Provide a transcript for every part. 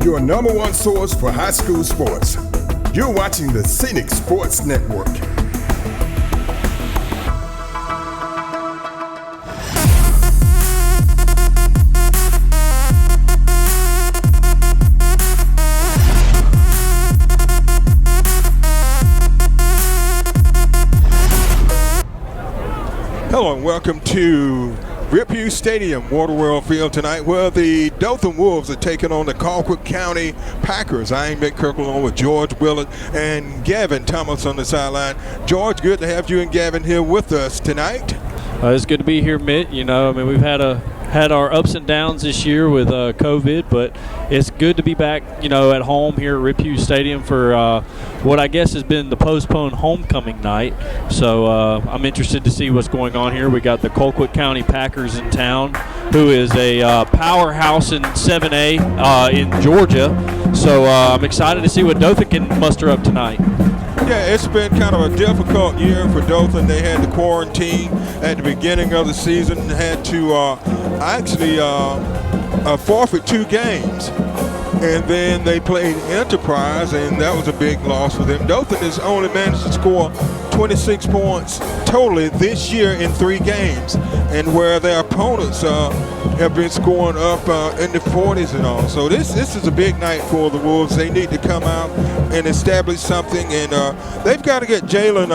your number one source for high school sports. You're watching the Scenic Sports Network. Hello and welcome to Rip Hughes Stadium, Waterworld Field tonight, where the Dothan Wolves are taking on the Colquitt County Packers. I am Mick Kirkland along with George Willett and Gavin Thomas on the sideline. George, good to have you and Gavin here with us tonight. It's good to be here, Mitt. You know, I mean, we've had our ups and downs this year with COVID, but it's good to be back, you know, at home here at Rip Hughes Stadium for what I guess has been the postponed homecoming night. So I'm interested to see what's going on here. We got the Colquitt County Packers in town, who is a powerhouse in 7A in Georgia. So I'm excited to see what Dothan can muster up tonight. Yeah, it's been kind of a difficult year for Dothan. They had the quarantine at the beginning of the season, had to actually forfeit 2 games. And then they played Enterprise, and that was a big loss for them. Dothan has only managed to score 26 points totally this year in 3 games, and where their opponents have been scoring up in the 40s and all. So this is a big night for the Wolves. They need to come out and establish something, and they've got to get Jalen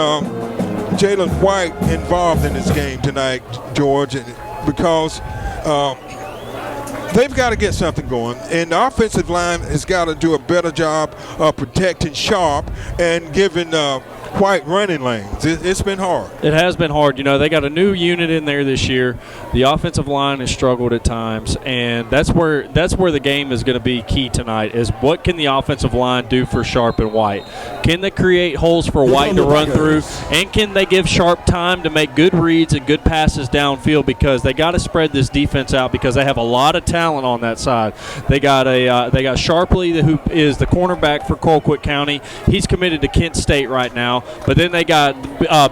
White involved in this game tonight, George, because they've got to get something going, and the offensive line has got to do a better job of protecting Sharp and giving White running lanes. It's been hard. It has been hard. You know, they got a new unit in there this year. The offensive line has struggled at times, and that's where the game is going to be key tonight, is what can the offensive line do for Sharp and White? Can they create holes for White to run through, and can they give Sharp time to make good reads and good passes downfield, because they got to spread this defense out, because they have a lot of talent on that side. They got Sharpley, who is the cornerback for Colquitt County. He's committed to Kent State right now. But then they got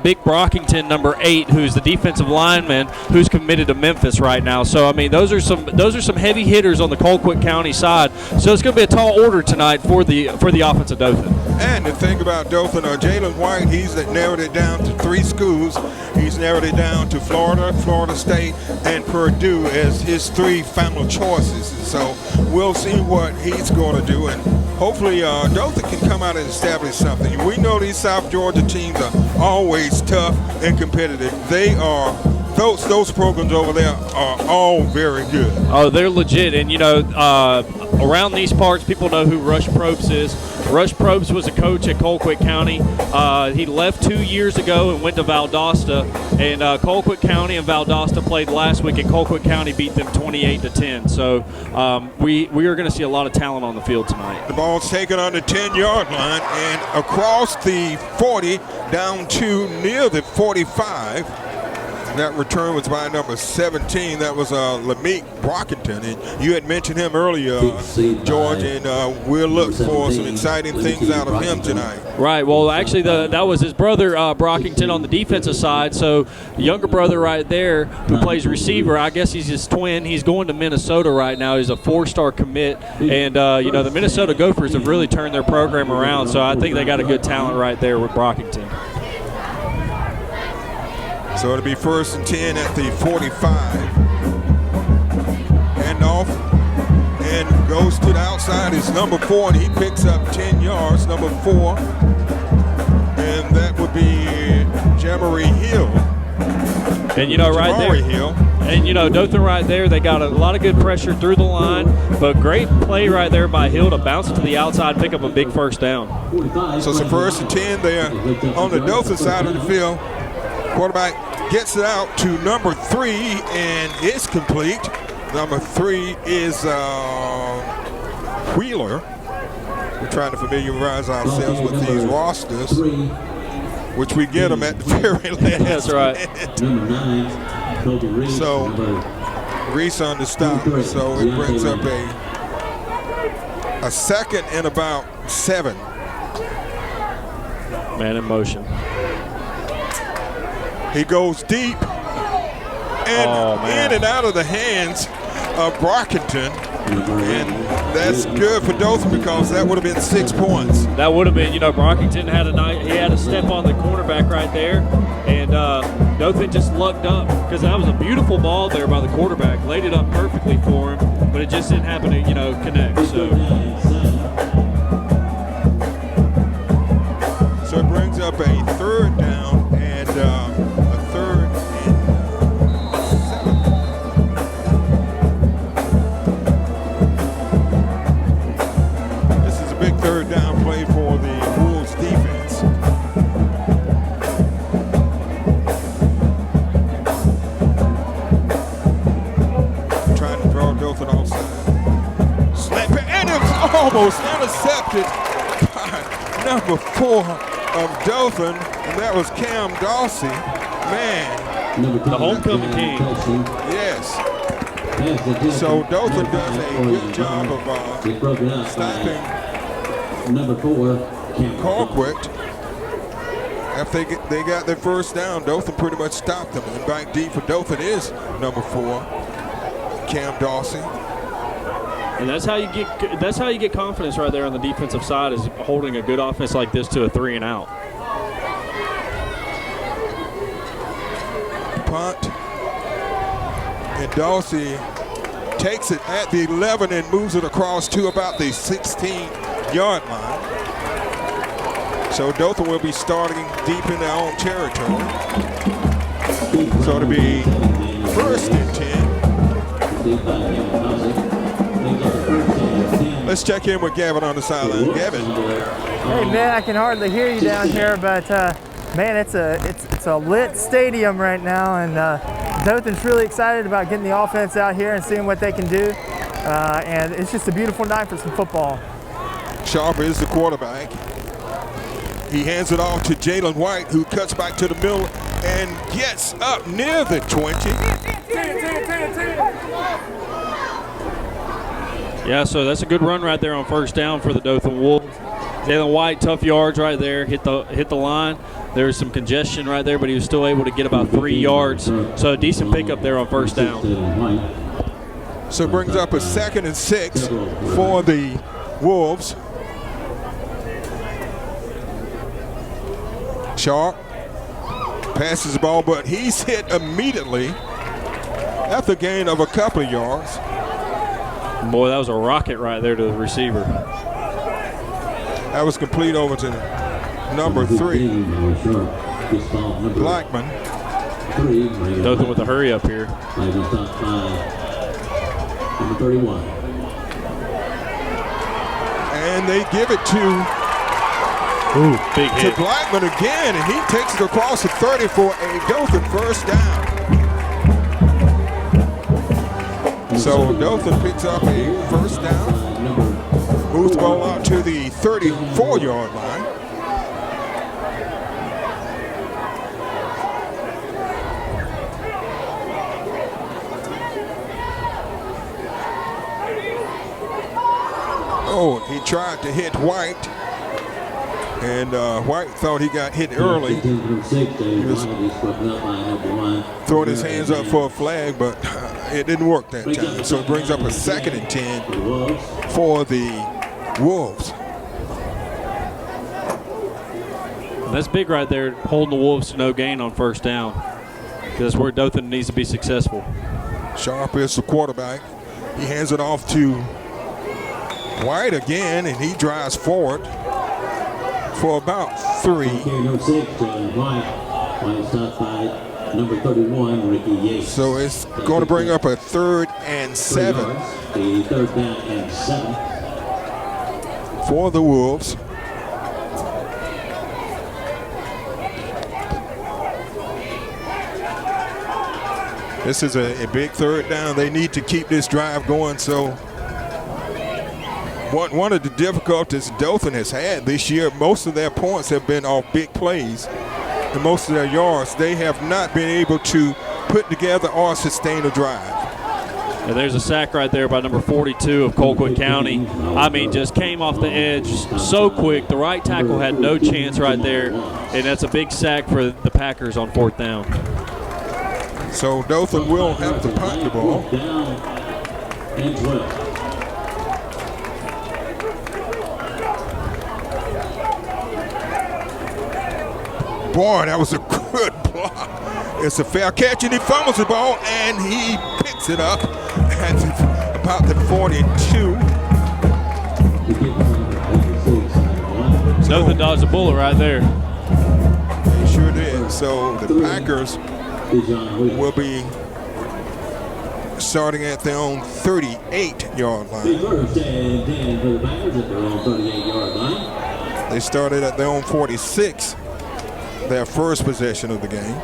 Big Brockington, number 8, who's the defensive lineman, who's committed to Memphis right now. So I mean, those are some heavy hitters on the Colquitt County side. So it's going to be a tall order tonight for the offense of Dothan. And the thing about Dothan, Jalen White, he's narrowed it down to 3 schools. He's narrowed it down to Florida, Florida State, and Purdue as his 3 final choices. So we'll see what he's going to do, and hopefully Dothan can come out and establish something. We know these South Georgia teams are always tough and competitive. They are. Those programs over there are all very good. Oh, they're legit. And, you know, around these parts, people know who Rush Probst is. Rush Probst was a coach at Colquitt County. He left 2 years ago and went to Valdosta. And Colquitt County and Valdosta played last week, and Colquitt County beat them 28-10. So we are going to see a lot of talent on the field tonight. The ball's taken on the 10-yard line and across the 40 down to near the 45. That return was by number 17. That was Lameek Brockington. And you had mentioned him earlier, George, and we'll look for some exciting things out of him tonight. Right. Well, actually, that was his brother, Brockington, on the defensive side. So the younger brother right there who plays receiver, I guess he's his twin. He's going to Minnesota right now. He's a 4-star commit. And, you know, the Minnesota Gophers have really turned their program around. So I think they got a good talent right there with Brockington. So it'll be 1st and 10 at the 45. Hand off and goes to the outside. It's number 4, and he picks up 10 yards. Number 4, and that would be Jamari Hill. And, you know, right there. Hill. And, you know, Dothan right there, they got a lot of good pressure through the line, but great play right there by Hill to bounce it to the outside, pick up a big first down. So it's a 1st and 10 there on the Dothan side of the field. Quarterback gets it out to number 3, and it's complete. Number 3 is Wheeler. We're trying to familiarize ourselves with these rosters, which we get them at the very last That's right. minute. So Reese on the stop. So it brings up a 2nd and about 7. Man in motion. He goes deep and in and out of the hands of Brockington. And that's good for Dothan because that would have been 6 points. That would have been, Brockington had a step on the cornerback right there, and Dothan just lucked up because that was a beautiful ball there by the quarterback, laid it up perfectly for him, but it just didn't happen to, connect. So it brings up a 3rd down and a 3rd and 7. This is a big 3rd down play for the Wolves defense. Trying to throw Dothan offside. Slant and it's almost intercepted by number 4 of Dolphin, and that was Cam Dawsey. Man. The homecoming king. Yes. So Dothan does a good job of stopping number 4, Colquitt. After they got their 1st down, Dothan pretty much stopped them. And back deep for Dothan is number 4, Cam Dawsey. And that's how you get confidence right there on the defensive side, is holding a good offense like this to a 3 and out. Punt. And Dawsey takes it at the 11 and moves it across to about the 16-yard line. So Dothan will be starting deep in their own territory. So it'll be 1st and 10. Let's check in with Gavin on the sideline. Gavin. Hey man, I can hardly hear you down here, but man, it's a lit stadium right now, and Dothan's really excited about getting the offense out here and seeing what they can do. And it's just a beautiful night for some football. Sharp is the quarterback. He hands it off to Jalen White, who cuts back to the middle and gets up near the 20. Yeah, so that's a good run right there on 1st down for the Dothan Wolves. Jalen White, tough yards right there, hit the line. There was some congestion right there, but he was still able to get about 3 yards. So a decent pickup there on 1st down. So it brings up a 2nd and 6 for the Wolves. Sharp passes the ball, but he's hit immediately after a gain of a couple of yards. Boy, that was a rocket right there to the receiver. That was complete over to number 3, Blackman. Dothan with a hurry up here. Number 31. And they give it to Big hit. Blackman again, and he takes it across the 30 for a Dothan 1st down. So Dothan picks up a 1st down, moves the ball out to the 34-yard line. Oh, he tried to hit White, and White thought he got hit early. He was throwing his hands up for a flag, but it didn't work that time. So it brings up a 2nd and 10 for the Wolves. That's big right there, holding the Wolves to no gain on 1st down. Because that's where Dothan needs to be successful. Sharp is the quarterback. He hands it off to White again, and he drives forward for about 3. Number 6, White. White stopped by number 31, Ricky Yates. So it's going to bring up a 3rd and 7. The 3rd down and 7 for the Wolves. This is a big 3rd down. They need to keep this drive going. So one of the difficulties Dothan has had this year, most of their points have been off big plays, and most of their yards, they have not been able to put together or sustain a drive. And there's a sack right there by number 42 of Colquitt County. I mean, just came off the edge so quick. The right tackle had no chance right there, and that's a big sack for the Packers on 4th down. So Dothan will have to punt the ball. Down and 12. Boy, that was a good block. It's a fair catch, and he fumbles the ball, and he picks it up at about the 42. Dothan dodged a bullet right there. He sure did. So the Packers will be starting at their own 38-yard line. First and 10 for the Packers at their own 38-yard line. They started at their own 46, their first possession of the game.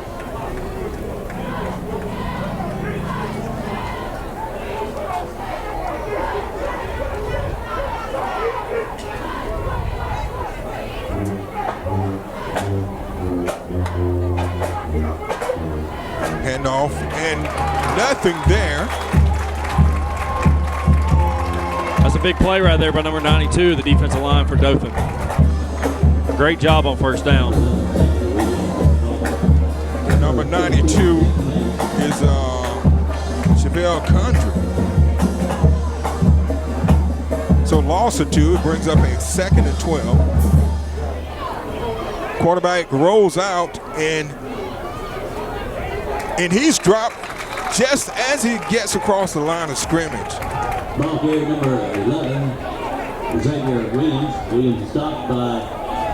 Handoff and nothing there. That's a big play right there by number 92, the defensive line for Dothan. Great job on first down. Number 92 is Chevelle Condry. So loss of 2, it brings up a 2nd and 12. Quarterback rolls out and he's dropped just as he gets across the line of scrimmage. Ball carrier number 11, Xavier Williams. Williams is stopped by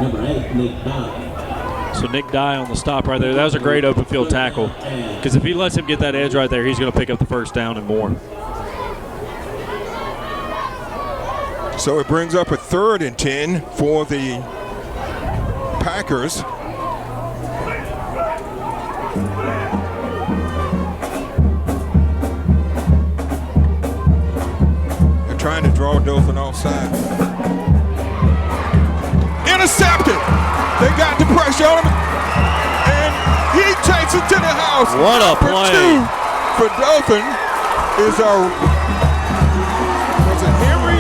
number 8, Nick Dye. So Nick Dye on the stop right there. That was a great open field tackle. Because if he lets him get that edge right there, he's going to pick up the first down and more. So it brings up a 3rd and 10 for the Packers. They're trying to draw Dolphin offside. Intercepted! They got the pressure on him, and he takes it to the house. What a Number play. 2 for Dolphin is was it Henry?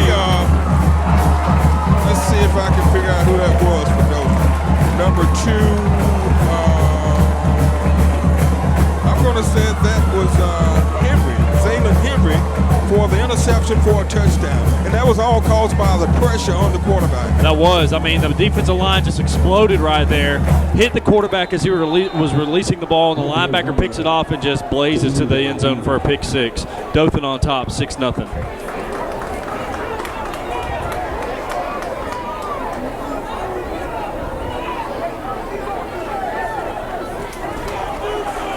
Let's see if I can figure out who that was for Dolphin. Number 2, I'm going to say that was Henry, Zaylen Henry, for the interception for a touchdown. And that was all caused by the pressure on the quarterback. That was. I mean, the defensive line just exploded right there. Hit the quarterback as he was releasing the ball, and the linebacker picks it off and just blazes to the end zone for a pick 6. Dothan on top, 6-0.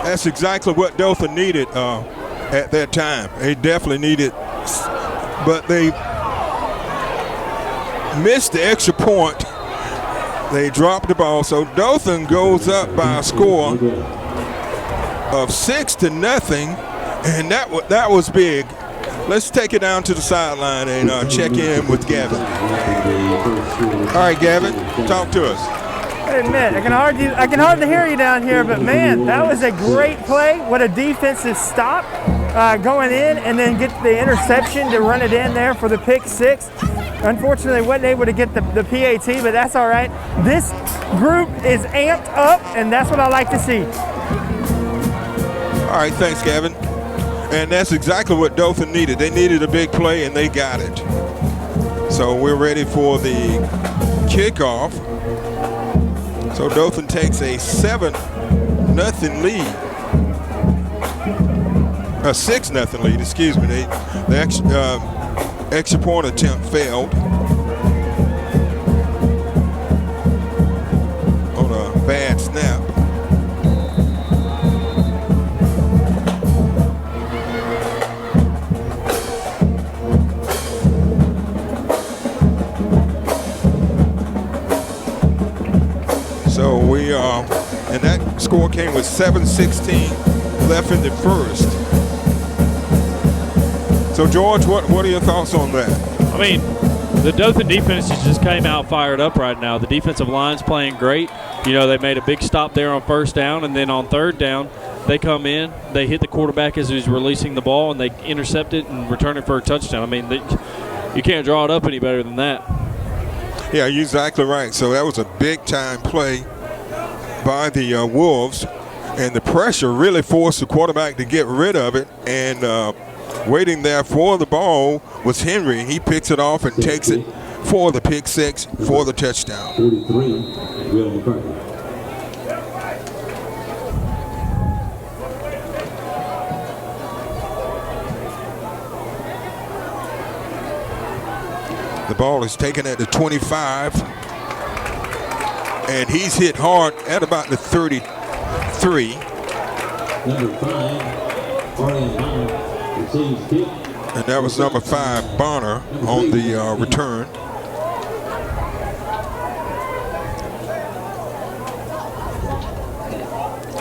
That's exactly what Dothan needed at that time. They definitely needed, but they missed the extra point. They dropped the ball, so Dothan goes up by a score of 6-0, and that was big. Let's take it down to the sideline and check in with Gavin. All right, Gavin, talk to us. I admit, I can hardly hear you down here, but man, that was a great play. What a defensive stop going in, and then get the interception to run it in there for the pick 6. Unfortunately, wasn't able to get the PAT, but that's all right. This group is amped up, and that's what I like to see. All right, thanks, Gavin. And that's exactly what Dothan needed. They needed a big play, and they got it. So we're ready for the kickoff. So Dothan takes a 7-0 lead. A 6-0 lead, excuse me. The extra point attempt failed on a bad snap. So we and that score came with 7:16 left in the first. So George, what are your thoughts on that? I mean, the Dothan defense just came out fired up right now. The defensive line's playing great. You know, they made a big stop there on first down, and then on third down, they come in, they hit the quarterback as he's releasing the ball, and they intercept it and return it for a touchdown. I mean, you can't draw it up any better than that. Yeah, you're exactly right. So that was a big-time play by the Wolves, and the pressure really forced the quarterback to get rid of it, and waiting there for the ball was Henry. He picks it off and takes it for the pick 6 for the touchdown. 43, Will McCarthy. The ball is taken at the 25. And he's hit hard at about the 33. Number 5, Arian Bonner, receives kick. And that was number 5, Bonner, on the return.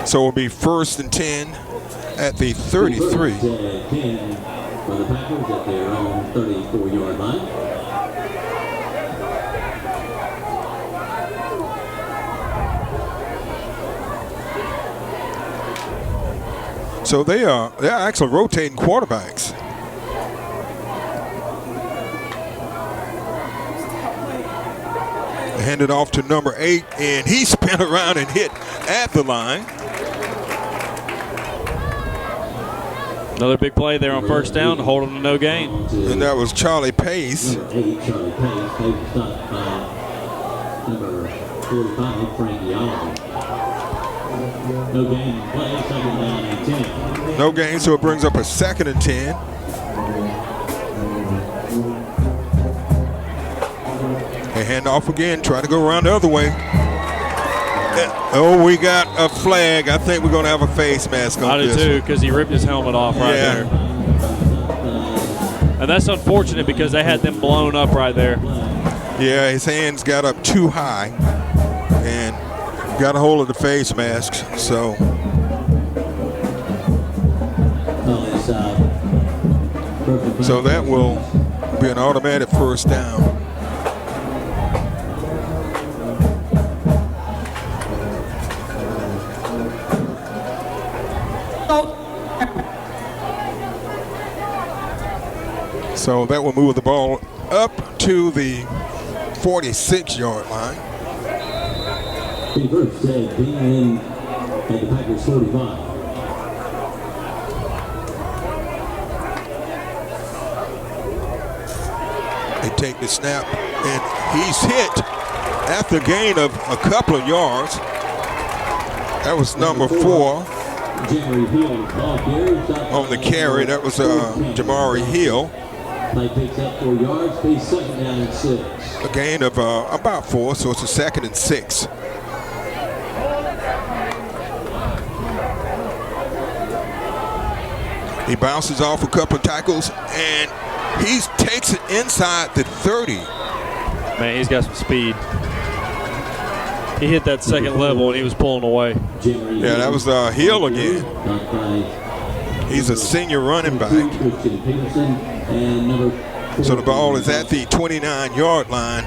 So it'll be 1st and 10 at the 33. 10 for the Packers at their own 34-yard line. So they're actually rotating quarterbacks. Hand it off to number 8, and he spun around and hit at the line. Another big play there on 1st down to hold them to no gain. And that was Charlie Pace. Number 8, Charlie Pace, Pace stopped by number 45, Frankie Oliver. No gain play, 2nd down and 10. No gain, so it brings up a 2nd and 10. They hand off again, try to go around the other way. Oh, we got a flag. I think we're going to have a face mask on this. I do too, because he ripped his helmet off right there. And that's unfortunate because they had them blown up right there. Yeah, his hands got up too high and got a hold of the face masks. So that will be an automatic 1st down. So that will move the ball up to the 46-yard line. First being at the Packers 45. They take the snap, and he's hit at the gain of a couple of yards. That was number 4 on the carry. That was Jamari Hill. Play picks up 4 yards, he's 2nd down and 6. A gain of about 4, so it's a 2nd and 6. He bounces off a couple of tackles, and he takes it inside the 30. Man, he's got some speed. He hit that 2nd level, and he was pulling away. Yeah, that was Hill again. He's a senior running back. So the ball is at the 29-yard line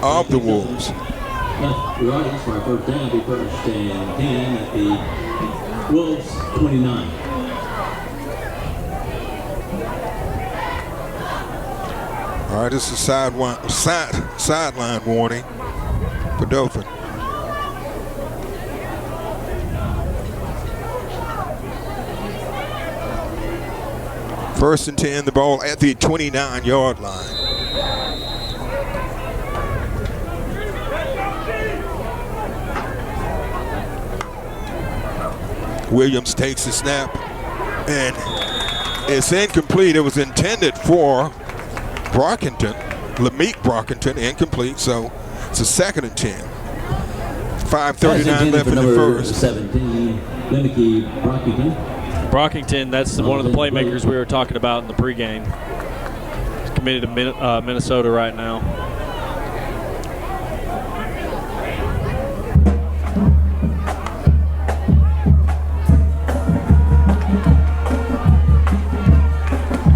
of the Wolves. Regardless, for our 1st down, be 1st and 10 at the Wolves 29. All right, this is a sideline warning for Dolphin. First and 10, the ball at the 29-yard line. Williams takes the snap, and it's incomplete. It was intended for Brockington, Lameek Brockington, incomplete, so it's a 2nd and 10. 5:39 left in the first. 17, Lameek Brockington. Brockington, that's one of the playmakers we were talking about in the pregame. He's committed to Minnesota right now.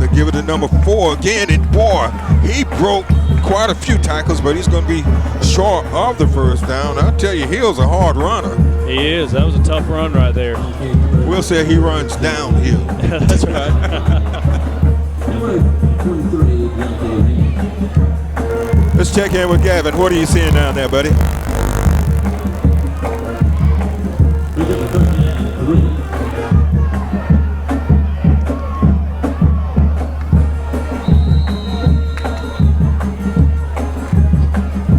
They give it to number 4 again, and boy, he broke quite a few tackles, but he's going to be short of the 1st down. I'll tell you, Hill's a hard runner. He is. That was a tough run right there. We'll say he runs downhill. That's right. Let's check in with Gavin. What are you seeing down there, buddy?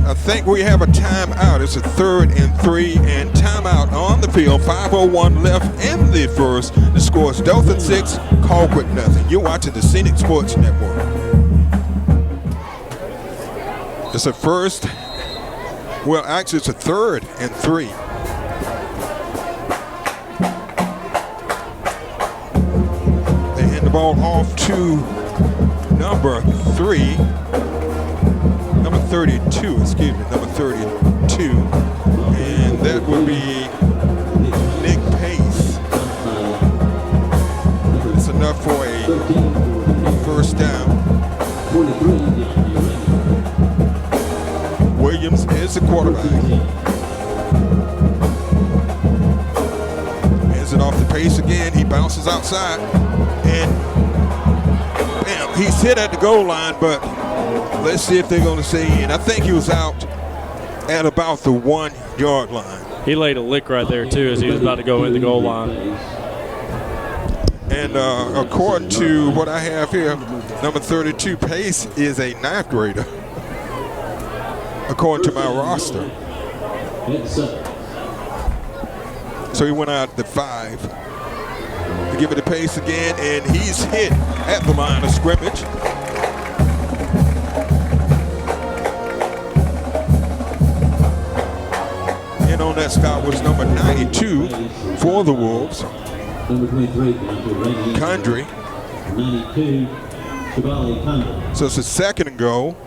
I think we have a timeout. It's a 3rd and 3 and timeout on the field. 5:01 left in the first. The score is Dothan 6, Colquitt nothing. You're watching the Scenic Sports Network. It's a first. Well, actually, it's a 3rd and 3. They hand the ball off to number 32, excuse me, number 32. And that would be Nick Pace. It's enough for a first down. Williams is the quarterback. Hands it off the Pace again. He bounces outside. And bam, he's hit at the goal line, but let's see if they're going to say in. I think he was out at about the 1-yard line. He laid a lick right there, too, as he was about to go in the goal line. And according to what I have here, number 32, Pace, is a 9th grader, according to my roster. So he went out at the 5. To give it to Pace again, and he's hit at the line of scrimmage. And on that stop was number 92 for the Wolves, Number 23, Condry. 92, Shabali Condry. So it's a 2nd and goal.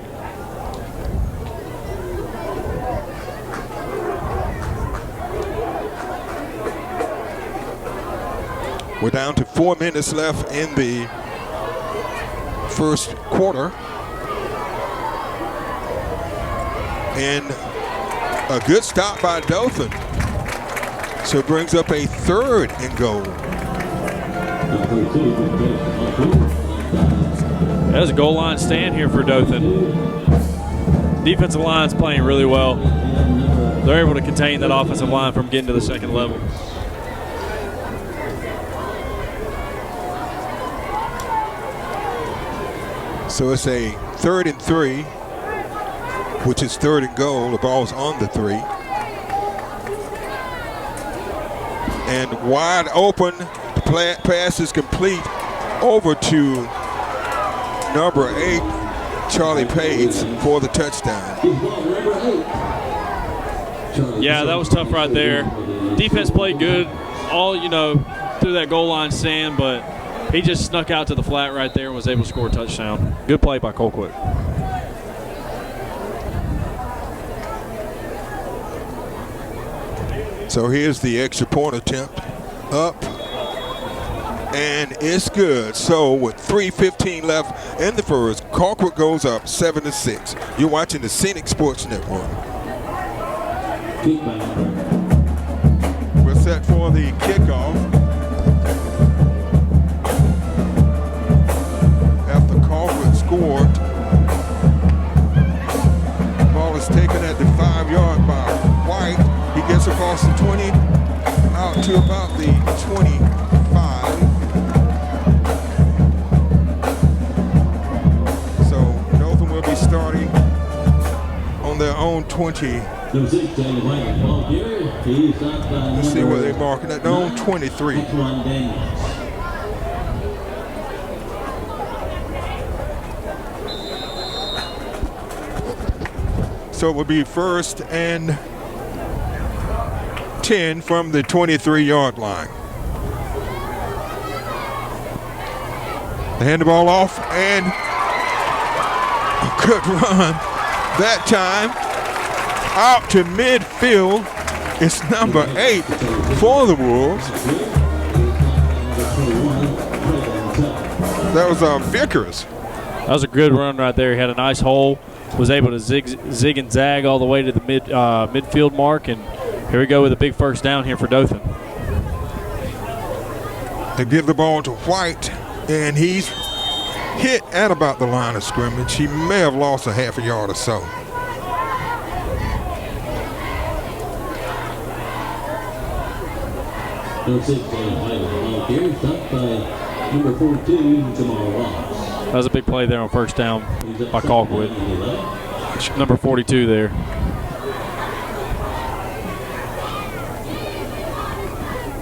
We're down to 4 minutes left in the first quarter. And a good stop by Dothan. So it brings up a 3rd and goal. There's a goal line stand here for Dothan. Defensive line's playing really well. They're able to contain that offensive line from getting to the 2nd level. So it's a 3rd and 3, which is 3rd and goal. The ball's on the 3. And wide open, the pass is complete over to number 8, Charlie Pace, for the touchdown. Yeah, that was tough right there. Defense played good all, through that goal line stand, but he just snuck out to the flat right there and was able to score a touchdown. Good play by Colquitt. So here's the extra point attempt. Up. And it's good. So with 3:15 left in the first, Colquitt goes up 7-6. You're watching the Scenic Sports Network. We're set for the kickoff. After Colquitt scored, the ball is taken at the 5-yard by White. He gets across the 20 out to about the 25. So Dothan will be starting on their own 20. Let's see where they're marking at their own 23. So it will be 1st and 10 from the 23-yard line. They hand the ball off, and a good run that time out to midfield. It's number 8 for the Wolves. That was Vickers. That was a good run right there. He had a nice hole, was able to zig and zag all the way to the midfield mark, and here we go with a big first down here for Dothan. They give the ball to White, and he's hit at about the line of scrimmage. He may have lost a half a yard or so. Number 42, Jamal Ross. That was a big play there on first down by Colquitt. Number 42 there.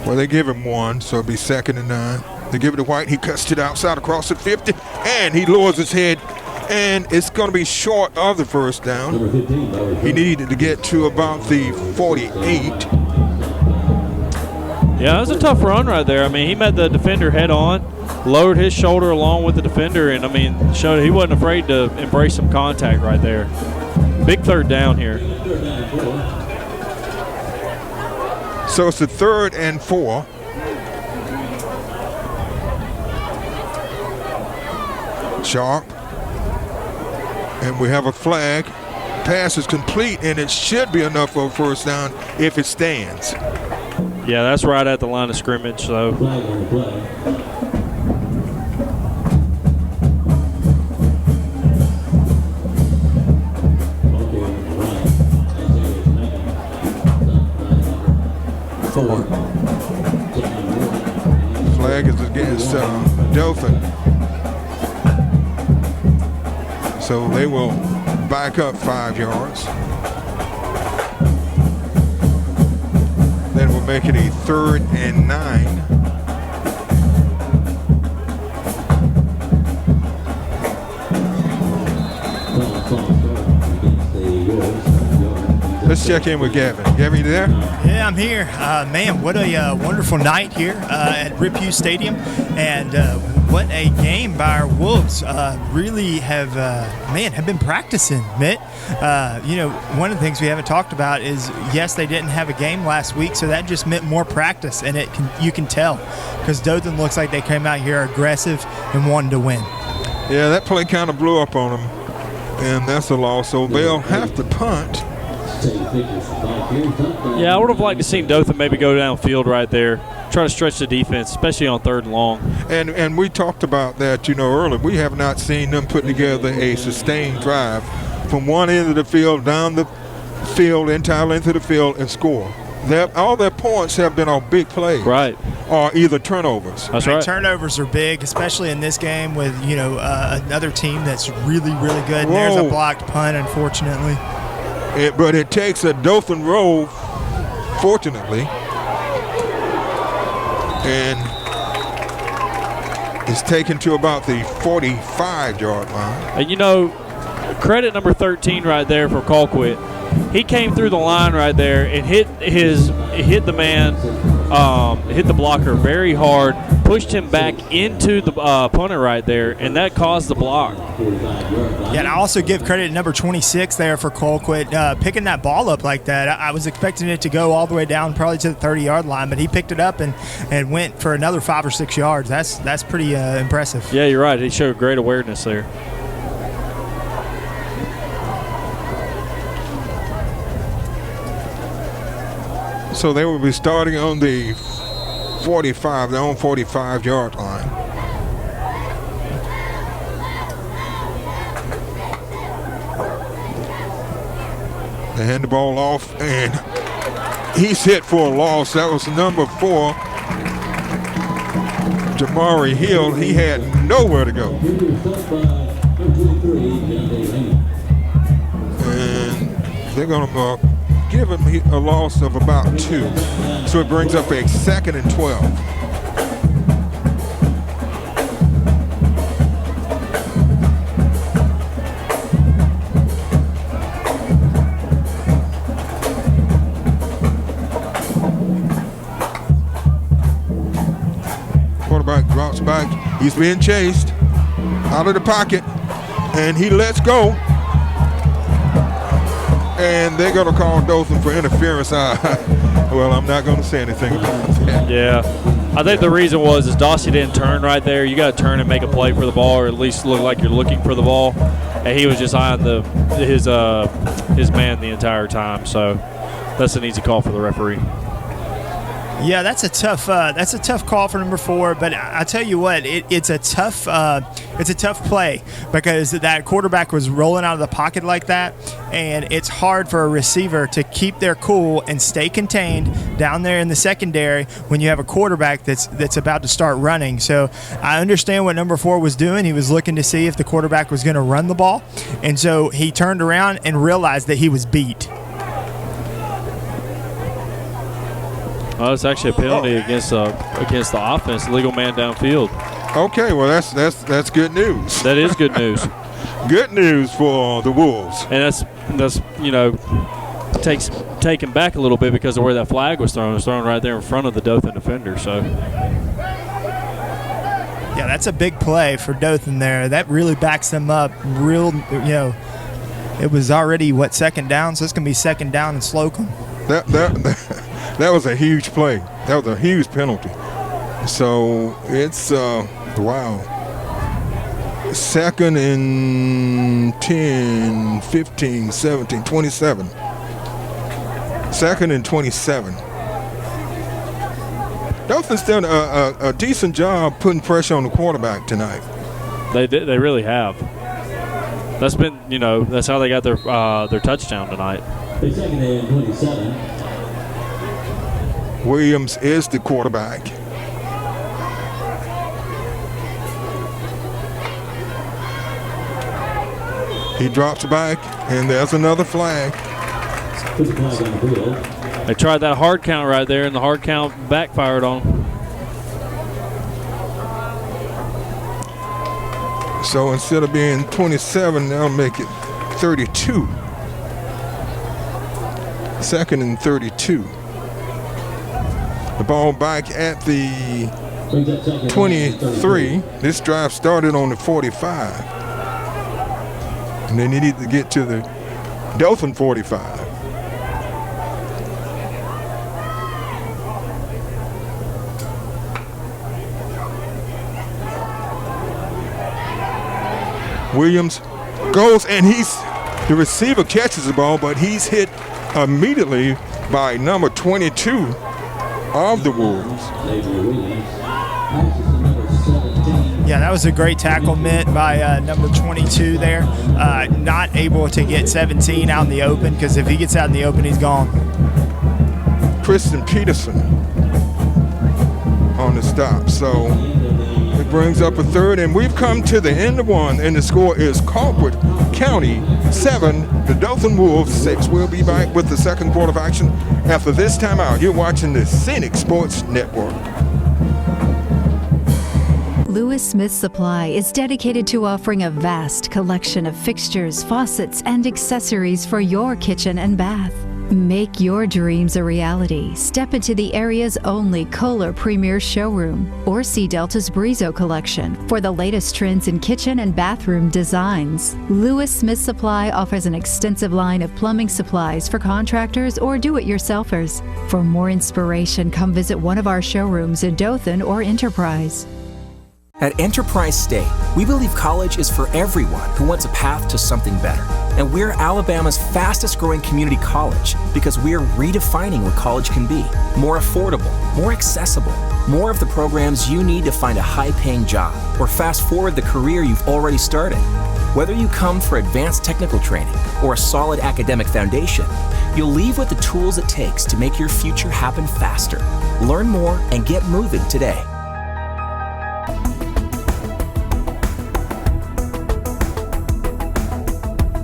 Well, they give him 1, so it'll be 2nd and 9. They give it to White. He cuts to the outside across the 50, and he lowers his head And it's going to be short of the first down. Number 15, Bowers. He needed to get to about the 48. Yeah, it was a tough run right there. I mean, he met the defender head on, lowered his shoulder along with the defender, and, I mean, showed he wasn't afraid to embrace some contact right there. Big third down here. Third down and 4. So it's the 3rd and 4. Sharp. And we have a flag. Pass is complete, and it should be enough for a first down if it stands. Yeah, that's right at the line of scrimmage, so. Flag on the play. Flag is against Dothan. So they will back up 5 yards. Then we'll make it a 3rd and 9. Let's check in with Gavin. Gavin, you there? Yeah, I'm here. Man, what a wonderful night here at Rip Hughes Stadium. And what a game by our Wolves. Really have been practicing, Mitt. One of the things we haven't talked about is, yes, they didn't have a game last week, so that just meant more practice, and you can tell because Dothan looks like they came out here aggressive and wanted to win. Yeah, that play kind of blew up on them, and that's a loss. So they'll have to punt. Yeah, I would have liked to see Dothan maybe go downfield right there, try to stretch the defense, especially on 3rd and long. And we talked about that, earlier. We have not seen them put together a sustained drive from one end of the field, down the field, entire length of the field, and score. All their points have been on big plays. Right. Or either turnovers. That's right. Turnovers are big, especially in this game with, another team that's really, really good. And there's a blocked punt, unfortunately. But it takes a Dothan roll, fortunately, and it's taken to about the 45-yard line. And, credit number 13 right there for Colquitt. He came through the line right there and hit the man, hit the blocker very hard, pushed him back into the punter right there, and that caused the block. Yeah, and I also give credit to number 26 there for Colquitt picking that ball up like that. I was expecting it to go all the way down probably to the 30-yard line, but he picked it up and went for another 5 or 6 yards. That's pretty impressive. Yeah, you're right. He showed great awareness there. So they will be starting on the 45, their own 45-yard line. They hand the ball off, and he's hit for a loss. That was number 4, Jamari Hill. He had nowhere to go. And they're going to give him a loss of about 2. So it brings up a 2nd and 12. Quarterback drops back. He's being chased out of the pocket, and he lets go. And they're going to call Dolphin for interference. Well, I'm not going to say anything about that. Yeah. I think the reason is Dossie didn't turn right there. You got to turn and make a play for the ball, or at least look like you're looking for the ball. And he was just eyeing his man the entire time. So that's an easy call for the referee. Yeah, that's a tough call for number 4. But I tell you what, it's a tough play because that quarterback was rolling out of the pocket like that, and it's hard for a receiver to keep their cool and stay contained down there in the secondary when you have a quarterback that's about to start running. So I understand what number 4 was doing. He was looking to see if the quarterback was going to run the ball, and so he turned around and realized that he was beat. Oh, it's actually a penalty against the offense. Legal man downfield. Okay, well that's good news. That is good news. good news for the Wolves. And that's taken back a little bit because of where that flag was thrown. It was thrown right there in front of the Dothan defender. So, yeah, that's a big play for Dothan there. That really backs them up. It was already, second down? So it's going to be second down and Slocum. That was a huge play. That was a huge penalty. So it's, wow. Second and 10, 15, 17, 27. Second and 27. Dolphins done a decent job putting pressure on the quarterback tonight. They really have. That's been, that's how they got their touchdown tonight. Second and 27. Williams is the quarterback. He drops back, and there's another flag. Put the flag on the field. They tried that hard count right there, and the hard count backfired on them. So instead of being 27, they'll make it 32. Second and 32. The ball back at the 23. This drive started on the 45. And they needed to get to the Dolphin 45. Williams goes, and the receiver catches the ball, but he's hit immediately by number 22 of the Wolves. Yeah, that was a great tackle, Mitt, by number 22 there. Not able to get 17 out in the open, because if he gets out in the open, he's gone. Kristen Peterson on the stop. So it brings up a third, and we've come to the end of one, and the score is Colquitt County 7, the Dothan Wolves 6. We'll be back with the second quarter of action after this timeout. You're watching the Scenic Sports Network. Lewis Smith Supply is dedicated to offering a vast collection of fixtures, faucets, and accessories for your kitchen and bath. Make your dreams a reality. Step into the area's only Kohler Premier Showroom or see Delta's Brizo collection for the latest trends in kitchen and bathroom designs. Lewis Smith Supply offers an extensive line of plumbing supplies for contractors or do-it-yourselfers. For more inspiration, come visit one of our showrooms in Dothan or Enterprise. At Enterprise State, we believe college is for everyone who wants a path to something better. And we're Alabama's fastest growing community college because we're redefining what college can be. More affordable, more accessible, more of the programs you need to find a high-paying job or fast forward the career you've already started. Whether you come for advanced technical training or a solid academic foundation, you'll leave with the tools it takes to make your future happen faster. Learn more and get moving today.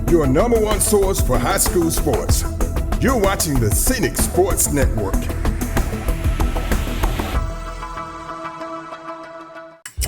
Your number one source for high school sports. You're watching the Scenic Sports Network.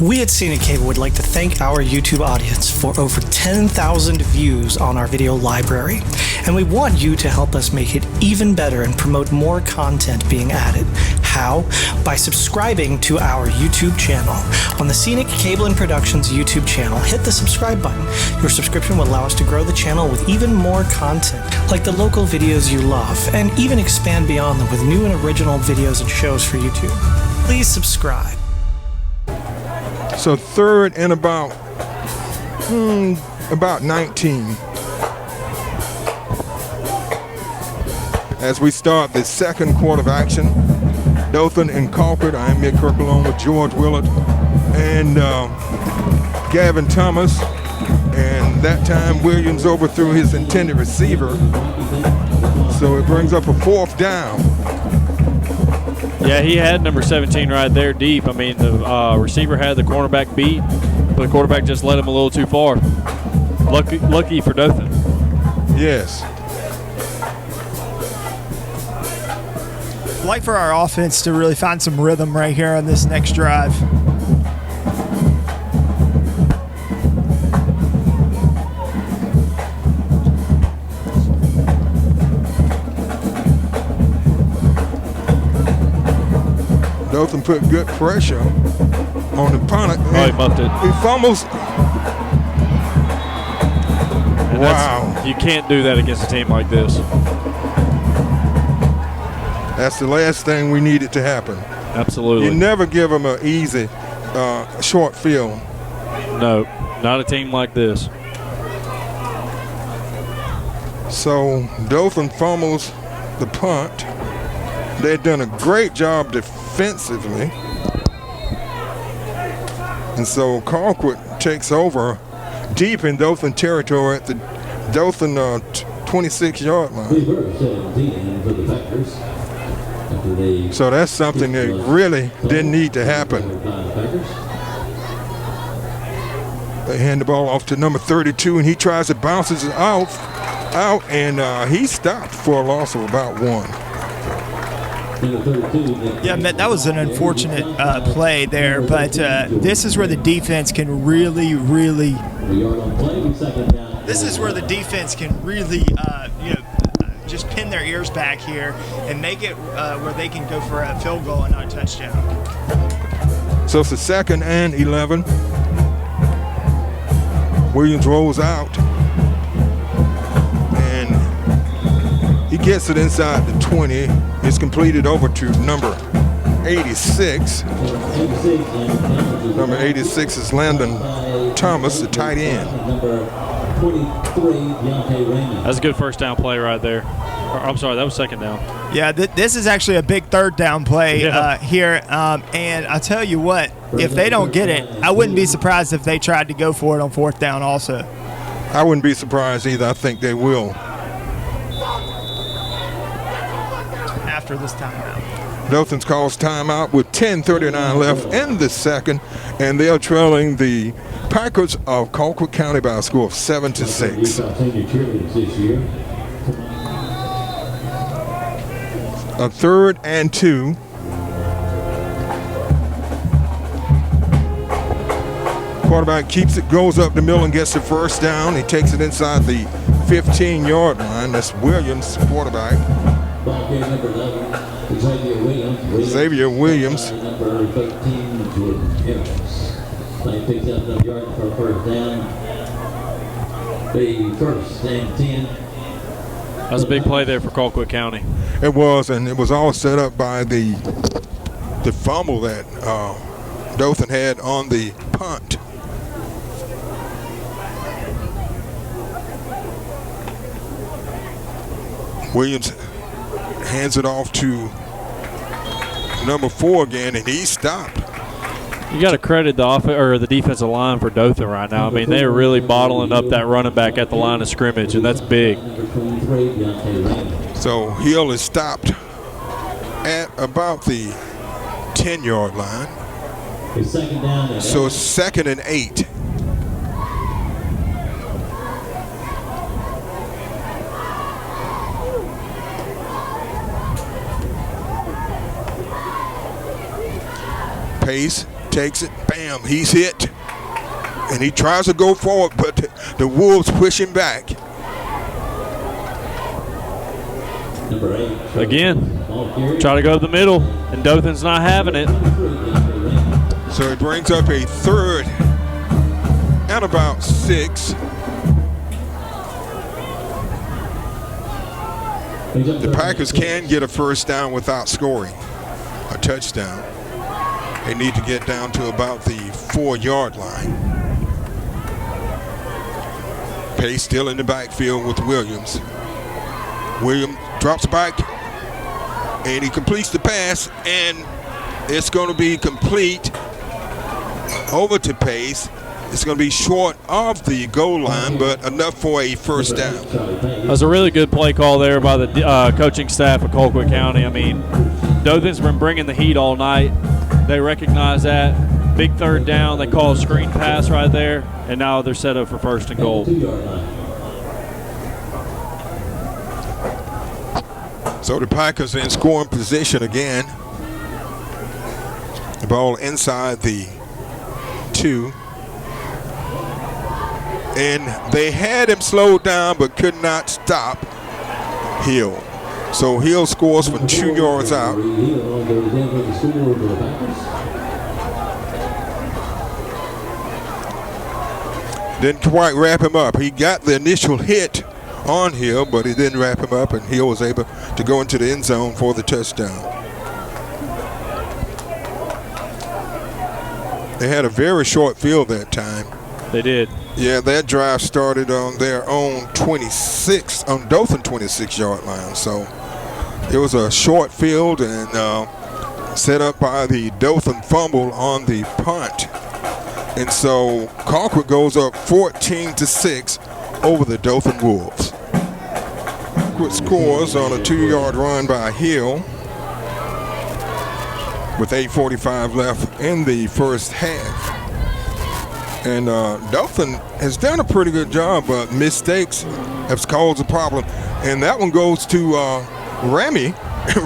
We at Scenic Cable would like to thank our YouTube audience for over 10,000 views on our video library. And we want you to help us make it even better and promote more content being added. How? By subscribing to our YouTube channel. On the Scenic Cable and Productions YouTube channel, hit the subscribe button. Your subscription will allow us to grow the channel with even more content, like the local videos you love, and even expand beyond them with new and original videos and shows for YouTube. Please subscribe. So third and about 19. As we start the second quarter of action, Dothan and Colquitt. I'm Mick Kirk along with George Willett and Gavin Thomas. And that time Williams overthrew his intended receiver. So it brings up a fourth down. Yeah, he had number 17 right there deep. I mean, the receiver had the cornerback beat, but the quarterback just led him a little too far. Lucky for Dothan. Yes. I'd like for our offense to really find some rhythm right here on this next drive. Dothan put good pressure on the punter. Oh, he muffed it. He fumbles. And Wow. You can't do that against a team like this. That's the last thing we needed to happen. Absolutely. You never give them an easy short field. No, not a team like this. So Dothan fumbles the punt. They've done a great job defensively. And so Colquitt takes over deep in Dothan territory at the Dothan 26-yard line. So that's something that really didn't need to happen. They hand the ball off to number 32, and he tries to bounce it out, and he stopped for a loss of about 1. Yeah, Matt, that was an unfortunate play there, but this is where the defense can really just pin their ears back here and make it where they can go for a field goal and not a touchdown. So it's a 2nd and 11. Williams rolls out, and he gets it inside the 20. It's completed over to number 86. Number 86 is Landon Thomas, the tight end. That's a good first down play right there. I'm sorry, that was 2nd down. Yeah, this is actually a big 3rd down play here. And I tell you what, if they don't get it, I wouldn't be surprised if they tried to go for it on 4th down also. I wouldn't be surprised either. I think they will. After this timeout. Dothan calls timeout with 10:39 left in the 2nd, and they are trailing the Packers of Colquitt County by a score of 7-6. A 3rd and 2. Quarterback keeps it, goes up the middle and gets the first down. He takes it inside the 15-yard line. That's Williams, quarterback. Xavier Williams. Number 13, Jordan Harris. Picks up enough yards for a first down. The 1st and 10. That was a big play there for Colquitt County. It was, and it was all set up by the fumble that Dothan had on the punt. Williams hands it off to number 4 again, and he stopped. You got to credit the defensive line for Dothan right now. I mean, they are really bottling up that running back at the line of scrimmage, and that's big. So Hill is stopped at about the 10-yard line. So it's 2nd and 8. Pace takes it, bam, he's hit. And he tries to go forward, but the Wolves push him back. Again, try to go to the middle, and Dothan's not having it. So he brings up a 3rd and about 6. The Packers can get a first down without scoring a touchdown. They need to get down to about the 4-yard line. Pace still in the backfield with Williams. Williams drops back, and he completes the pass, and it's going to be complete over to Pace. It's going to be short of the goal line, but enough for a first down. That was a really good play call there by the coaching staff of Colquitt County. I mean, Dothan's been bringing the heat all night. They recognize that. Big 3rd down. They call a screen pass right there, and now they're set up for 1st and goal. So the Packers in scoring position again. The ball inside the 2. And they had him slowed down but could not stop Hill. So Hill scores from 2 yards out. Didn't quite wrap him up. He got the initial hit on Hill, but he didn't wrap him up, and Hill was able to go into the end zone for the touchdown. They had a very short field that time. They did. Yeah, that drive started on their own on Dothan 26-yard line. So it was a short field and set up by the Dothan fumble on the punt. And so Colquitt goes up 14-6 over the Dothan Wolves. Colquitt scores on a 2-yard run by Hill with 8:45 left in the first half. And Dolphin has done a pretty good job, but mistakes have caused a problem. And that one goes to Remy.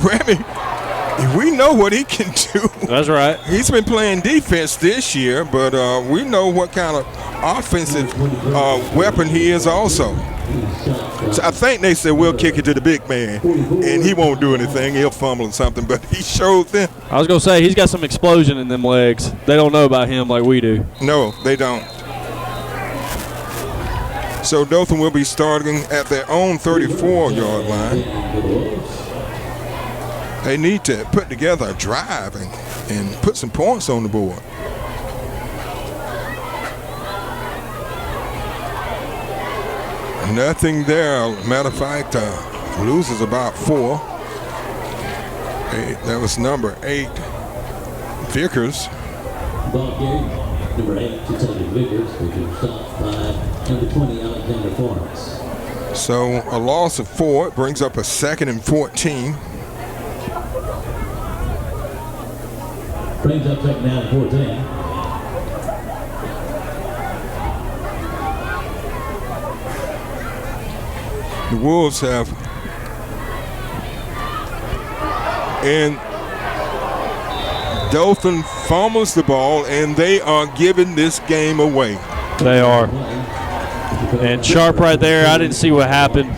Remy, we know what he can do. That's right. He's been playing defense this year, but we know what kind of offensive weapon he is also. So I think they said we'll kick it to the big man, and he won't do anything. He'll fumble or something, but he showed them. I was going to say, he's got some explosion in them legs. They don't know about him like we do. No, they don't. So Dothan will be starting at their own 34-yard line. They need to put together a drive and put some points on the board. Nothing there. Matter of fact, loses about 4. That was number 8, Vickers. Ball carried, number 8, Kentucky Vickers, which was stopped by number 20, Alexander Florence. So a loss of 4. It brings up a 2nd and 14. Brings up 2nd down and 14. The Wolves have, and Dolphin fumbles the ball, and they are giving this game away. They are. And Sharp right there, I didn't see what happened,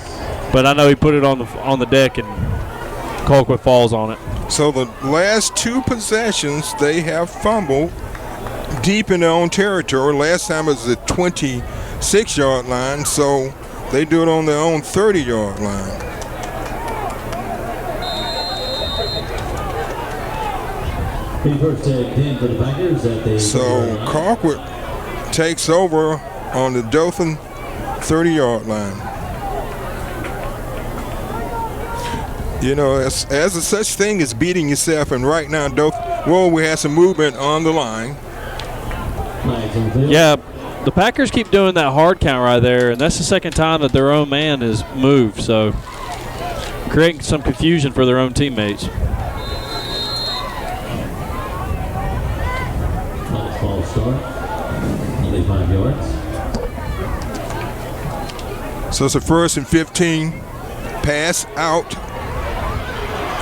but I know he put it on the deck, and Colquitt falls on it. So the last 2 possessions, they have fumbled deep in their own territory. Last time it was the 26-yard line, so they do it on their own 30-yard line. So Colquitt takes over on the Dothan 30-yard line. You know, as a such thing as beating yourself, and right now Dothan, we had some movement on the line. Yeah. The Packers keep doing that hard count right there, and that's the second time that their own man has moved, so creating some confusion for their own teammates. Ball start, only 5 yards. So it's a 1st and 15, pass out.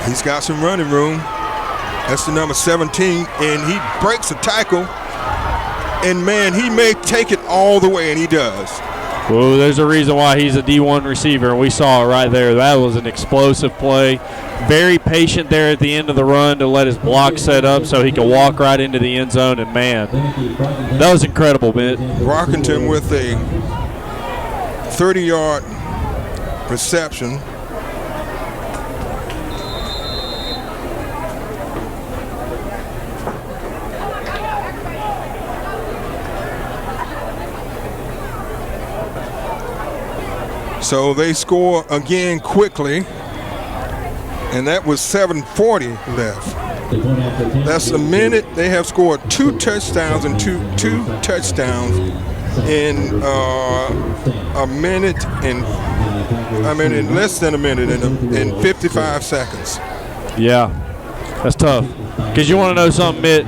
He's got some running room. That's the number 17, and he breaks a tackle. And, man, he may take it all the way, and he does. Well, there's a reason why he's a D1 receiver, and we saw it right there. That was an explosive play. Very patient there at the end of the run to let his block set up so he could walk right into the end zone, and, man, that was incredible, man. Rockington with a 30-yard reception. So they score again quickly, and that was 7:40 left. That's a minute. They have scored 2 touchdowns and two touchdowns in a minute and in less than a minute in 55 seconds. Yeah, that's tough. Because you want to know something, Mitt,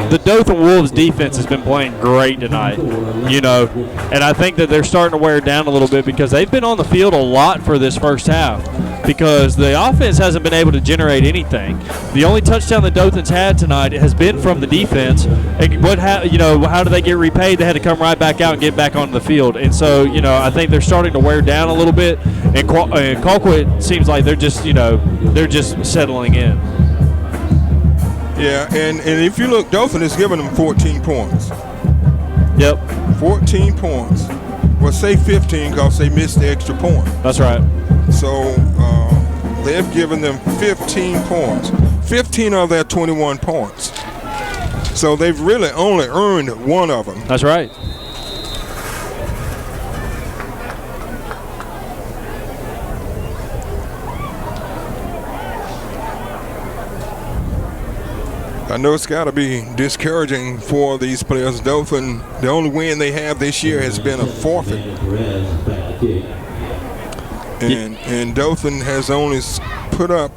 the Dothan Wolves defense has been playing great tonight, and I think that they're starting to wear down a little bit because they've been on the field a lot for this first half because the offense hasn't been able to generate anything. The only touchdown that Dothan's had tonight has been from the defense. And how do they get repaid? They had to come right back out and get back onto the field. And so, I think they're starting to wear down a little bit. And Colquitt seems like they're just settling in. Yeah, and if you look, Dolphin is giving them 14 points. Yep. 14 points. Well, say 15 because they missed the extra point. That's right. So they've given them 15 points. 15 of their 21 points. So they've really only earned one of them. That's right. I know it's got to be discouraging for these players. Dothan, the only win they have this year has been a forfeit. And Dothan has only put up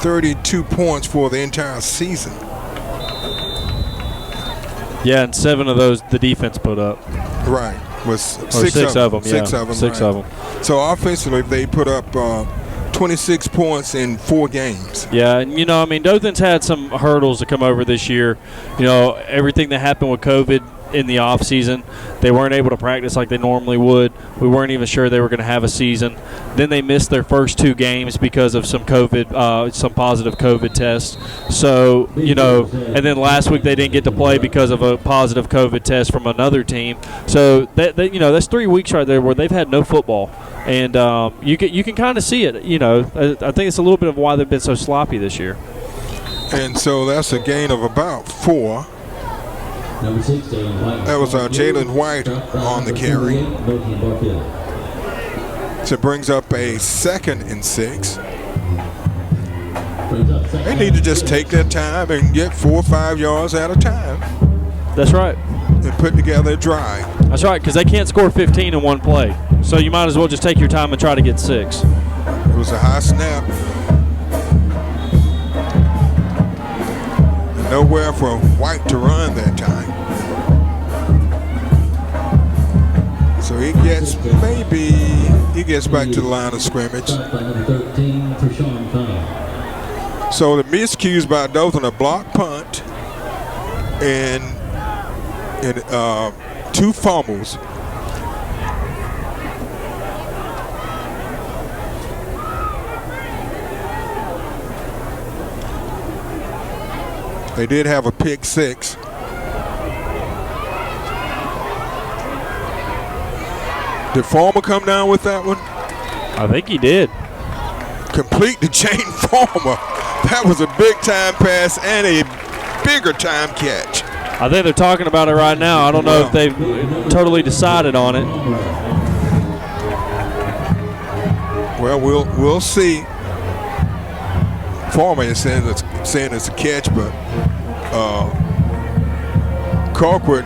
32 points for the entire season. Yeah, and 7 of those the defense put up. Right. Was six of them. Six of them. So offensively, they put up 26 points in 4 games. Yeah, and Dothan's had some hurdles to come over this year. Everything that happened with COVID in the off season, they weren't able to practice like they normally would. We weren't even sure they were going to have a season. Then they missed their first 2 games because of some COVID, some positive COVID tests. So, and then last week they didn't get to play because of a positive COVID test from another team. So that's 3 weeks right there where they've had no football. And you can kind of see it. I think it's a little bit of why they've been so sloppy this year. And so that's a gain of about 4. That was Jalen White on the carry. So it brings up a 2nd and 6. They need to just take their time and get 4 or 5 yards at a time. That's right. And put together a drive. That's right, because they can't score 15 in one play. So you might as well just take your time and try to get 6. It was a high snap. And nowhere for White to run that time. So he gets back to the line of scrimmage. So the miscues by Dothan, a block punt and 2 fumbles. They did have a pick 6. Did Farmer come down with that one? I think he did. Complete to Jane Farmer. That was a big time pass and a bigger time catch. I think they're talking about it right now. I don't know if they've totally decided on it. Well, we'll see. Farmer is saying it's a catch, but Colquitt.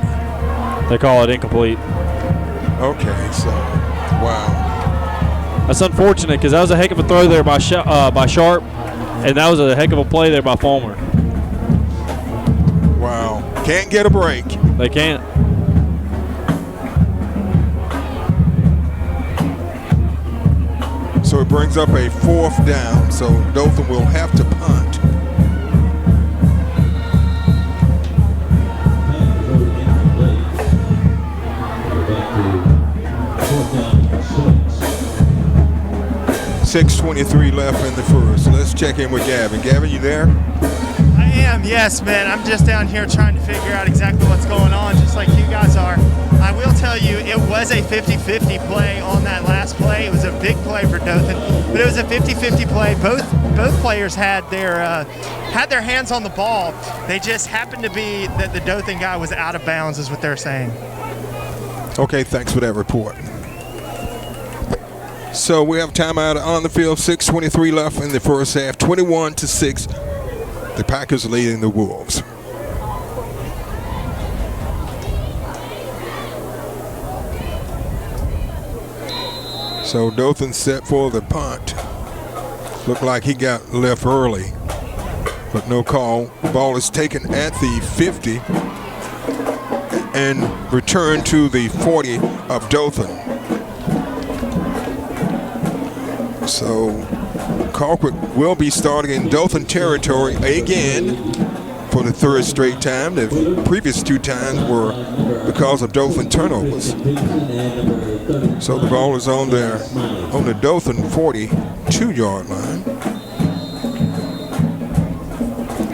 They call it incomplete. Okay, so wow. That's unfortunate because that was a heck of a throw there by Sharp, and that was a heck of a play there by Farmer. Wow. Can't get a break. They can't. So it brings up a 4th down, so Dothan will have to punt. .6:23 left in the first. Let's check in with Gavin. Gavin, you there? I am, yes, man. I'm just down here trying to figure out exactly what's going on, just like you guys are. I will tell you, it was a 50-50 play on that last play. It was a big play for Dothan, but it was a 50-50 play. Both players had their hands on the ball. They just happened to be that the Dothan guy was out of bounds, is what they're saying. Okay, thanks for that report. So we have timeout on the field. 6:23 left in the first half. 21-6. The Packers leading the Wolves. So Dothan set for the punt. Looked like he got left early. but no call. The ball is taken at the 50 and returned to the 40 of Dothan. So Colquitt will be starting in Dothan territory again for the third straight time. The previous 2 times were because of Dothan turnovers. So the ball is on the Dothan 42-yard line.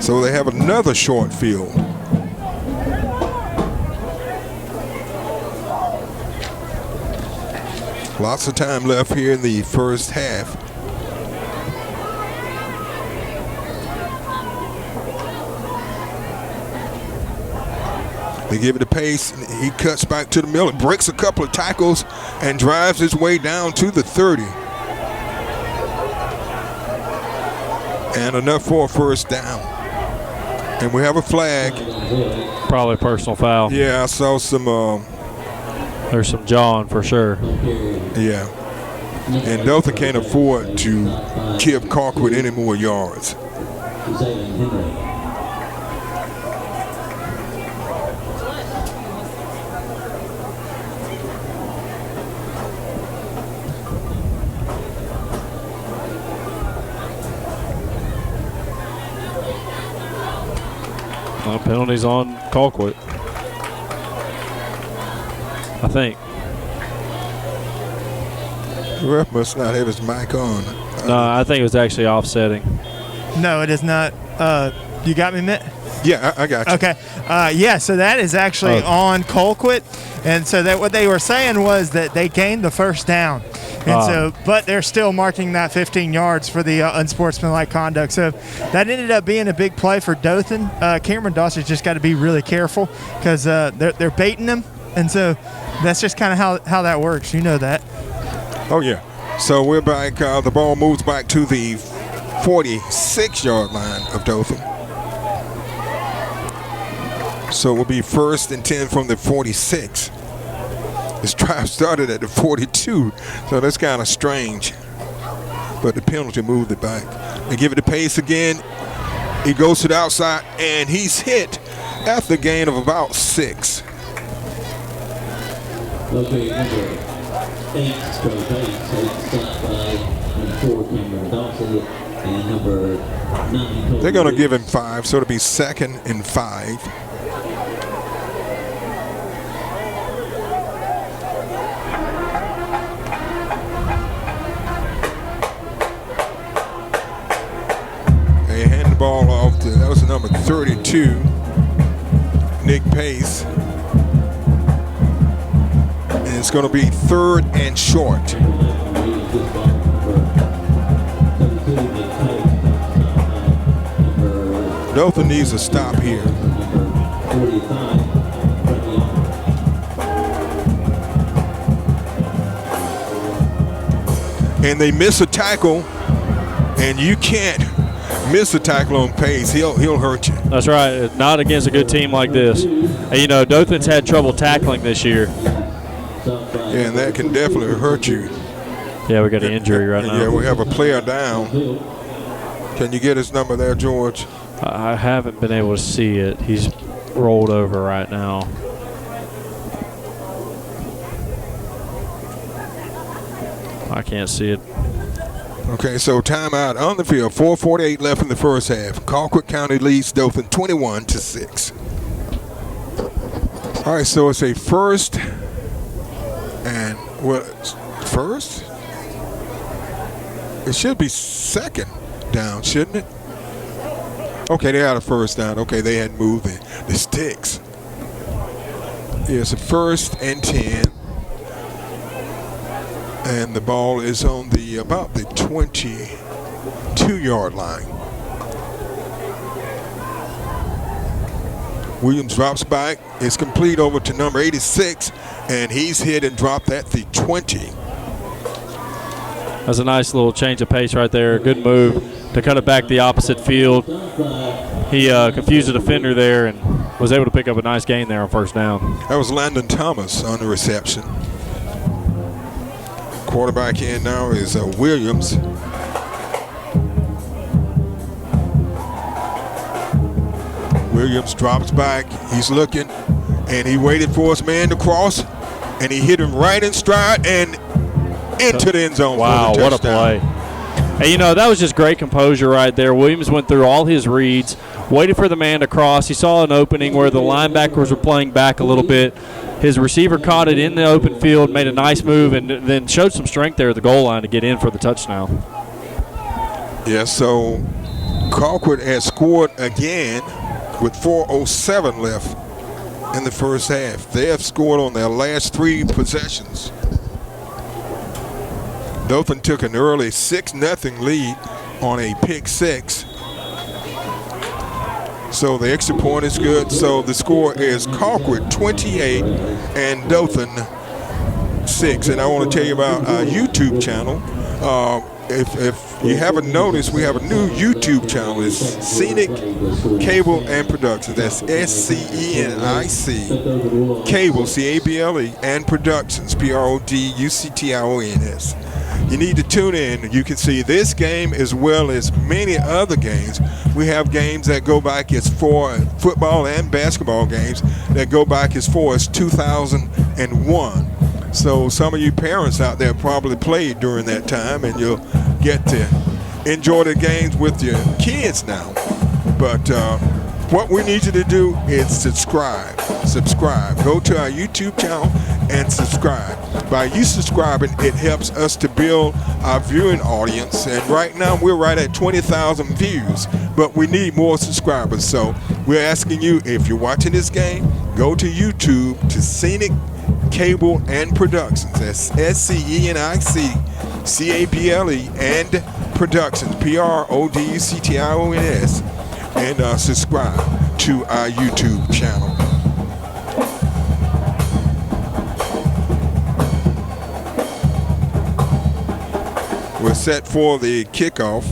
So they have another short field. Lots of time left here in the first half. They give it a pace. He cuts back to the middle, breaks a couple of tackles, and drives his way down to the 30. And enough for a first down. And we have a flag. Probably a personal foul. Yeah, I saw some. There's some jawing for sure. Yeah. And Dothan can't afford to give Colquitt any more yards. Penalties on Colquitt, I think. The ref must not have his mic on. No, I think it was actually offsetting. No, it is not. You got me, Mitt? Yeah, I got you. Okay. Yeah, so that is actually on Colquitt. And so that what they were saying was that they gained the first down. And but they're still marking that 15 yards for the unsportsmanlike conduct. So that ended up being a big play for Dothan. Cameron Dawson's just got to be really careful because they're baiting him. And so that's just kind of how that works. You know that. Oh, yeah. So we're back. The ball moves back to the 46-yard line of Dothan. So it will be 1st and 10 from the 46. This drive started at the 42, so that's kind of strange. But the penalty moved it back. They give it a pace again. He goes to the outside, and he's hit at the gain of about 6. Okay, number 8, Joe Bates, stopped by number 4, Cameron Dawson, and number 9. They're going to give him 5, so it'll be 2nd and 5. Ball off to, that was the number 32, Nick Pace. And it's going to be 3rd and short. Dothan needs a stop here. And they miss a tackle, and you can't miss a tackle on Pace. He'll hurt you. That's right. Not against a good team like this. And, you know, Dothan's had trouble tackling this year. Yeah, and that can definitely hurt you. Yeah, we got an injury right now. Yeah, we have a player down. Can you get his number there, George? I haven't been able to see it. He's rolled over right now. I can't see it. Okay, so timeout on the field. 4:48 left in the first half. Colquitt County leads Dothan 21-6. All right, so it's a 1st and first? It should be 2nd down, shouldn't it? Okay, they had a 1st down. Okay, they had moved the sticks. Yeah, it's a 1st and 10. And the ball is on about the 22-yard line. Williams drops back. It's complete over to number 86, and he's hit and dropped at the 20. That's a nice little change of pace right there. Good move to cut it back the opposite field. He confused the defender there and was able to pick up a nice gain there on 1st down. That was Landon Thomas on the reception. Quarterback in now is Williams. Williams drops back. He's looking, and he waited for his man to cross, and he hit him right in stride and into the end zone. Wow, for the what a play. And, you know, that was just great composure right there. Williams went through all his reads, waited for the man to cross. He saw an opening where the linebackers were playing back a little bit. His receiver caught it in the open field, made a nice move, and then showed some strength there at the goal line to get in for the touchdown. Yeah, so Colquitt has scored again with 4:07 left in the first half. They have scored on their last 3 possessions. Dothan took an early 6-0 lead on a pick 6. So the extra point is good. So the score is Colquitt 28 and Dothan 6. And I want to tell you about our YouTube channel. If you haven't noticed, we have a new YouTube channel. It's Scenic Cable and Productions. That's SCENIC Cable, CABLE, and Productions, PRODUCTIONS. You need to tune in. You can see this game as well as many other games. We have games that go back as far as football and basketball games that go back as far as 2001. So some of you parents out there probably played during that time, and you'll get to enjoy the games with your kids now. But what we need you to do is subscribe. Go to our YouTube channel and subscribe. By you subscribing, it helps us to build our viewing audience. And right now, we're right at 20,000 views, but we need more subscribers. So we're asking you, if you're watching this game, go to YouTube to Scenic Cable and Productions. That's SCENIC CABLE and Productions, PRODUCTIONS, and subscribe to our YouTube channel. We're set for the kickoff.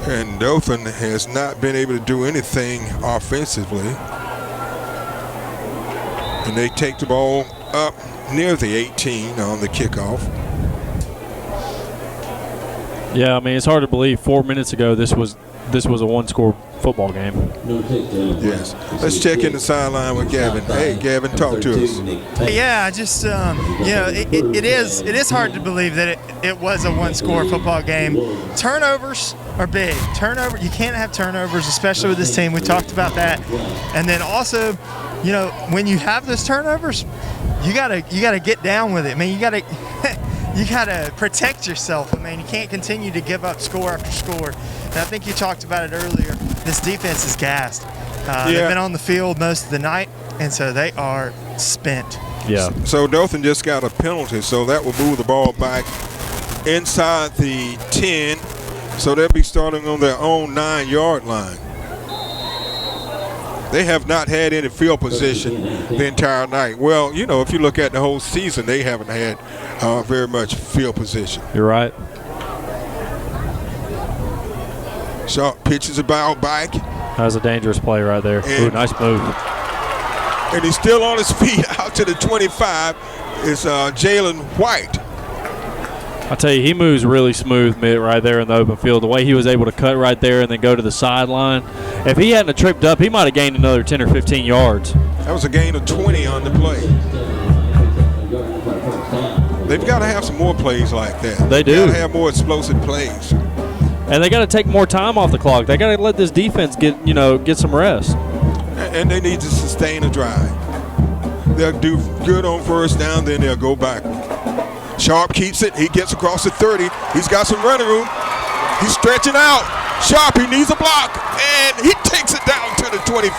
And Dothan has not been able to do anything offensively. And they take the ball up near the 18 on the kickoff. Yeah, I mean, it's hard to believe 4 minutes ago this was a one-score football game. Yes. Let's check in the sideline with Gavin. Hey, Gavin, talk to us. Yeah, I just it is hard to believe that it was a one-score football game. Turnovers are big. You can't have turnovers, especially with this team. We talked about that. And then also, you know, when you have those turnovers, you gotta get down with it. I mean, you gotta protect yourself. I mean, you can't continue to give up score after score. And I think you talked about it earlier. This defense is gassed. They've been on the field most of the night, and so they are spent. Yeah. So Dothan just got a penalty, so that will move the ball back inside the 10. So they'll be starting on their own 9-yard line. They have not had any field position the entire night. Well, you know, if you look at the whole season, they haven't had very much field position. You're right. Sharp pitches the ball back. That was a dangerous play right there. Ooh, nice move. And he's still on his feet out to the 25. It's Jalen White. I tell you, he moves really smooth right there in the open field. The way he was able to cut right there and then go to the sideline. If he hadn't tripped up, he might have gained another 10 or 15 yards. That was a gain of 20 on the play. They've got to have some more plays like that. They do. Got to have more explosive plays. And they got to take more time off the clock. They got to let this defense get some rest. And they need to sustain a drive. They'll do good on first down, then they'll go backward. Sharp keeps it. He gets across the 30. He's got some running room. He's stretching out. Sharp, he needs a block, and he takes it down to the 25.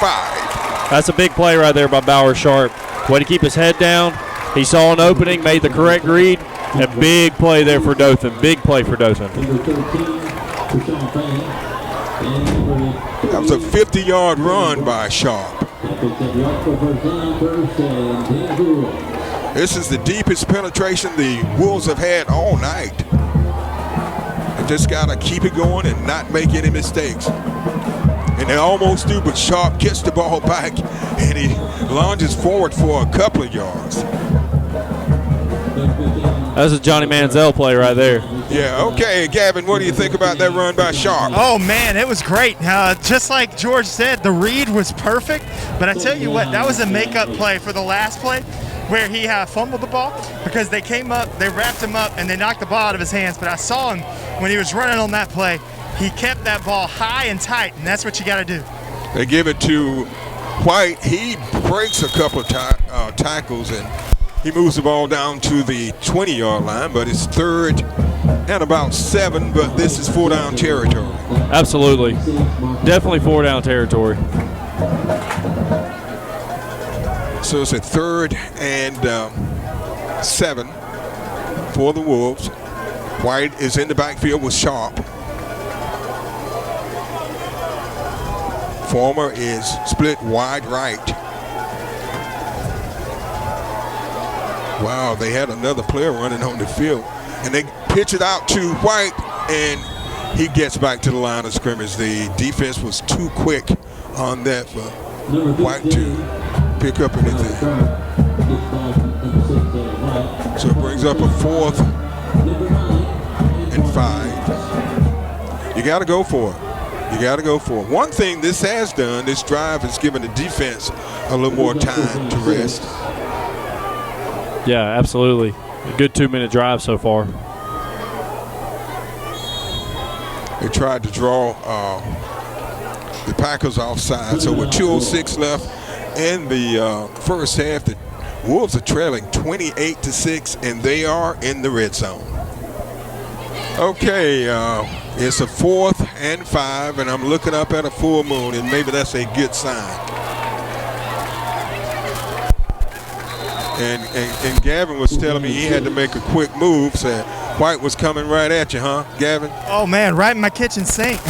That's a big play right there by Bauer Sharp. Way to keep his head down. He saw an opening, made the correct read, and big play there for Dothan. Big play for Dothan. That was a 50-yard run by Sharp. This is the deepest penetration the Wolves have had all night. They just got to keep it going and not make any mistakes. And they almost do, but Sharp gets the ball back, and he lunges forward for a couple of yards. That's a Johnny Manziel play right there. Yeah, okay, Gavin, what do you think about that run by Sharp? Oh, man, it was great. Just like George said, the read was perfect. But I tell you what, that was a makeup play for the last play where he fumbled the ball because they came up, they wrapped him up, and they knocked the ball out of his hands. But I saw him when he was running on that play. He kept that ball high and tight, and that's what you got to do. They give it to White. He breaks a couple of tackles, and he moves the ball down to the 20-yard line, but it's 3rd and about 7, but this is 4-down territory. Absolutely. Definitely 4-down territory. So it's a 3rd and 7 for the Wolves. White is in the backfield with Sharp. Former is split wide right. Wow, they had another player running on the field. And they pitch it out to White, and he gets back to the line of scrimmage. The defense was too quick on that for White to pick up anything. So it brings up a 4th and 5. You got to go for it. You got to go for it. One thing this has done, this drive has given the defense a little more time to rest. Yeah, absolutely. A good 2-minute drive so far. They tried to draw the Packers offside. So with 2:06 left in the first half, the Wolves are trailing 28-6, and they are in the red zone. Okay, it's a 4th and 5, and I'm looking up at a full moon, and maybe that's a good sign. And Gavin was telling me he had to make a quick move, said White was coming right at you, huh, Gavin? Oh, man, right in my kitchen sink.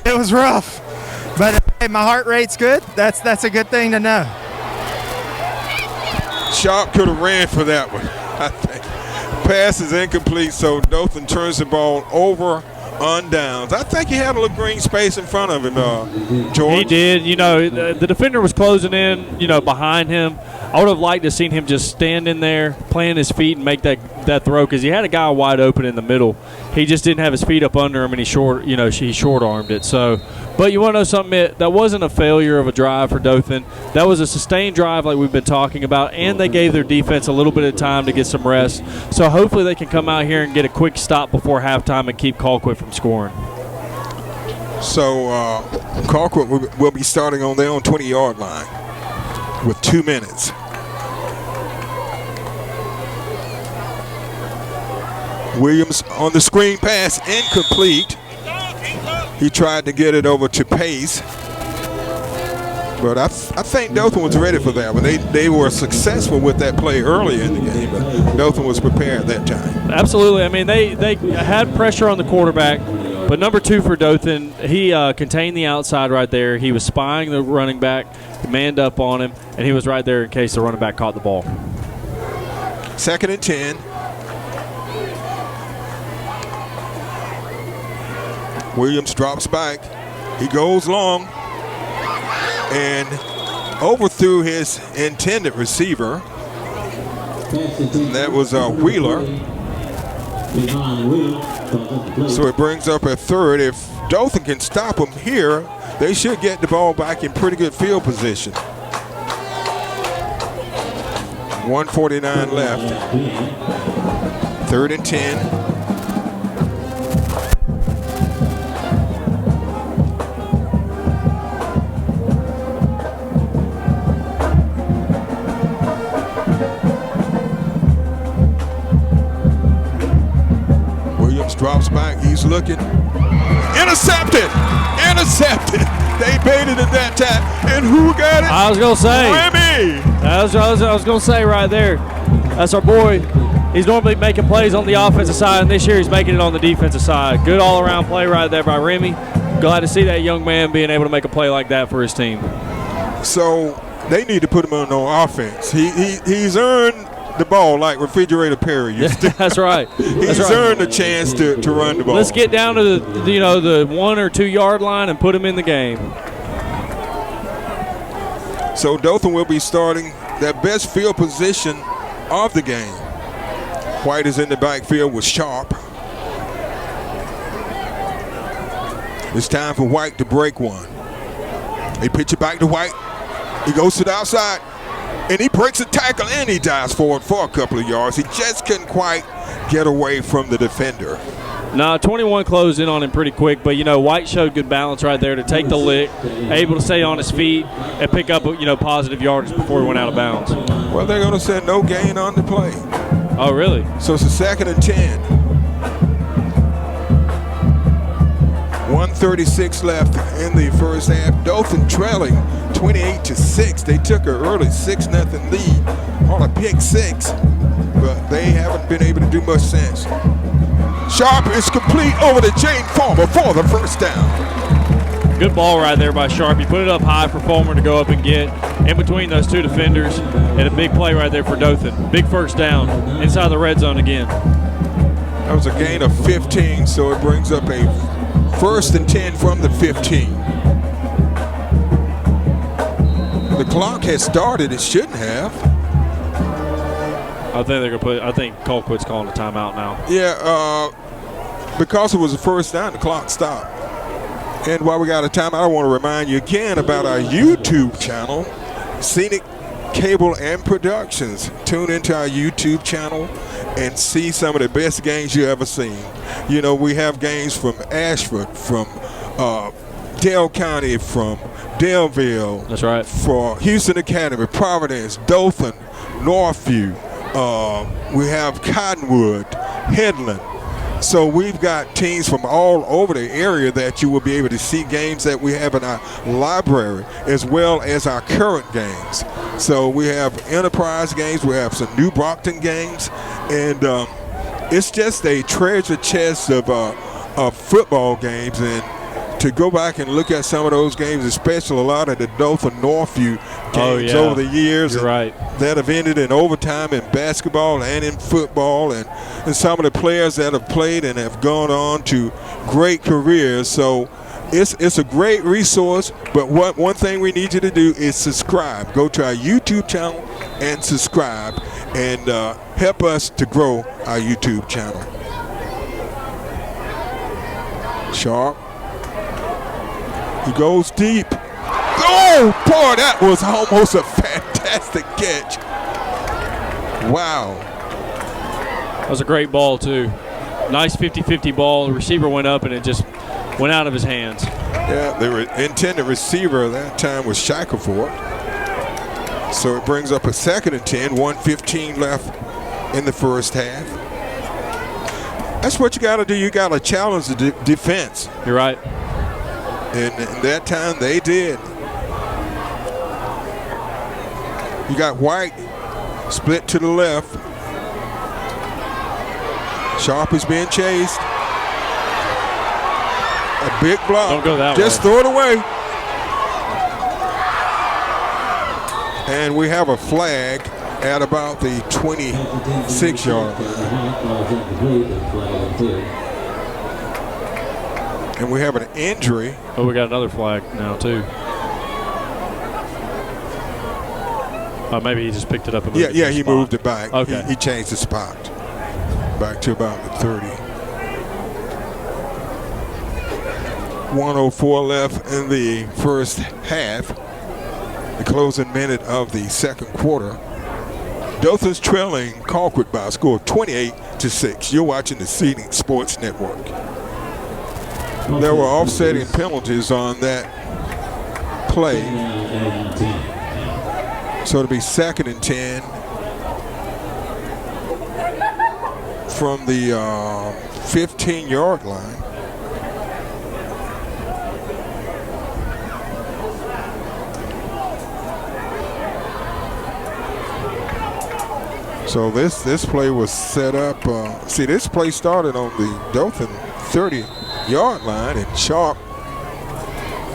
It was rough. But hey, my heart rate's good. That's a good thing to know. Sharp could have ran for that one, I think. Pass is incomplete, so Dothan turns the ball over on downs. I think he had a little green space in front of him, George. He did. You know, the defender was closing in, behind him. I would have liked to have seen him just stand in there, plant his feet, and make that throw because he had a guy wide open in the middle. He just didn't have his feet up under him, and he short-armed it. So, but you want to know something? That wasn't a failure of a drive for Dothan. That was a sustained drive like we've been talking about, and they gave their defense a little bit of time to get some rest. So hopefully they can come out here and get a quick stop before halftime and keep Colquitt from scoring. So Colquitt will be starting on their own 20-yard line with 2 minutes. Williams on the screen pass, incomplete. He tried to get it over to Pace, but I think Dothan was ready for that one. They were successful with that play early in the game, but Dothan was prepared that time. Absolutely. I mean, they had pressure on the quarterback, but number 2 for Dothan, he contained the outside right there. He was spying the running back, manned up on him, and he was right there in case the running back caught the ball. 2nd and 10. Williams drops back. He goes long and overthrew his intended receiver. And that was Wheeler. So it brings up a 3rd. If Dothan can stop him here, they should get the ball back in pretty good field position. 1:49 left. 3rd and 10. Drops back. He's looking. Intercepted. They baited it that time. And who got it? I was going to say. Remy. I was going to say right there. That's our boy. He's normally making plays on the offensive side, and this year he's making it on the defensive side. Good all-around play right there by Remy. Glad to see that young man being able to make a play like that for his team. So they need to put him on offense. He's earned the ball like Refrigerator Perry used to. That's right. He's earned a chance to run the ball. Let's get down to the 1 or 2 yard line and put him in the game. So Dothan will be starting their best field position of the game. White is in the backfield with Sharp. It's time for White to break one. They pitch it back to White. He goes to the outside, and he breaks a tackle, and he dives forward for a couple of yards. He just couldn't quite get away from the defender. No, 21 closed in on him pretty quick, but, White showed good balance right there to take the lick, able to stay on his feet and pick up, positive yardage before he went out of bounds. Well, they're going to say no gain on the play. Oh, really? So it's a 2nd and 10. 1:36 left in the first half. Dothan trailing 28-6. They took an early 6-0 lead on a pick six, but they haven't been able to do much since. Sharp is complete over to Jane Farmer for the first down. Good ball right there by Sharp. He put it up high for Farmer to go up and get in between those two defenders, and a big play right there for Dothan. Big first down inside the red zone again. That was a gain of 15, so it brings up a 1st and 10 from the 15. The clock has started. It shouldn't have. I think Colquitt's calling a timeout now. Yeah, because it was a first down, the clock stopped. And while we got a timeout, I want to remind you again about our YouTube channel, Scenic Cable and Productions. Tune into our YouTube channel and see some of the best games you ever seen. We have games from Ashford, from Dale County, from Delville. That's right. For Houston Academy, Providence, Dothan, Northview. We have Cottonwood, Headland. So we've got teams from all over the area that you will be able to see games that we have in our library, as well as our current games. So we have Enterprise games, we have some New Brockton games, and it's just a treasure chest of football games. And to go back and look at some of those games, especially a lot of the Dothan Northview games over the years, You're right, that have ended in overtime in basketball and in football, and some of the players that have played and have gone on to great careers. So it's a great resource, but one thing we need you to do is subscribe. Go to our YouTube channel and subscribe, and help us to grow our YouTube channel. Sharp. He goes deep. Oh, boy, that was almost a fantastic catch. Wow. That was a great ball, too. Nice 50-50 ball. The receiver went up, and it just went out of his hands. Yeah, the intended receiver that time was Shackelford. So it brings up a 2nd and 10, 1:15 left in the first half. That's what you got to do. You got to challenge the defense. You're right. And that time they did. You got White split to the left. Sharp is being chased. A big block. Don't go that Just way. throw it away. And we have a flag at about the 26-yard line. And we have an injury. Oh, we got another flag now, too. Maybe he just picked it up and moved it. Yeah, he moved it back. Okay. He changed the spot back to about the 30. 1:04 left in the first half. The closing minute of the second quarter. Dothan's trailing Colquitt by a score of 28-6. You're watching the Scenic Sports Network. There were offsetting penalties on that play. So it'll be 2nd and 10 from the 15-yard line. So this play was set up. See, this play started on the Dothan 30-yard line, and Sharp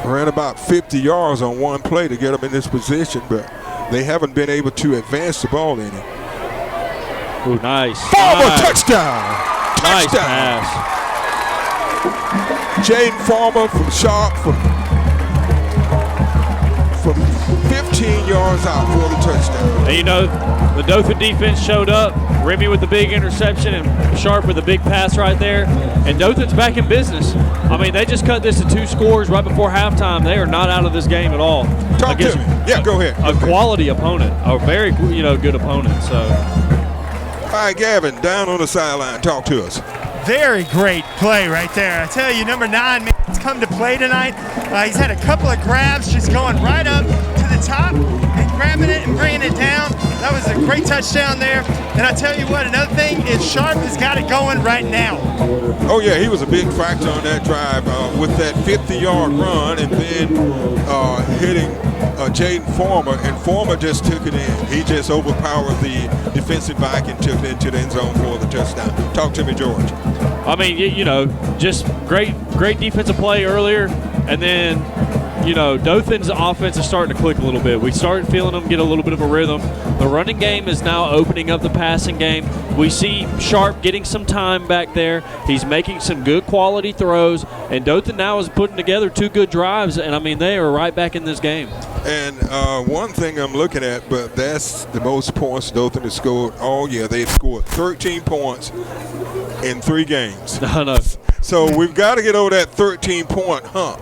ran about 50 yards on one play to get them in this position, but they haven't been able to advance the ball any. Ooh, nice. Farmer, touchdown! Nice Touchdown! pass. Jaden Farmer from Sharp from 15 yards out for the touchdown. And you know, the Dothan defense showed up. Remy with the big interception and Sharp with a big pass right there. And Dothan's back in business. I mean, they just cut this to 2 scores right before halftime. They are not out of this game at all. Talk to me. Yeah, go ahead. A quality opponent, a very good opponent. So. All right, Gavin, down on the sideline. Talk to us. Very great play right there. I tell you, number 9, man, he's come to play tonight. He's had a couple of grabs, just going right up to the top and grabbing it and bringing it down. That was a great touchdown there. And I tell you what, another thing is Sharp has got it going right now. Oh, yeah, he was a big factor on that drive with that 50-yard run and then hitting Jaden Former, and Former just took it in. He just overpowered the defensive back and took it into the end zone for the touchdown. Talk to me, George. I mean, you know, just great defensive play earlier, and then, you know, Dothan's offense is starting to click a little bit. We started feeling them get a little bit of a rhythm. The running game is now opening up the passing game. We see Sharp getting some time back there. He's making some good quality throws, and Dothan now is putting together 2 good drives, and, I mean, they are right back in this game. And one thing I'm looking at, but that's the most points Dothan has scored all year. They've scored 13 points in 3 games. No. So we've got to get over that 13-point hump.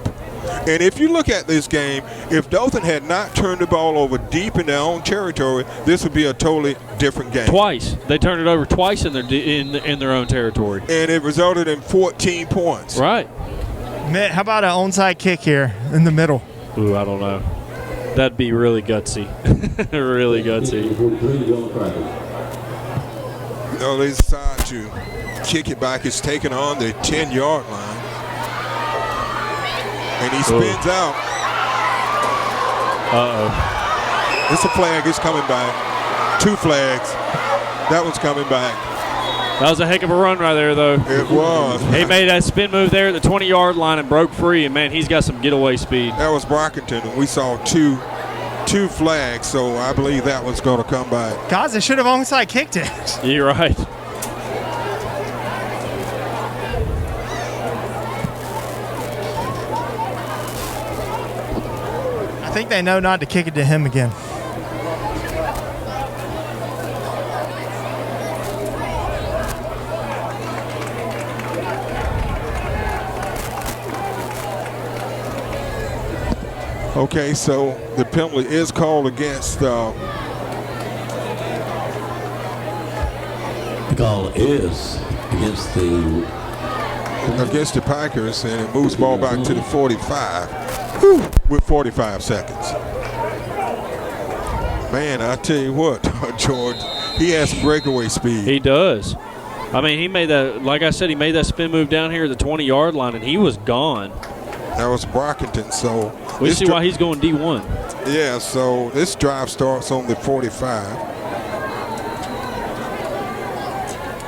And if you look at this game, if Dothan had not turned the ball over deep in their own territory, this would be a totally different game. Twice. They turned it over twice in their own territory. And it resulted in 14 points. Right. Man, how about an onside kick here in the middle? Ooh, I don't know. That'd be really gutsy. Really gutsy. No, they decide to kick it back. It's taken on the 10-yard line. And he spins out. Uh-oh. It's a flag. It's coming back. 2 flags. That one's coming back. That was a heck of a run right there, though. It was. He made that spin move there at the 20-yard line and broke free, and, man, he's got some getaway speed. That was Brockington, and we saw two flags, so I believe that one's going to come back. Guys, they should have onside kicked it. You're right. I think they know not to kick it to him again. Okay, so the penalty is called against The call is against the Packers, and it moves the ball back to the 45 with 45 seconds. Man, I tell you what, George, he has some breakaway speed. He does. I mean, he made that, like I said, he made that spin move down here at the 20-yard line, and he was gone. That was Brockington, so we see why he's going D1. Yeah, so this drive starts on the 45.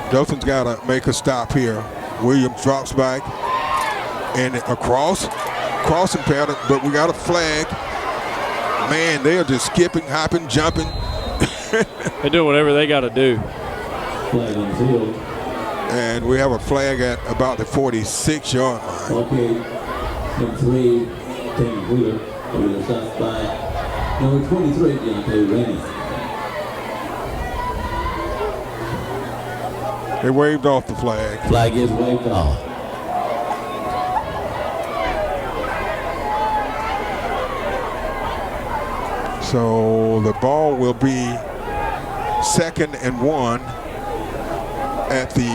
Dothan's got to make a stop here. Williams drops back and crossing pattern, but we got a flag. Man, they are just skipping, hopping, jumping. They're doing whatever they got to do. flag on the field. And we have a flag at about the 46-yard line. Okay. Number 3, Tammy Wheeler. Wheeler stopped by number 23, Deontay Rainey. They waved off the flag. Flag is waved off. So the ball will be 2nd and 1 at the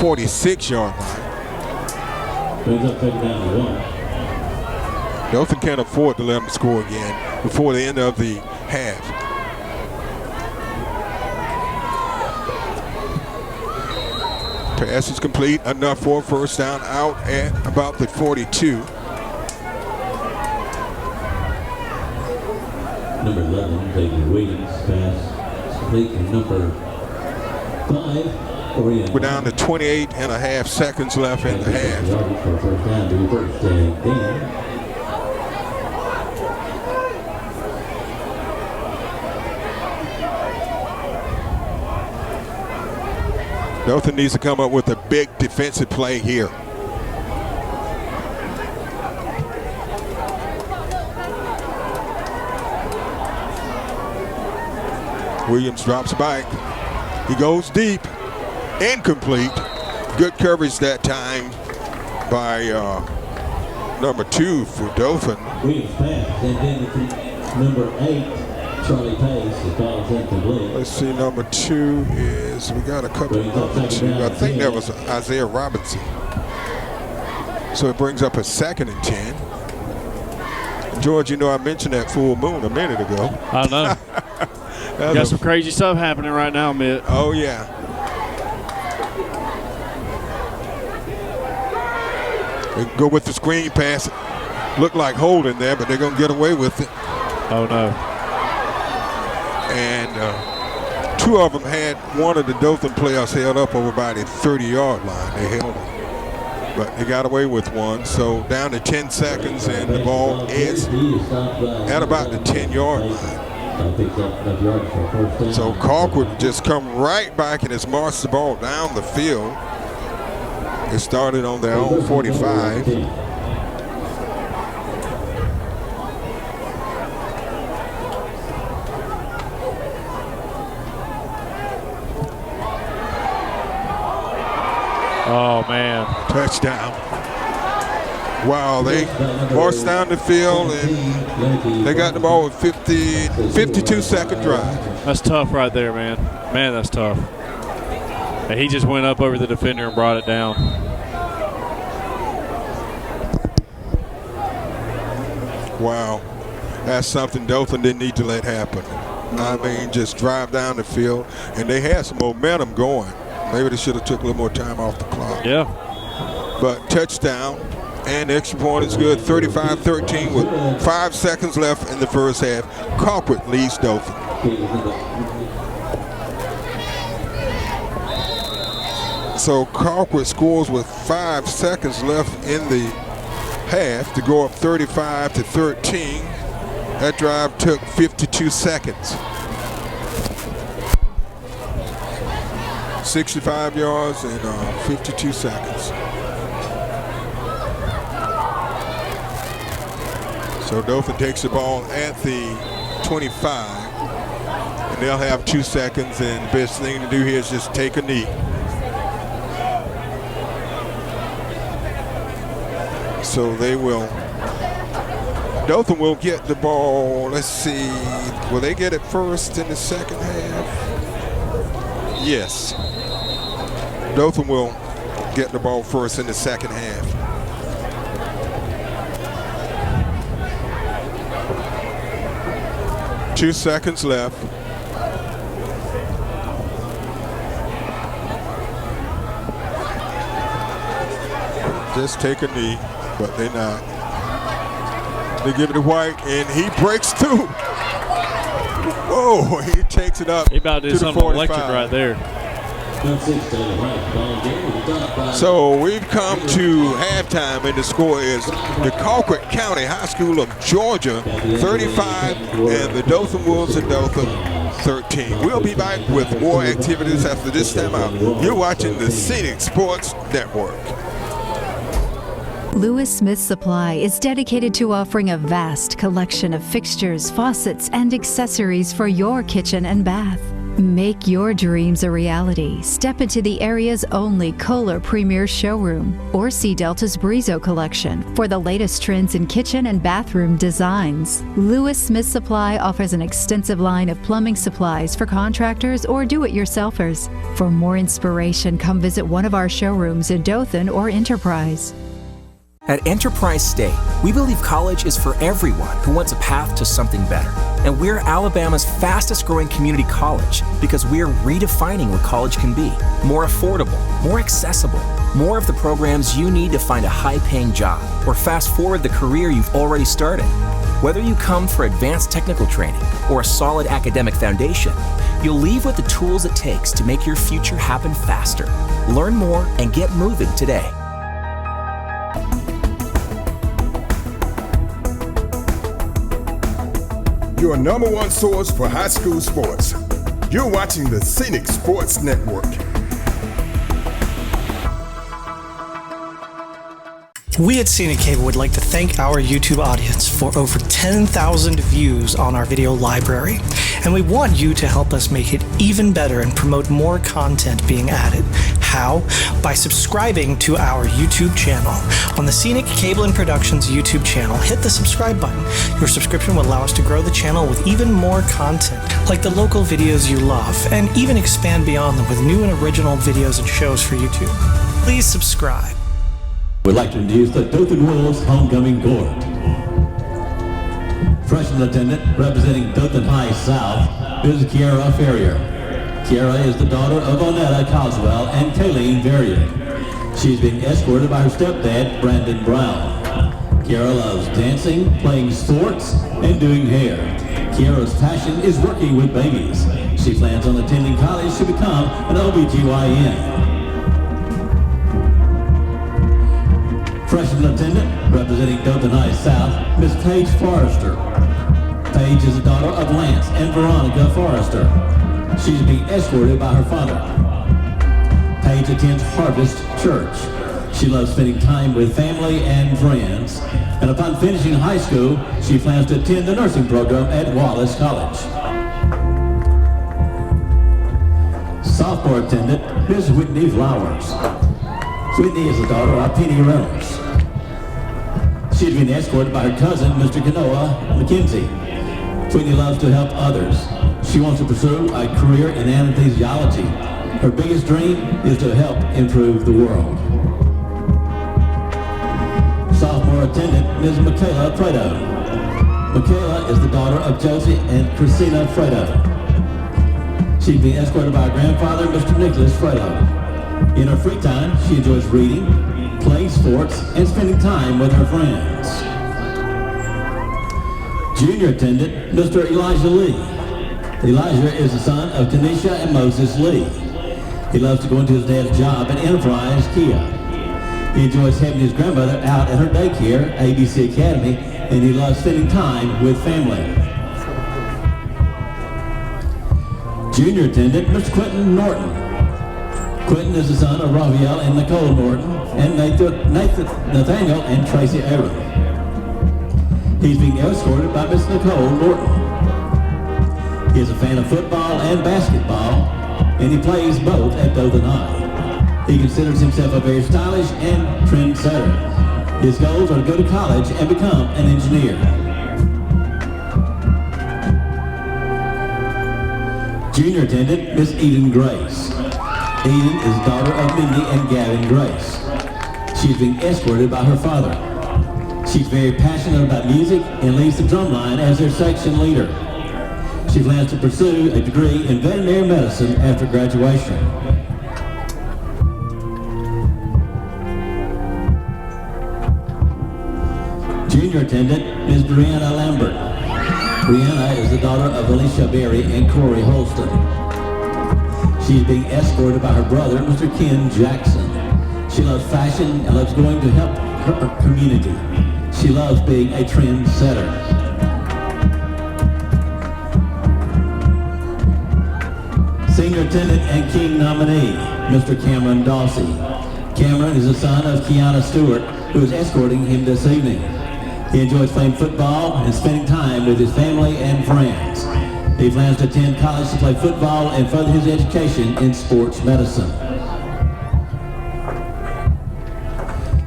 46-yard line. Brings up 2nd down to 1. Dothan can't afford to let them score again before the end of the half. Pass is complete, enough for a first down, out at about the 42. Number 11, David Williams, pass complete. And number 5, Orion. We're down to 28 and a half seconds left in the half. For first down to first and 10. Dothan needs to come up with a big defensive play here. Williams drops back. He goes deep. Incomplete. Good coverage that time by number 2 for Dolphin. Williams pass, and then number 8. Charlie Pace, the ball is incomplete. Let's see, number 2 is, we got a couple of number 2. I think that was Isaiah Robinson. So it brings up a 2nd and 10. George, you know I mentioned that full moon a minute ago. I know. Got some crazy stuff happening right now, Mitt. Oh, yeah. They go with the screen pass. Looked like holding there, but they're going to get away with it. Oh, no. And 2 of them had one of the Dothan players held up over by the 30-yard line. They held him, but they got away with one. So down to 10 seconds, and the ball is at about the 10-yard line. So Colquitt just come right back and has marched the ball down the field. It started on their own 45. Oh, man. Touchdown. Wow, they marched down the field, and they got the ball with 52-second drive. That's tough right there, man. Man, that's tough. And he just went up over the defender and brought it down. Wow. That's something Dothan didn't need to let happen. I mean, just drive down the field, and they had some momentum going. Maybe they should have took a little more time off the clock. Yeah. But touchdown and extra point is good. 35-13 with 5 seconds left in the first half. Colquitt leads Dothan. So Colquitt scores with 5 seconds left in the half to go up 35-13. That drive took 52 seconds. 65 yards and 52 seconds. So Dothan takes the ball at the 25, and they'll have 2 seconds, and the best thing to do here is just take a knee. So they will, Dothan will get the ball. Let's see, will they get it first in the second half? Yes. Dothan will get the ball first in the second half. Two seconds left. Just take a knee, but they're not. They give it to White, and he breaks through. Whoa, he takes it up. He about to do something electric right there. So we've come to halftime, and the score is the Colquitt County High School of Georgia 35 and the Dothan Wolves of Dothan 13. We'll be back with more activities after this time out. You're watching the Scenic Sports Network. Lewis Smith Supply is dedicated to offering a vast collection of fixtures, faucets, and accessories for your kitchen and bath. Make your dreams a reality. Step into the area's only Kohler Premier Showroom or see Delta's Brizo collection for the latest trends in kitchen and bathroom designs. Lewis Smith Supply offers an extensive line of plumbing supplies for contractors or do-it-yourselfers. For more inspiration, come visit one of our showrooms in Dothan or Enterprise. At Enterprise State, we believe college is for everyone who wants a path to something better. And we're Alabama's fastest growing community college because we're redefining what college can be. More affordable, more accessible, more of the programs you need to find a high-paying job or fast forward the career you've already started. Whether you come for advanced technical training or a solid academic foundation, you'll leave with the tools it takes to make your future happen faster. Learn more and get moving today. Your number one source for high school sports. You're watching the Scenic Sports Network. We at Scenic Cable would like to thank our YouTube audience for over 10,000 views on our video library. and we want you to help us make it even better and promote more content being added. How? By subscribing to our YouTube channel. On the Scenic Cable and Productions YouTube channel, hit the subscribe button. Your subscription will allow us to grow the channel with even more content, like the local videos you love, and even expand beyond them with new and original videos and shows for YouTube. Please subscribe. We'd like to introduce the Dothan Wolves Homecoming Court. Freshman attendant representing Dothan High South is Kiara Ferrier. Kiara is the daughter of Onetta Coswell and Kayleen Verrier. She's being escorted by her stepdad, Brandon Brown. Kiara loves dancing, playing sports, and doing hair. Kiara's passion is working with babies. She plans on attending college to become an OBGYN. Freshman attendant representing Dothan High South, Miss Paige Forrester. Paige is the daughter of Lance and Veronica Forrester. She's being escorted by her father. Paige attends Harvest Church. She loves spending time with family and friends. And upon finishing high school, she plans to attend the nursing program at Wallace College. Sophomore attendant, Miss Whitney Flowers. Whitney is the daughter of Penny Reynolds. She's been escorted by her cousin, Mr. Kanoa McKenzie. Whitney loves to help others. She wants to pursue a career in anesthesiology. Her biggest dream is to help improve the world. Sophomore attendant, Ms. Michaela Fredo. Michaela is the daughter of Josie and Christina Fredo. She's been escorted by her grandfather, Mr. Nicholas Fredo. In her free time, she enjoys reading, playing sports, and spending time with her friends. Junior attendant, Mr. Elijah Lee. Elijah is the son of Tanisha and Moses Lee. He loves to go into his dad's job at Enterprise Kia. He enjoys having his grandmother out at her daycare, ABC Academy, and he loves spending time with family. Junior attendant, Mr. Quentin Norton. Quentin is the son of Raphael and Nicole Norton, and Nathaniel and Tracy Aaron. He's being escorted by Miss Nicole Norton. He is a fan of football and basketball, and he plays both at Dothan High. He considers himself a very stylish and trendsetter. His goals are to go to college and become an engineer. Junior attendant, Miss Eden Grace. Eden is the daughter of Mindy and Gavin Grace. She's being escorted by her father. She's very passionate about music and leads the drum line as their section leader. She plans to pursue a degree in veterinary medicine after graduation. Junior attendant, Ms. Brianna Lambert. Brianna is the daughter of Alicia Berry and Corey Holston. She's being escorted by her brother, Mr. Ken Jackson. She loves fashion and loves going to help her community. She loves being a trendsetter. Senior attendant and King nominee, Mr. Cameron Dawsey. Cameron is the son of Kiana Stewart, who is escorting him this evening. He enjoys playing football and spending time with his family and friends. He plans to attend college to play football and further his education in sports medicine.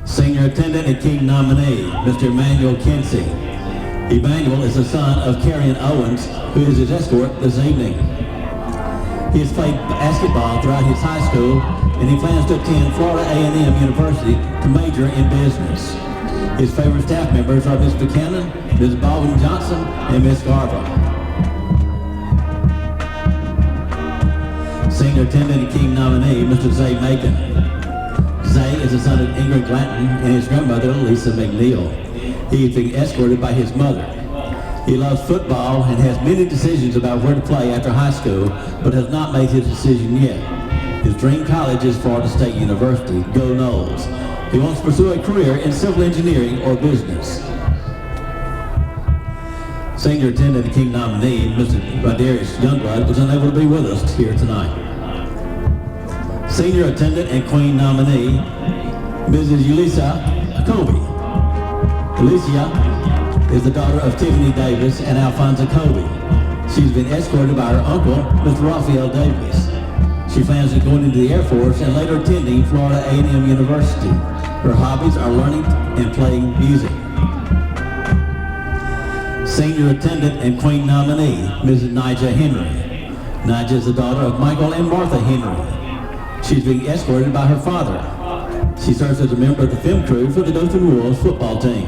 Senior attendant and King nominee, Mr. Emmanuel Kinsey. Emmanuel is the son of Carrion Owens, who is his escort this evening. He has played basketball throughout his high school, and he plans to attend Florida A&M University to major in business. His favorite staff members are Ms. Buchanan, Ms. Baldwin Johnson, and Ms. Garver. Senior attendant and King nominee, Mr. Zay Macon. Zay is the son of Ingrid Glanton and his grandmother, Lisa McNeil. He is being escorted by his mother. He loves football and has many decisions about where to play after high school, but has not made his decision yet. His dream college is Florida State University. Go Noles. He wants to pursue a career in civil engineering or business. Senior attendant and King nominee, Mr. Darius Youngblood, was unable to be with us here tonight. Senior attendant and Queen nominee, Mrs. Ulisa Kobe. Alicia is the daughter of Tiffany Davis and Alfonso Kobe. She's been escorted by her uncle, Mr. Raphael Davis. She plans on going into the Air Force and later attending Florida A&M University. Her hobbies are learning and playing music. Senior attendant and Queen nominee, Mrs. Nigel Henry. Nigel is the daughter of Michael and Martha Henry. She's being escorted by her father. She serves as a member of the film crew for the Dothan Wolves football team.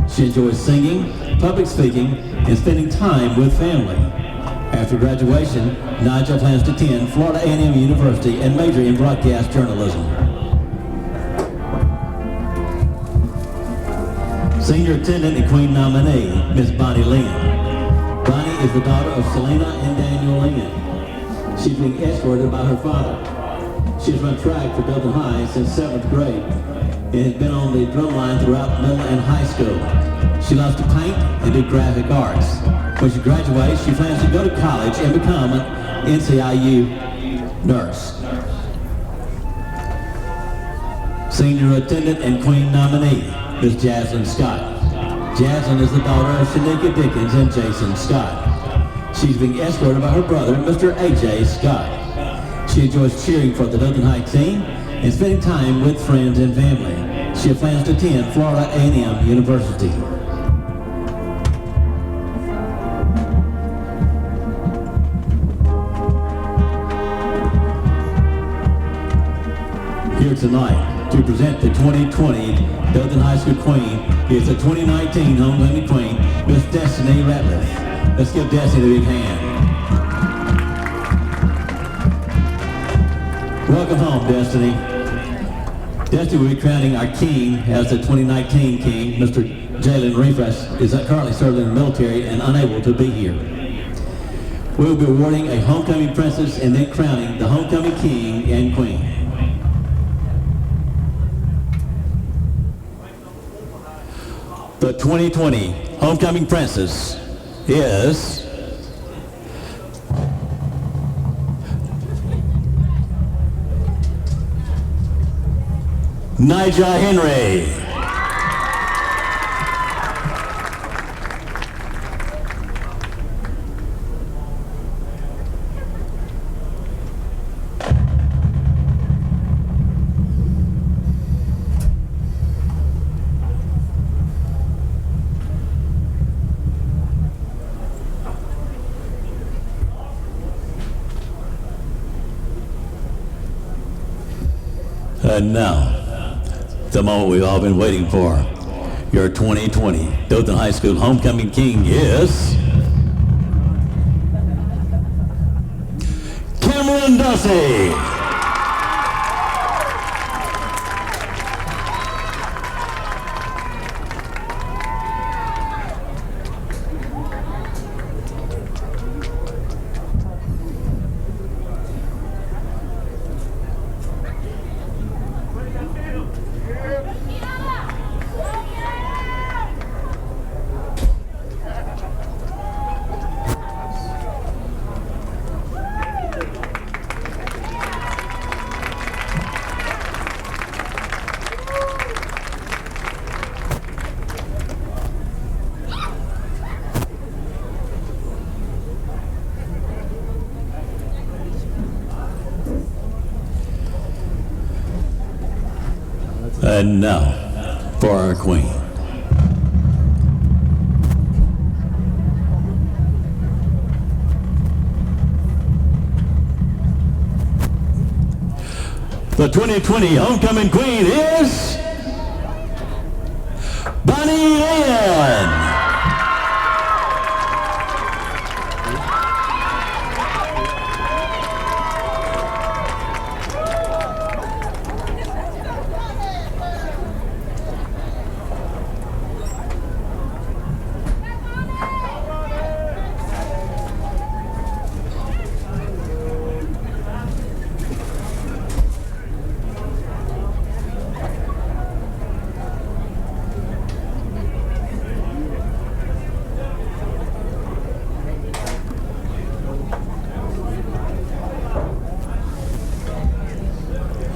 She enjoys singing, public speaking, and spending time with family. After graduation, Nigel plans to attend Florida A&M University and major in broadcast journalism. Senior attendant and Queen nominee, Miss Bonnie Lynn. Bonnie is the daughter of Selena and Daniel Lynn. She's being escorted by her father. She's run track for Dothan High since 7th grade and has been on the drum line throughout middle and high school. She loves to paint and do graphic arts. When she graduates, she plans to go to college and become an NCIU nurse. Senior attendant and Queen nominee, Miss Jaslyn Scott. Jaslyn is the daughter of Shanika Dickens and Jason Scott. She's being escorted by her brother, Mr. A.J. Scott. She enjoys cheering for the Dothan High team and spending time with friends and family. She plans to attend Florida A&M University. Here tonight to present the 2020 Dothan High School Queen is the 2019 Homecoming Queen, Miss Destiny Ratliff. Let's give Destiny a big hand. Welcome home, Destiny. Destiny will be crowning our king as the 2019 king. Mr. Jalen Refresh is currently serving in the military and unable to be here. We will be awarding a homecoming princess and then crowning the homecoming king and queen. The 2020 homecoming princess is Nigel Henry. And now, the moment we've all been waiting for. Your 2020 Dothan High School homecoming king is Cameron Dussey. And now, for our queen. The 2020 homecoming queen is Bonnie Ann.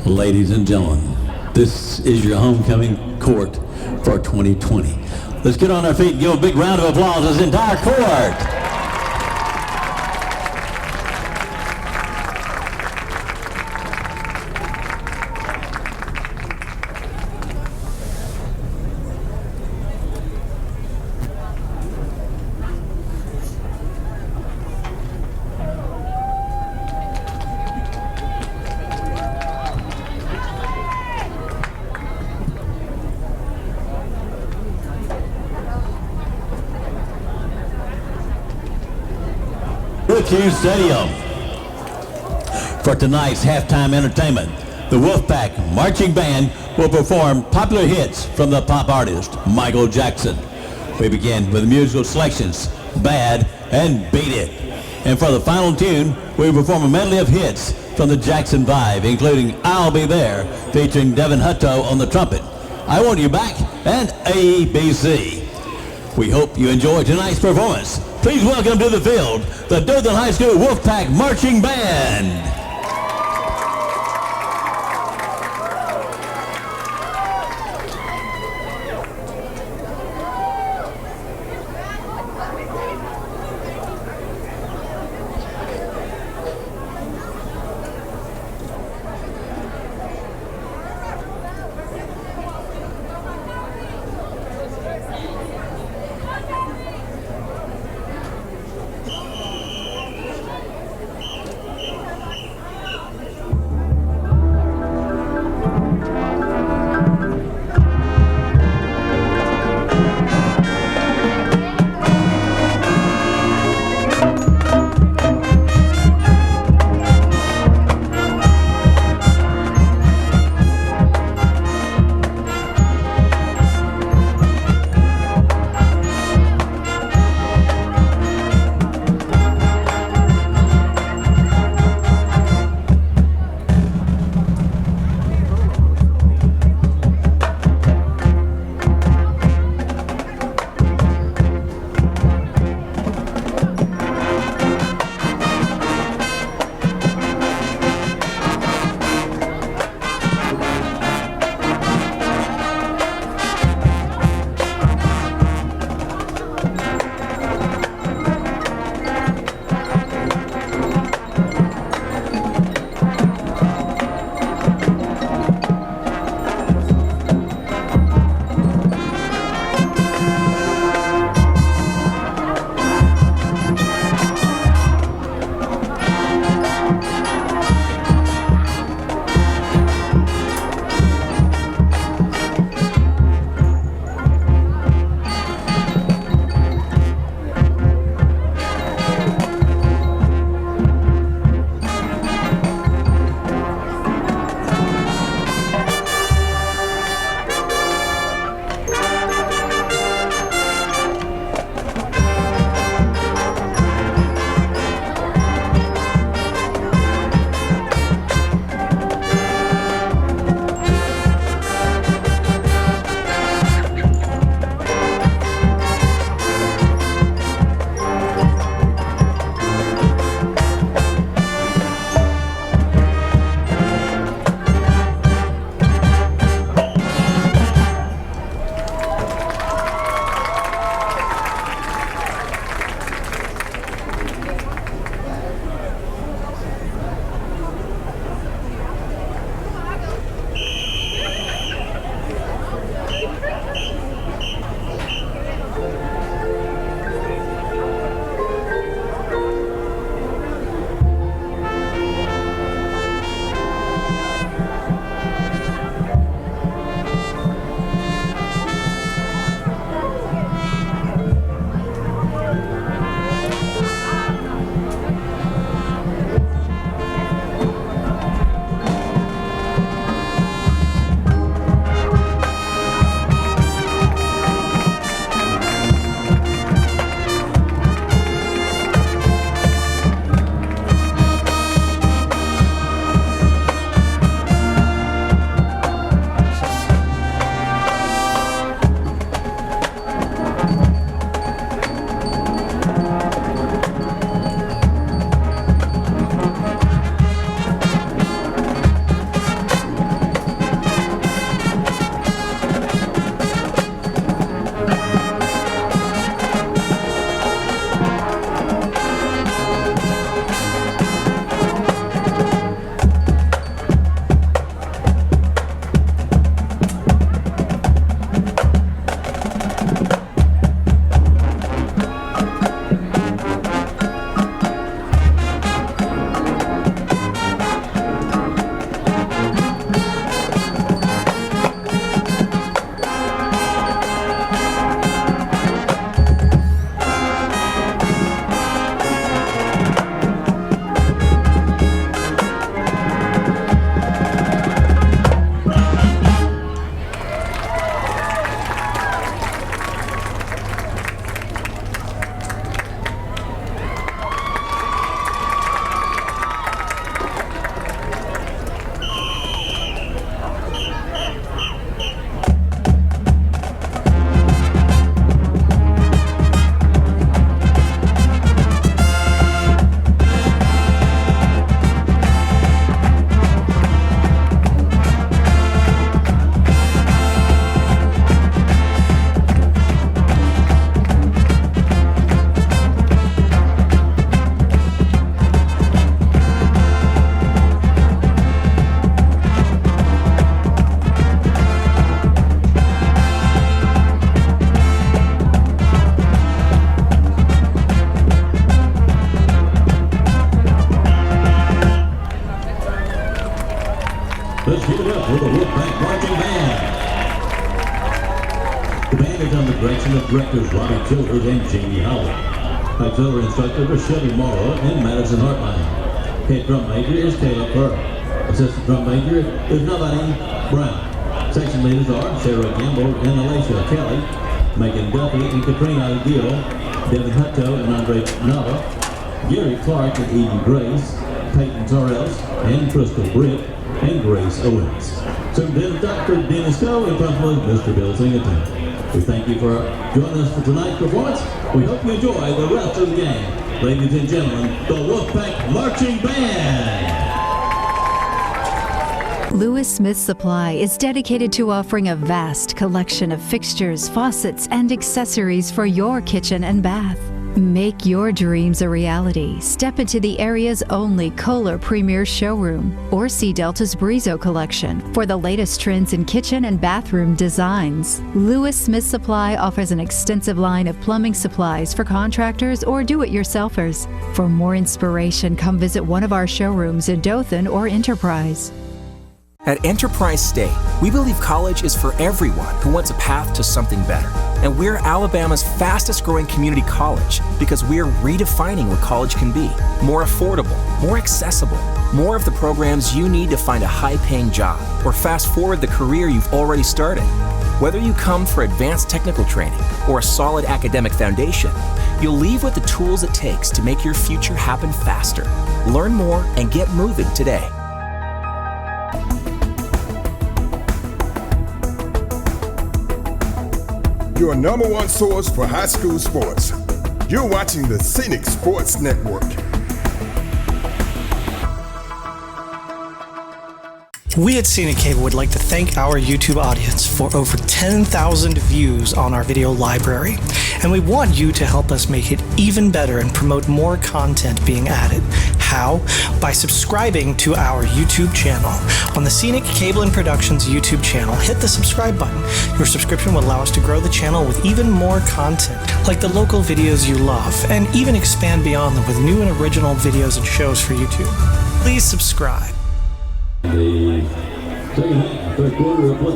Ladies and gentlemen, this is your homecoming court for 2020. Let's get on our feet and give a big round of applause to this entire court. Syracuse Stadium. For tonight's halftime entertainment, the Wolfpack Marching Band will perform popular hits from the pop artist Michael Jackson. We begin with musical selections, Bad and Beat It. And for the final tune, we perform a medley of hits from the Jackson Vibe, including I'll Be There, featuring Devin Hutto on the trumpet, I Want You Back, and ABC. We hope you enjoy tonight's performance. Please welcome to the field the Dothan High School Wolfpack Marching Band. direction of directors Robbie Childers and Jamie Howard. Auxiliary instructors are Shelby Morrow and Madison Hartline. Head drum major is Taylor Kerr. Assistant drum major is Navani Brown. Section leaders are Sarah Gamble and Alicia Kelly, Megan Duffy and Katrina Gill, Devin Hutto and Andre Nava, Gary Clark and Edie Grace, Peyton Torres and Crystal Britt, and Grace Owens. Superintendent Dr. Dennis Coe and Principal Mr. Bill Singleton. We thank you for joining us for tonight's performance. We hope you enjoy the rest of the game. Ladies and gentlemen, the Wolfpack Marching Band. Lewis Smith Supply is dedicated to offering a vast collection of fixtures, faucets, and accessories for your kitchen and bath. Make your dreams a reality. Step into the area's only Kohler Premier Showroom or see Delta's Brizo collection for the latest trends in kitchen and bathroom designs. Lewis Smith Supply offers an extensive line of plumbing supplies for contractors or do-it-yourselfers. For more inspiration, come visit one of our showrooms in Dothan or Enterprise. At Enterprise State, we believe college is for everyone who wants a path to something better. And we're Alabama's fastest growing community college because we're redefining what college can be. More affordable, more accessible, more of the programs you need to find a high-paying job or fast forward the career you've already started. Whether you come for advanced technical training or a solid academic foundation, you'll leave with the tools it takes to make your future happen faster. Learn more and get moving today. Your number one source for high school sports. You're watching the Scenic Sports Network. We at Scenic Cable would like to thank our YouTube audience for over 10,000 views on our video library, and we want you to help us make it even better and promote more content being added. How? By subscribing to our YouTube channel. On the Scenic Cable and Productions YouTube channel, hit the subscribe button. Your subscription will allow us to grow the channel with even more content, like the local videos you love, and even expand beyond them with new and original videos and shows for YouTube. Please subscribe. The second half, third quarter of play.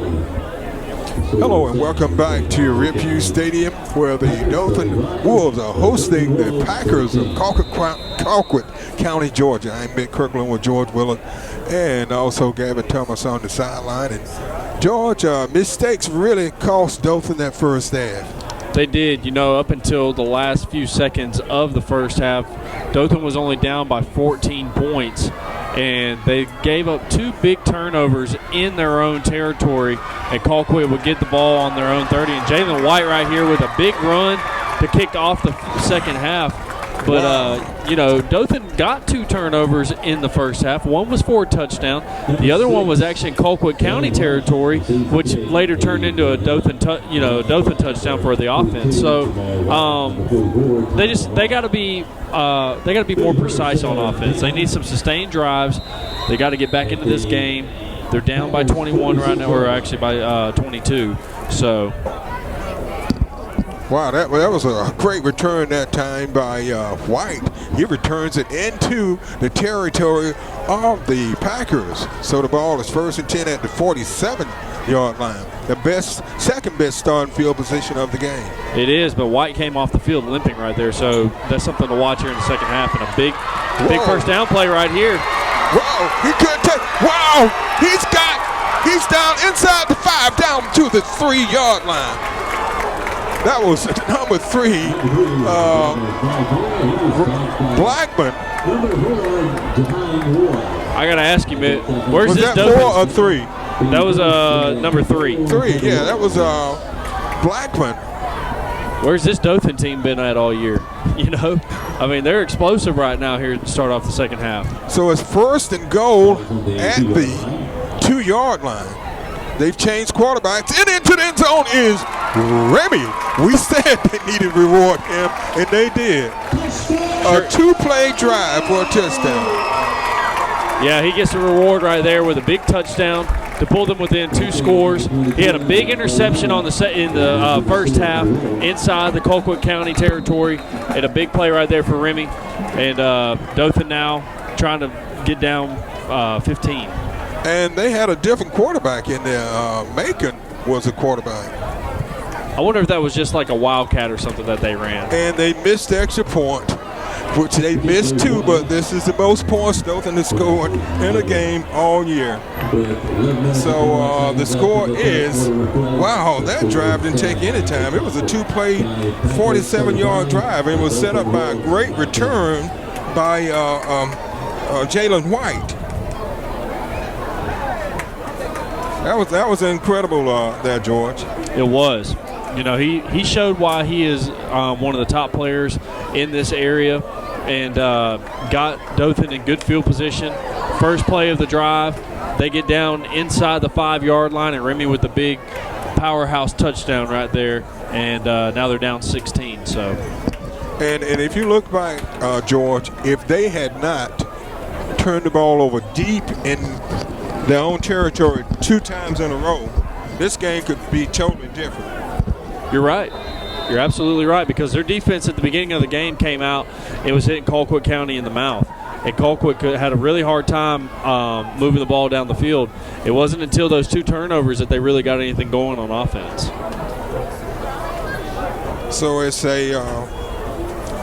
Hello and welcome back to Ripview Stadium, where the Dothan Wolves are hosting the Packers of Colquitt County, Georgia. I'm Mick Kirkland with George Willard and also Gavin Thomas on the sideline. And George, mistakes really cost Dothan that first half. They did. You know, up until the last few seconds of the first half, Dothan was only down by 14 points. And they gave up two big turnovers in their own territory, and Colquitt would get the ball on their own 30. And Jalen White right here with a big run to kick off the second half. But, you know, Dothan got two turnovers in the first half. One was for a touchdown. The other one was actually in Colquitt County territory, which later turned into a Dothan touchdown for the offense. So they got to be more precise on offense. They need some sustained drives. They got to get back into this game. They're down by 21 right now, or actually by 22. So. Wow, that was a great return that time by White. He returns it into the territory of the Packers. So the ball is 1st and 10 at the 47-yard line. The second best starting field position of the game. It is, but White came off the field limping right there. So that's something to watch here in the second half. And a big first down play right here. Wow, he couldn't take. Wow, he's down inside the 5, down to the 3-yard line. That was number 3, Blackman. I got to ask you, Mitt, where's was this that Dothan? 4 or 3? That was number 3. 3, yeah, that was Blackman. Where's this Dothan team been at all year? You know, I mean, they're explosive right now here to start off the second half. So it's 1st and goal at the 2-yard line. They've changed quarterbacks, and into the end zone is Remy. We said they needed to reward him, and they did. A 2-play drive for a touchdown. Yeah, he gets a reward right there with a big touchdown to pull them within 2 scores. He had a big interception in the first half inside the Colquitt County territory, and a big play right there for Remy. And Dothan now trying to get down 15. And they had a different quarterback in there. Macon was a quarterback. I wonder if that was just like a wildcat or something that they ran. And they missed the extra point, which they missed 2, but this is the most points Dothan has scored in a game all year. So the score is, wow, that drive didn't take any time. It was a 2-play, 47-yard drive, and was set up by a great return by Jalen White. That was incredible there, George. It was. You know, he showed why he is one of the top players in this area, and got Dothan in good field position. First play of the drive, they get down inside the 5-yard line, and Remy with the big powerhouse touchdown right there, and now they're down 16. So, and if you look back, George, if they had not turned the ball over deep in their own territory 2 times in a row, this game could be totally different. You're right. You're absolutely right, because their defense at the beginning of the game came out. It was hitting Colquitt County in the mouth. And Colquitt had a really hard time moving the ball down the field. It wasn't until those 2 turnovers that they really got anything going on offense. So it's a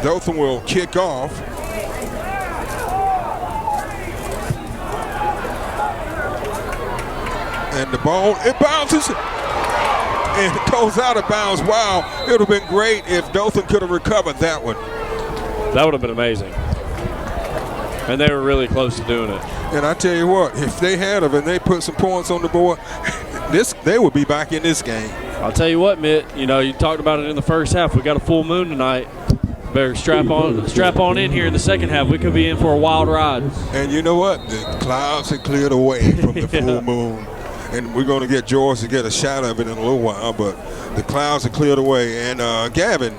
Dothan will kick off. And the ball, it bounces. And it goes out of bounds. Wow, it would have been great if Dothan could have recovered that one. That would have been amazing. And they were really close to doing it. And I tell you what, if they had them and they put some points on the board, they would be back in this game. I'll tell you what, Mitt, you know, you talked about it in the first half. We got a full moon tonight. Better strap on in here in the second half. We could be in for a wild ride. And you know what? The clouds have cleared away from the full moon. And we're going to get George to get a shot of it in a little while, but the clouds are cleared away. And Gavin,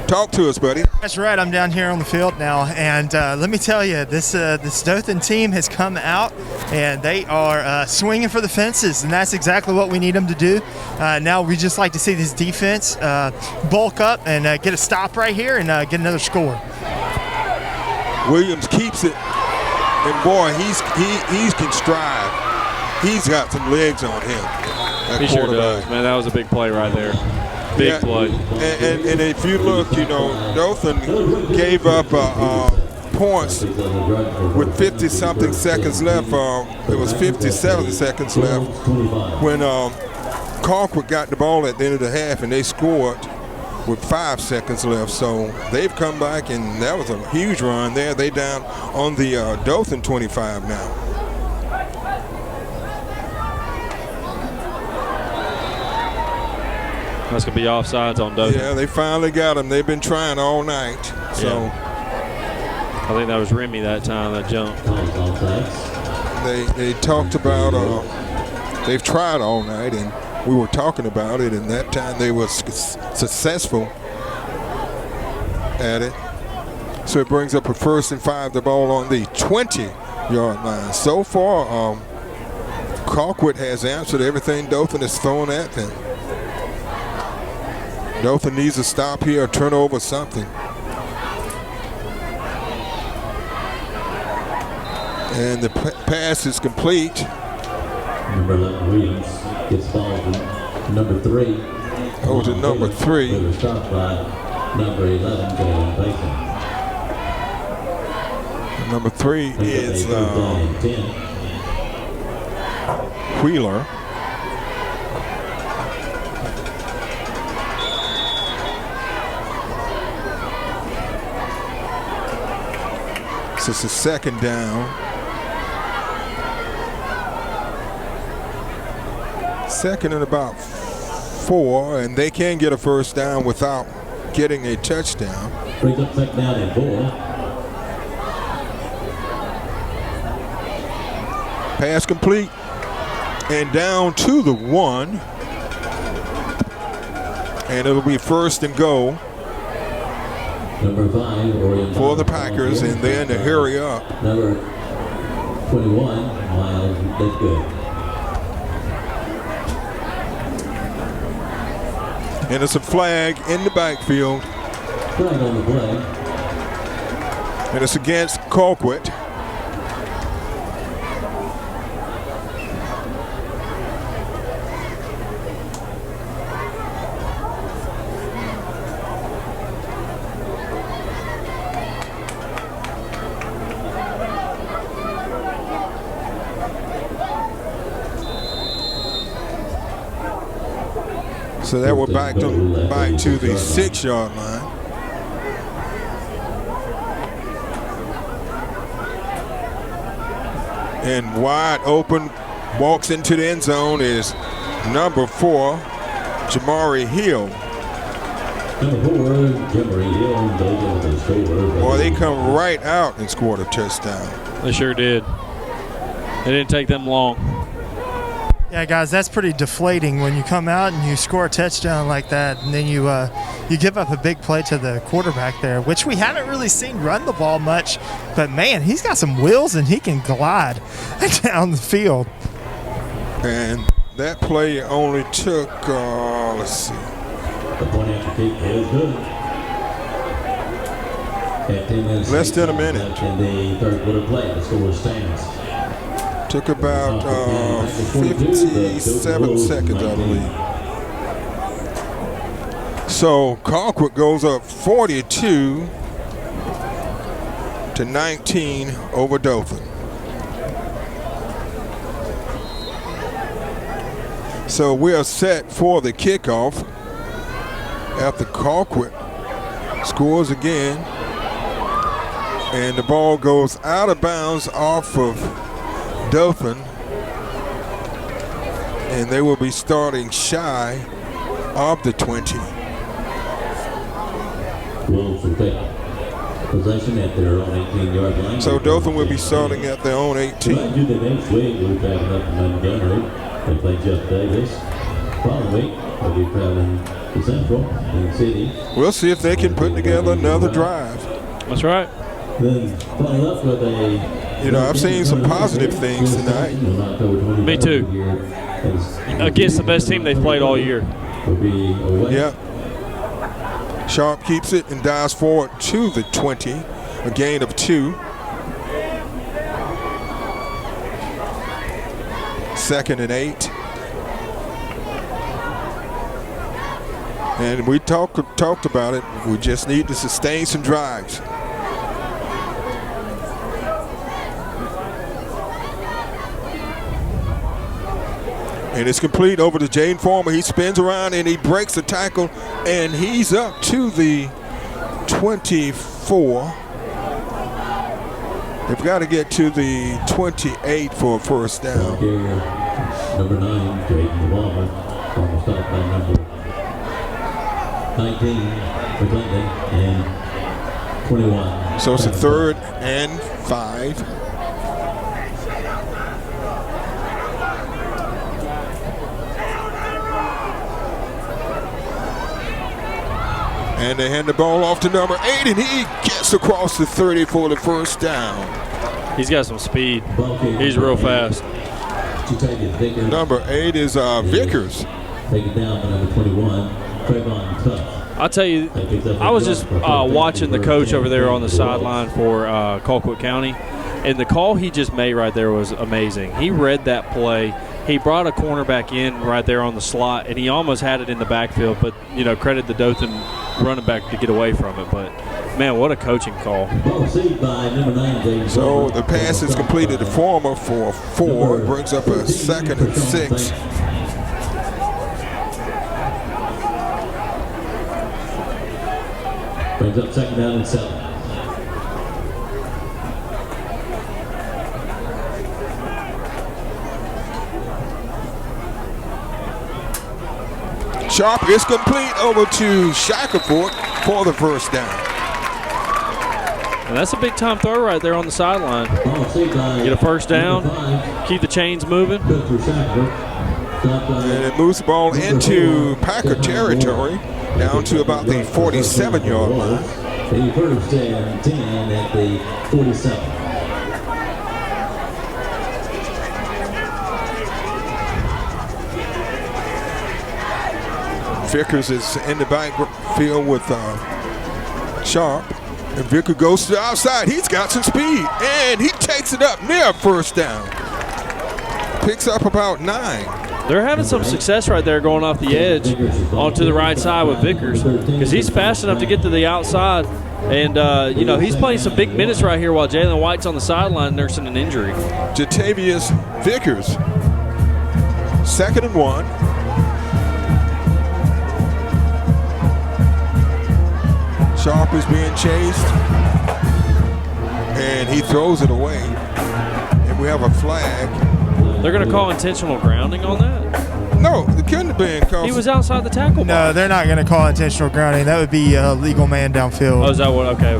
talk to us, buddy. That's right. I'm down here on the field now, and let me tell you, this Dothan team has come out, and they are swinging for the fences, and that's exactly what we need them to do. Now we just like to see this defense bulk up and get a stop right here and get another score. Williams keeps it, and boy, he can stride. He's got some legs on him. He sure does, man. That was a big play right there. Big play. And if you look, you know, Dothan gave up points with 50-something seconds left. It was 57 seconds left when Colquitt got the ball at the end of the half, and they scored with 5 seconds left. So they've come back, and that was a huge run there. They down on the Dothan 25 now. That's going to be offsides on Dothan. Yeah, they finally got him. They've been trying all night. So yeah. I think that was Remy that time, that jump. They talked about they've tried all night, and we were talking about it, and that time they were successful at it. So it brings up a 1st and 5, the ball on the 20-yard line. So far, Colquitt has answered everything Dothan has thrown at them. Dothan needs a stop here, a turnover, something. And the pass is complete. Number 11, Williams gets ball to number 3. Oh, to number 3. They were stopped by number 11, Jalen Baker. Number 3 is Wheeler. So it's a 2nd down. 2nd and about 4, and they can get a 1st down without getting a touchdown. Brings up 2nd down and 4. Pass complete, and down to the 1, and it'll be 1st and goal. Number 5, for the Packers, and then to hurry up. Number 21, Miles Lidgood. And it's a flag in the backfield. Flag on the play. And it's against Colquitt. So that will back them back to the 6-yard line. And wide open, walks into the end zone is number 4, Jamari Hill. Boy, they come right out and scored a touchdown. They sure did. It didn't take them long. Yeah, guys, that's pretty deflating when you come out and you score a touchdown like that, and then you give up a big play to the quarterback there, which we haven't really seen run the ball much. But, man, he's got some wheels and he can glide down the field. And that play only took, let's see. The point after kick is good. Less than a minute. In the third quarter play, the score stands. Took about 57 seconds, I believe. So Colquitt goes up 42-19 over Dothan. So we are set for the kickoff after Colquitt scores again. And the ball goes out of bounds off of Dolphin, and they will be starting shy of the 20. Wolves will take possession at their own 18-yard line. So Dothan will be starting at their own 18. Right to the next week, we'll be traveling up to Montgomery. They play Jeff Davis. Following week, they'll be traveling to Central in the city. We'll see if they can put together another drive. That's right. Then following up with a. You know, I've seen some positive things tonight. Me too. Against the best team they've played all year. Yep. Sharp keeps it and dives forward to the 20, a gain of 2. Second and 8. And we talked about it. We just need to sustain some drives. And it's complete over to Jaden Farmer. He spins around and he breaks the tackle, and he's up to the 24. They've got to get to the 28 for a first down. Number 9, Jaden Farmer. Farmer stopped by number 19, McClendon, and 21. So it's a 3rd and 5. And they hand the ball off to number 8, and he gets across the 30 for the first down. He's got some speed. He's real fast. Number 8 is Vickers. Take it down by number 21, Trayvon Tuck. I'll tell you, I was just watching the coach over there on the sideline for Colquitt County, and the call he just made right there was amazing. He read that play. He brought a cornerback in right there on the slot, and he almost had it in the backfield, but, you know, credit the Dothan running back to get away from it. But, man, what a coaching call. So the pass is completed to Farmer for 4. Brings up a 2nd and 6. Brings up 2nd down and 7. Sharp is complete over to Shackelford for the first down. And that's a big-time throw right there on the sideline. Get a first down, keep the chains moving. And it moves the ball into Packer territory, down to about the 47-yard line. A first and 10 at the 47. Vickers is in the backfield with Sharp. And Vickers goes to the outside. He's got some speed, and he takes it up near first down. Picks up about 9. They're having some success right there going off the edge onto the right side with Vickers, because he's fast enough to get to the outside. And, you know, he's playing some big minutes right here while Jalen White's on the sideline nursing an injury. Jatavius Vickers, 2nd and 1. Sharp is being chased, and he throws it away. And we have a flag. They're going to call intentional grounding on that? No, it couldn't have been. He was outside the tackle box. No, they're not going to call intentional grounding. That would be a legal man downfield. Oh, is that what? Okay.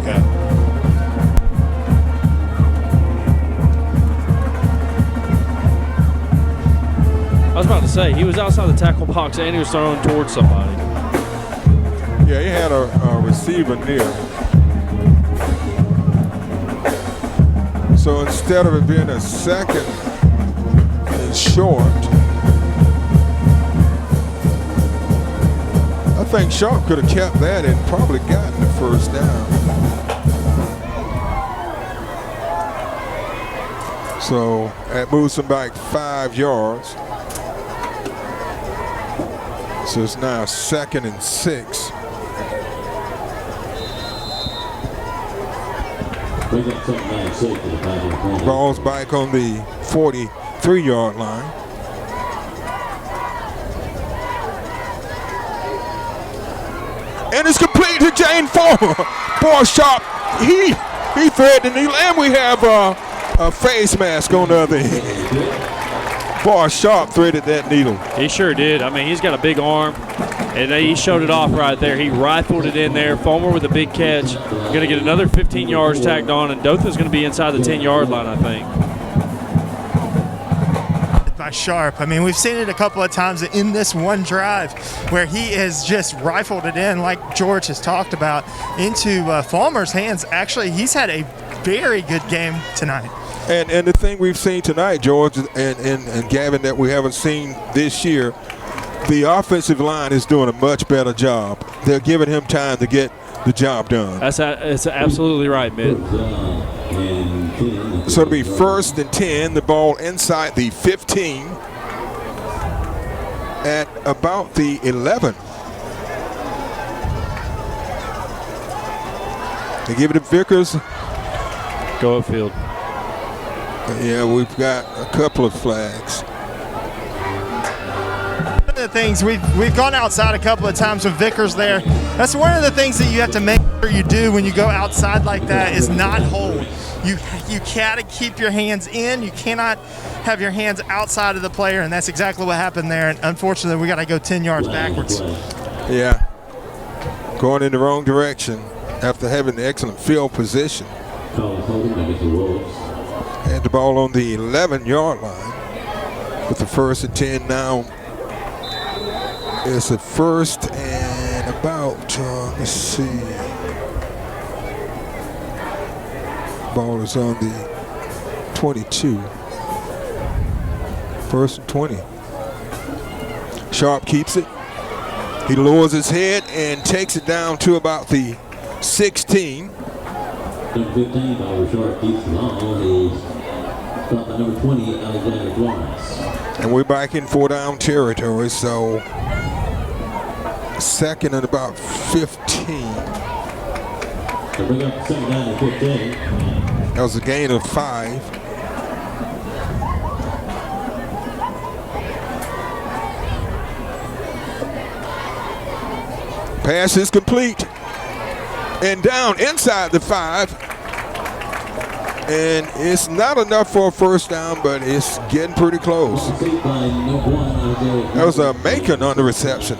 I was about to say, he was outside the tackle box and he was thrown towards somebody. Yeah, he had a receiver near. So instead of it being a second and short, I think Sharp could have kept that and probably gotten the first down. So that moves him back 5 yards. So it's now 2nd and 6. Ball's back on the 43-yard line. And it's complete to Jane Farmer. Boy, Sharp, he threaded the needle, and we have a face mask on the other end. Boy, Sharp threaded that needle. He sure did. I mean, he's got a big arm, and he showed it off right there. He rifled it in there. Fulmer with a big catch. Going to get another 15 yards tagged on, and Dothan's going to be inside the 10-yard line, I think. By Sharp. I mean, we've seen it a couple of times in this one drive where he has just rifled it in, like George has talked about, into Fulmer's hands. Actually, he's had a very good game tonight. And the thing we've seen tonight, George and Gavin, that we haven't seen this year, the offensive line is doing a much better job. They're giving him time to get the job done. That's absolutely right, Mitt. So it'll be 1st and 10, the ball inside the 15 at about the 11. They give it to Vickers. Go upfield. Yeah, we've got a couple of flags. One of the things we've gone outside a couple of times with Vickers there. That's one of the things that you have to make sure you do when you go outside like that is not hold. You gotta keep your hands in. You cannot have your hands outside of the player, and that's exactly what happened there. And unfortunately, we got to go 10 yards backwards. Yeah, going in the wrong direction after having the excellent field position. And the ball on the 11-yard line with the 1st and 10 now. It's a 1st and about, let's see. Ball is on the 22. 1st and 20. Sharp keeps it. He lowers his head and takes it down to about the 16. Number 15, Bobby Sharp keeps the ball. He's got the number 20, Alexander Florence. And we're back in 4-down territory, so 2nd and about 15. So bring up 2nd down and 15. That was a gain of 5. Pass is complete. And down inside the 5. And it's not enough for a 1st down, but it's getting pretty close. That was a Macon on the reception.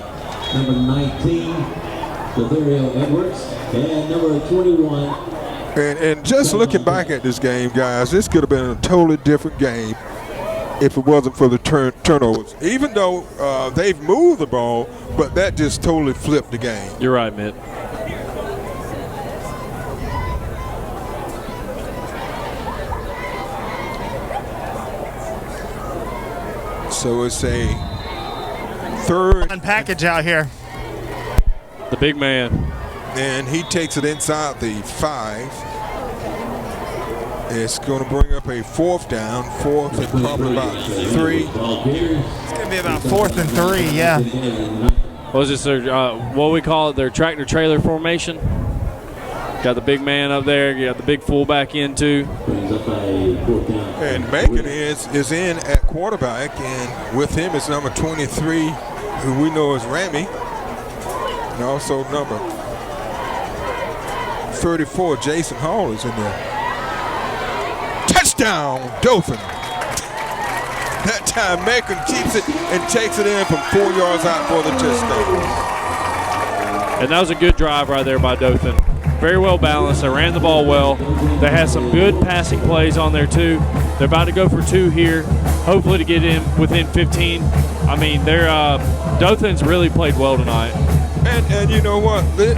Number 19, Laverio Edwards, and number 21. And just looking back at this game, guys, this could have been a totally different game if it wasn't for the turnovers. Even though they've moved the ball, but that just totally flipped the game. You're right, Mitt. So it's a 3rd package out here. The big man. And he takes it inside the 5. It's going to bring up a 4th down. 4th and probably about 3. It's going to be about 4th and 3, yeah. What was this? What we call it? Their tractor trailer formation. Got the big man up there. You got the big fullback in too. And Macon is in at quarterback, and with him is number 23, who we know is Ramey, and also number 34, Jason Hall is in there. Touchdown, Dolphin. That time, Macon keeps it and takes it in from 4 yards out for the touchdown. And that was a good drive right there by Dothan. Very well balanced. They ran the ball well. They had some good passing plays on there too. They're about to go for 2 here, hopefully to get in within 15. I mean, Dothan's really played well tonight. And you know what? They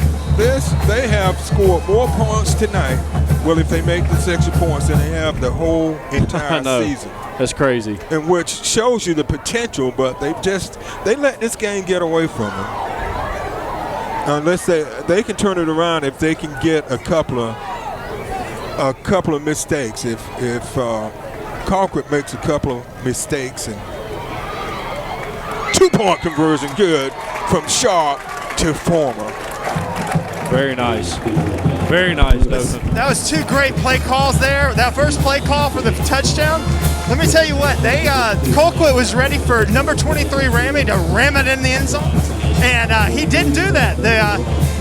have scored more points tonight. Well, if they make the extra points, than they have the whole entire season. That's crazy. And which shows you the potential, but they let this game get away from them. Unless they can turn it around if they can get a couple of mistakes. If Colquitt makes a couple of mistakes and 2-point conversion, good from Sharp to Former. Very nice. Very nice, Dothan. That was 2 great play calls there. That first play call for the touchdown. Let me tell you what, Colquitt was ready for number 23 Ramey to ram it in the end zone, and he didn't do that.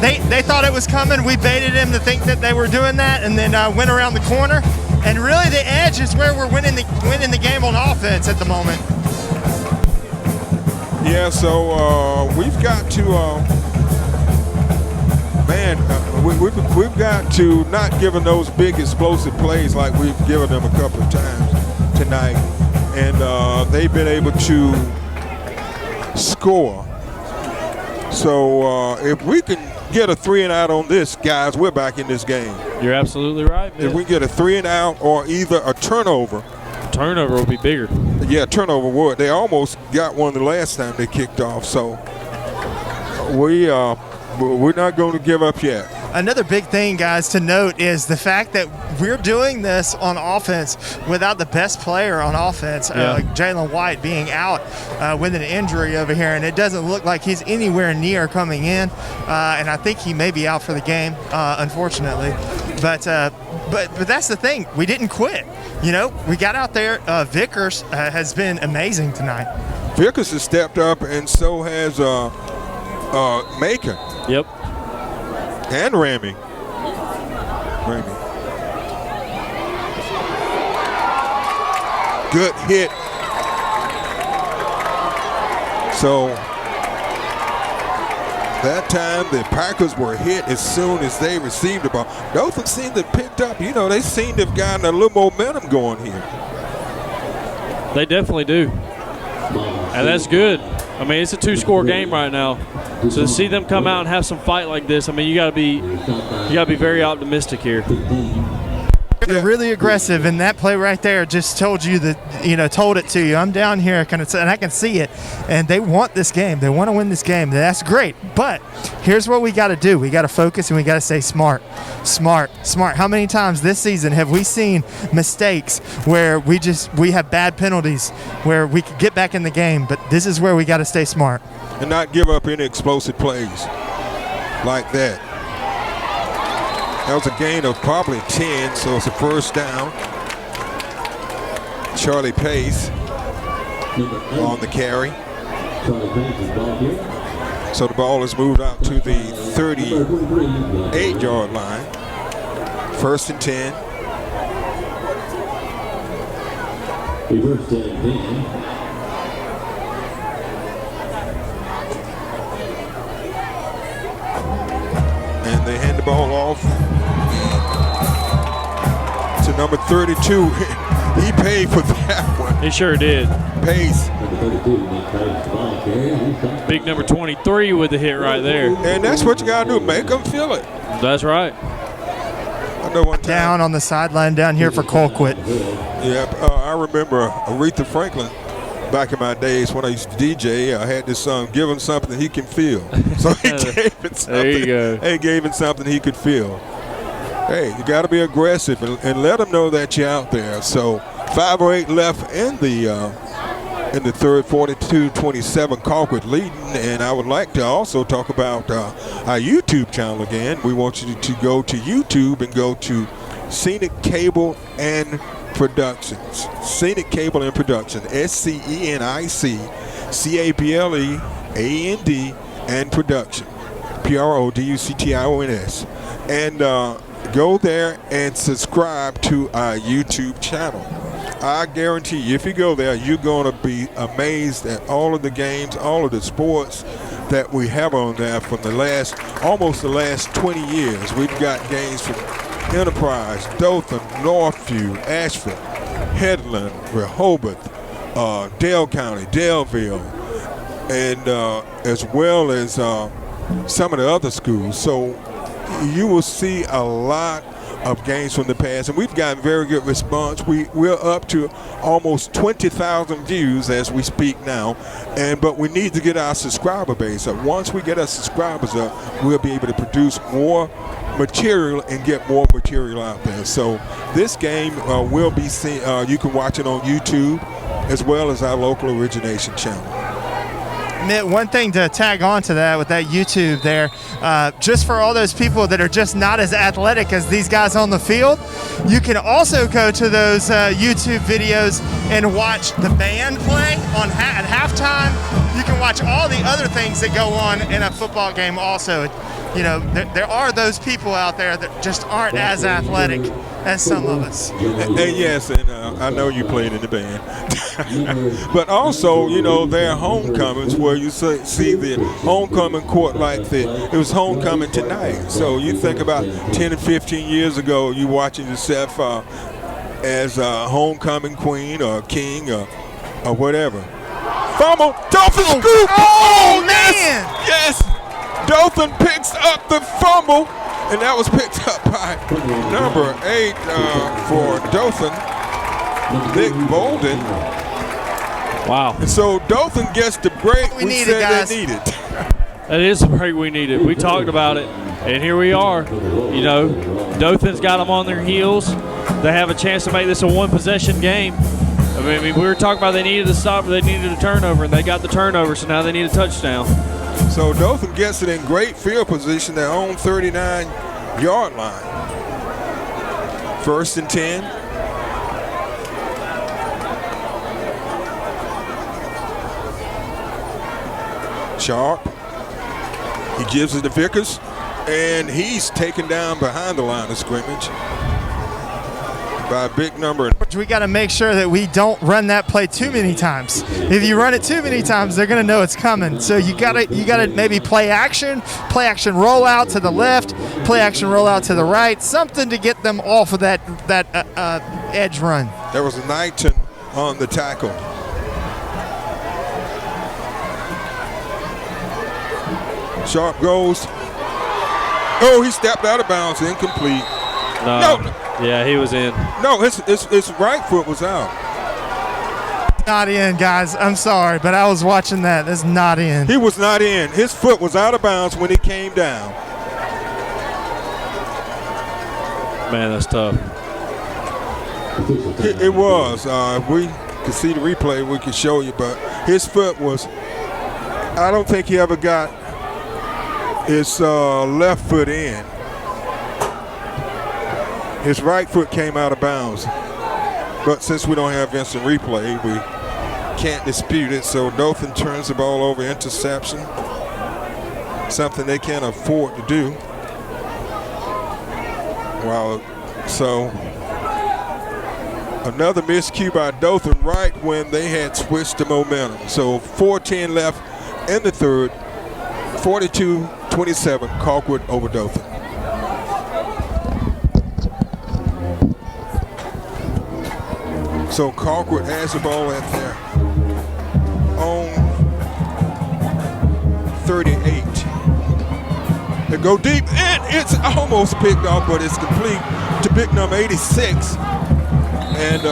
They thought it was coming. We baited him to think that they were doing that, and then went around the corner. And really, the edge is where we're winning the game on offense at the moment. Yeah, so we've got to, we've got to not give them those big explosive plays like we've given them a couple of times tonight, and they've been able to score. So if we can get a 3-and-out on this, guys, we're back in this game. You're absolutely right, man. If we get a 3-and-out or either a turnover. Turnover will be bigger. Yeah, turnover would. They almost got one the last time they kicked off. So we're not going to give up yet. Another big thing, guys, to note is the fact that we're doing this on offense without the best player on offense, Jalen White, being out with an injury over here, and it doesn't look like he's anywhere near coming in. And I think he may be out for the game, unfortunately. But that's the thing. We didn't quit. You know, we got out there. Vickers has been amazing tonight. Vickers has stepped up, and so has Macon. Yep. And Ramey. Good hit. So that time the Packers were hit as soon as they received the ball. Dothan seemed to have picked up. You know, they seem to have gotten a little momentum going here. They definitely do. And that's good. I mean, it's a 2-score game right now. So to see them come out and have some fight like this, I mean, you got to be very optimistic here. They're really aggressive, and that play right there just told you that, told it to you. I'm down here, and I can see it, and they want this game. They want to win this game. That's great, but here's what we got to do. We got to focus, and we got to stay smart. How many times this season have we seen mistakes where we have bad penalties where we could get back in the game, but this is where we got to stay smart. And not give up any explosive plays like that. That was a gain of probably 10, so it's a first down. Charlie Pace on the carry. So the ball is moved out to the 38-yard line. First and 10. And they hand the ball off to number 32. He paid for that one. He sure did. Pace. Big number 23 with the hit right there. And that's what you got to do. Make them feel it. That's right. I know one time. Down on the sideline down here for Colquitt. Yeah, I remember Aretha Franklin. Back in my days when I used to DJ, I had this song, "Give him something he can feel." So he gave it something. There you go. He gave him something he could feel. Hey, you got to be aggressive and let them know that you're out there. So 5:08 left in the third, 42-27, Colquitt leading. And I would like to also talk about our YouTube channel again. We want you to go to YouTube and go to Scenic Cable and Productions. Scenic Cable and Production. SCENIC CABLEAND and Production. PRODUCTIONS. And go there and subscribe to our YouTube channel. I guarantee you, if you go there, you're going to be amazed at all of the games, all of the sports that we have on there from almost the last 20 years. We've got games from Enterprise, Dothan, Northview, Ashford, Headland, Rehoboth, Dale County, Daleville, and as well as some of the other schools. So you will see a lot of games from the past, and we've gotten very good response. We're up to almost 20,000 views as we speak now, but we need to get our subscriber base up. Once we get our subscribers up, we'll be able to produce more material and get more material out there. So this game will be seen. You can watch it on YouTube as well as our local origination channel. One thing to tag on to that with that YouTube there, just for all those people that are just not as athletic as these guys on the field, you can also go to those YouTube videos and watch the band play at halftime. You can watch all the other things that go on in a football game also. You know, there are those people out there that just aren't as athletic as some of us. And yes, and I know you played in the band. But also, you know, there are homecomings where you see the homecoming court like it was homecoming tonight. So you think about 10 and 15 years ago, you watching yourself as a homecoming queen or king or whatever. Fumble, Dolphin scoop! Oh, man! Yes! Dothan picks up the fumble, and that was picked up by number 8 for Dothan, Nick Bolden. Wow. And so Dothan gets the break we needed, said guys. they needed. That is the break we needed. We talked about it, and here we are. You know, Dothan's got them on their heels. They have a chance to make this a one-possession game. I mean, we were talking about they needed to stop, they needed a turnover, and they got the turnover, so now they need a touchdown. So Dothan gets it in great field position, their own 39-yard line. 1st and 10. Sharp. He gives it to Vickers, and he's taken down behind the line of scrimmage by a big number. We got to make sure that we don't run that play too many times. If you run it too many times, they're going to know it's coming. So you got to maybe play action rollout to the left, play action rollout to the right, something to get them off of that edge run. There was a Knighton on the tackle. Sharp goes. Oh, he stepped out of bounds, incomplete. No. Yeah, he was in. No, his right foot was out. Not in, guys. I'm sorry, but I was watching that. That's not in. He was not in. His foot was out of bounds when he came down. Man, that's tough. It was. We could see the replay. We could show you, but his foot was. I don't think he ever got his left foot in. His right foot came out of bounds. But since we don't have instant replay, we can't dispute it. So Dothan turns the ball over, interception. Something they can't afford to do. Wow. So another miscue by Dothan right when they had switched the momentum. So 4:10 left in the third. 42-27, Colquitt over Dothan. So Colquitt has the ball at their own 38. They go deep, and it's almost picked off, but it's complete to big number 86. And,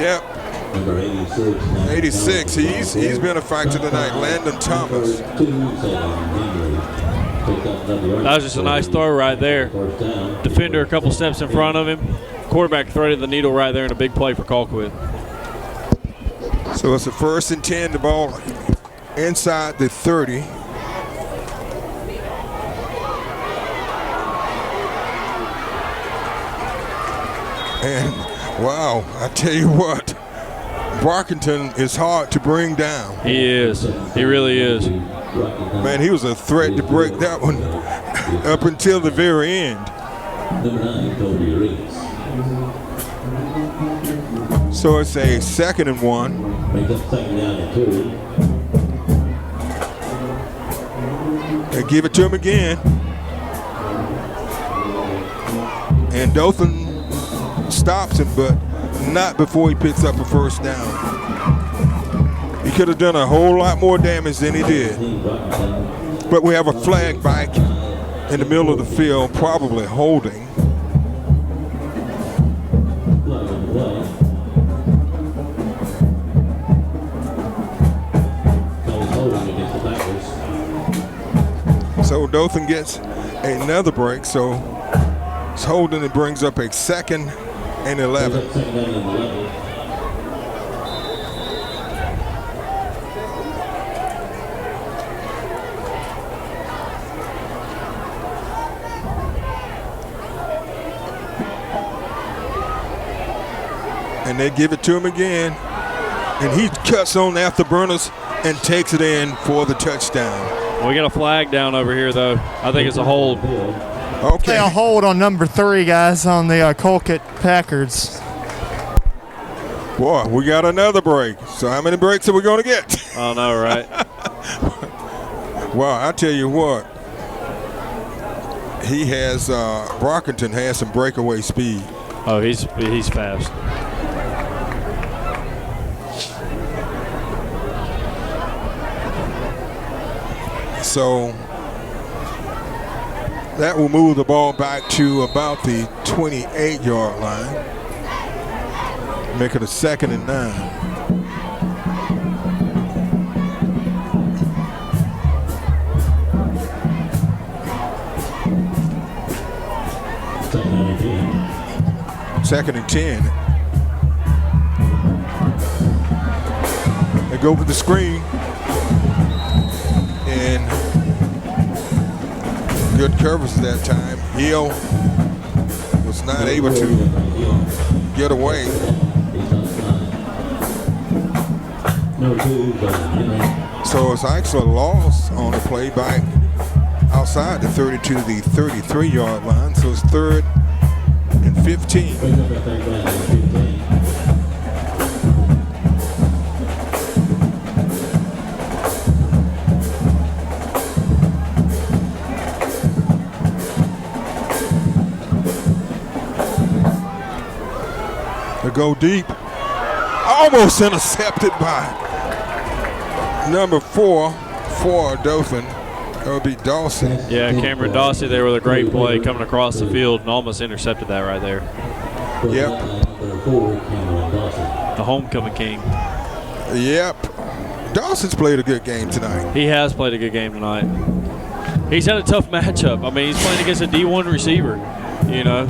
yep. Number 86. He's been a factor tonight. Landon Thomas. That was just a nice throw right there. Defender a couple steps in front of him. Quarterback threaded the needle right there in a big play for Colquitt. So it's a 1st and 10. The ball inside the 30. And wow, I tell you what, Brockington is hard to bring down. He is. He really is. Man, he was a threat to break that one up until the very end. Number 9, Toby Reeves. So it's a 2nd and 1. Brings up 2nd down and 2. They give it to him again. And Dothan stops him, but not before he picks up a first down. He could have done a whole lot more damage than he did. But we have a flag back in the middle of the field, probably holding. So Dothan gets another break, so it's holding. It brings up a 2nd and 11. And they give it to him again, and he cuts on the afterburners and takes it in for the touchdown. We got a flag down over here, though. I think it's a hold. Okay. A hold on number 3, guys, on the Colquitt Packers. Boy, we got another break. So how many breaks are we going to get? I know, right? Well, I tell you what. He has, Brockington has some breakaway speed. Oh, he's fast. So that will move the ball back to about the 28-yard line. Make it a 2nd and 9. Second and 10. They go for the screen. And good coverage that time. Hill was not able to get away. So it's actually a loss on the play back outside the 30 to the 33-yard line. So it's 3rd and 15. Go deep, almost intercepted by number 4 for Dothan. That would be Dawson. Yeah, Cameron Dawson there with a great play coming across the field and almost intercepted that right there. Yep. The homecoming king. Yep. Dawson's played a good game tonight. He has played a good game tonight. He's had a tough matchup. I mean, he's playing against a D1 receiver, you know,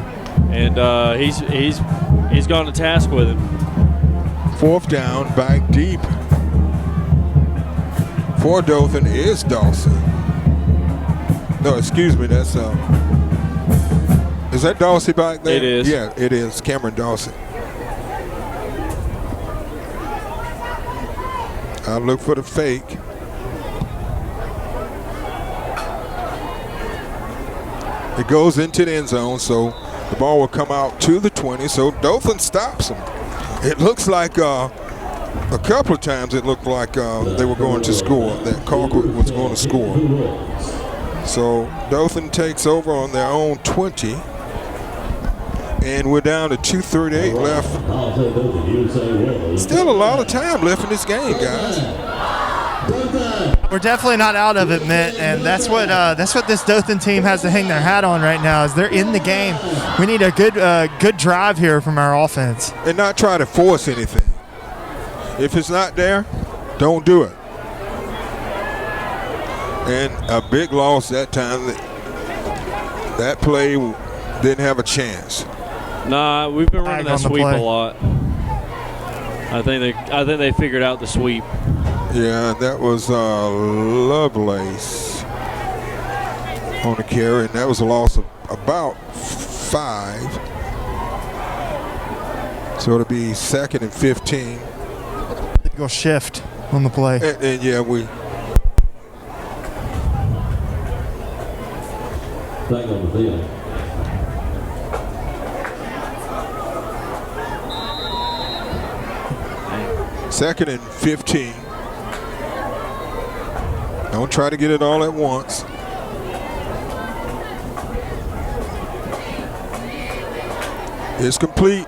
and he's gone to task with him. 4th down, back deep. For Dothan is Dawson. No, excuse me, that's is that Dawson back there? It is. Yeah, it is. Cameron Dawson. I'll look for the fake. It goes into the end zone, so the ball will come out to the 20, so Dothan stops him. It looks like a couple of times it looked like they were going to score, that Colquitt was going to score. So Dothan takes over on their own 20, and we're down to 2:38 left. Still a lot of time left in this game, guys. We're definitely not out of it, Mitt, and that's what this Dothan team has to hang their hat on right now. Is they're in the game. We need a good drive here from our offense, and not try to force anything. If it's not there, don't do it. And a big loss that time. That play didn't have a chance. Nah, we've been running that sweep a lot. I think they figured out the sweep. Yeah, that was Lovelace on the carry, and that was a loss of about 5. So it'll be 2nd and 15. Go shift on the play. And yeah, Back on the field. Second and 15. Don't try to get it all at once. It's complete.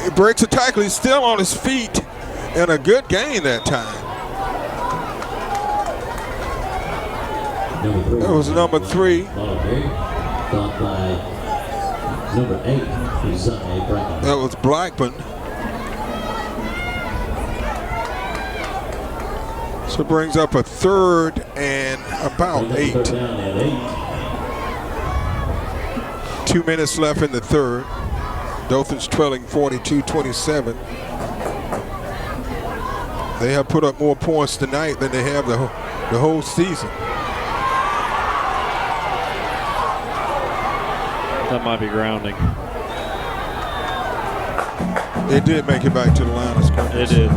He breaks a tackle. He's still on his feet. And a good gain that time. That was number 3. Caught by number 8. That was Blackman. So it brings up a 3rd and about 8. 2 minutes left in the 3rd. Dothan's trailing 42-27. They have put up more points tonight than they have the whole season. That might be grounding. It did make it back to the line of scrimmage. It did.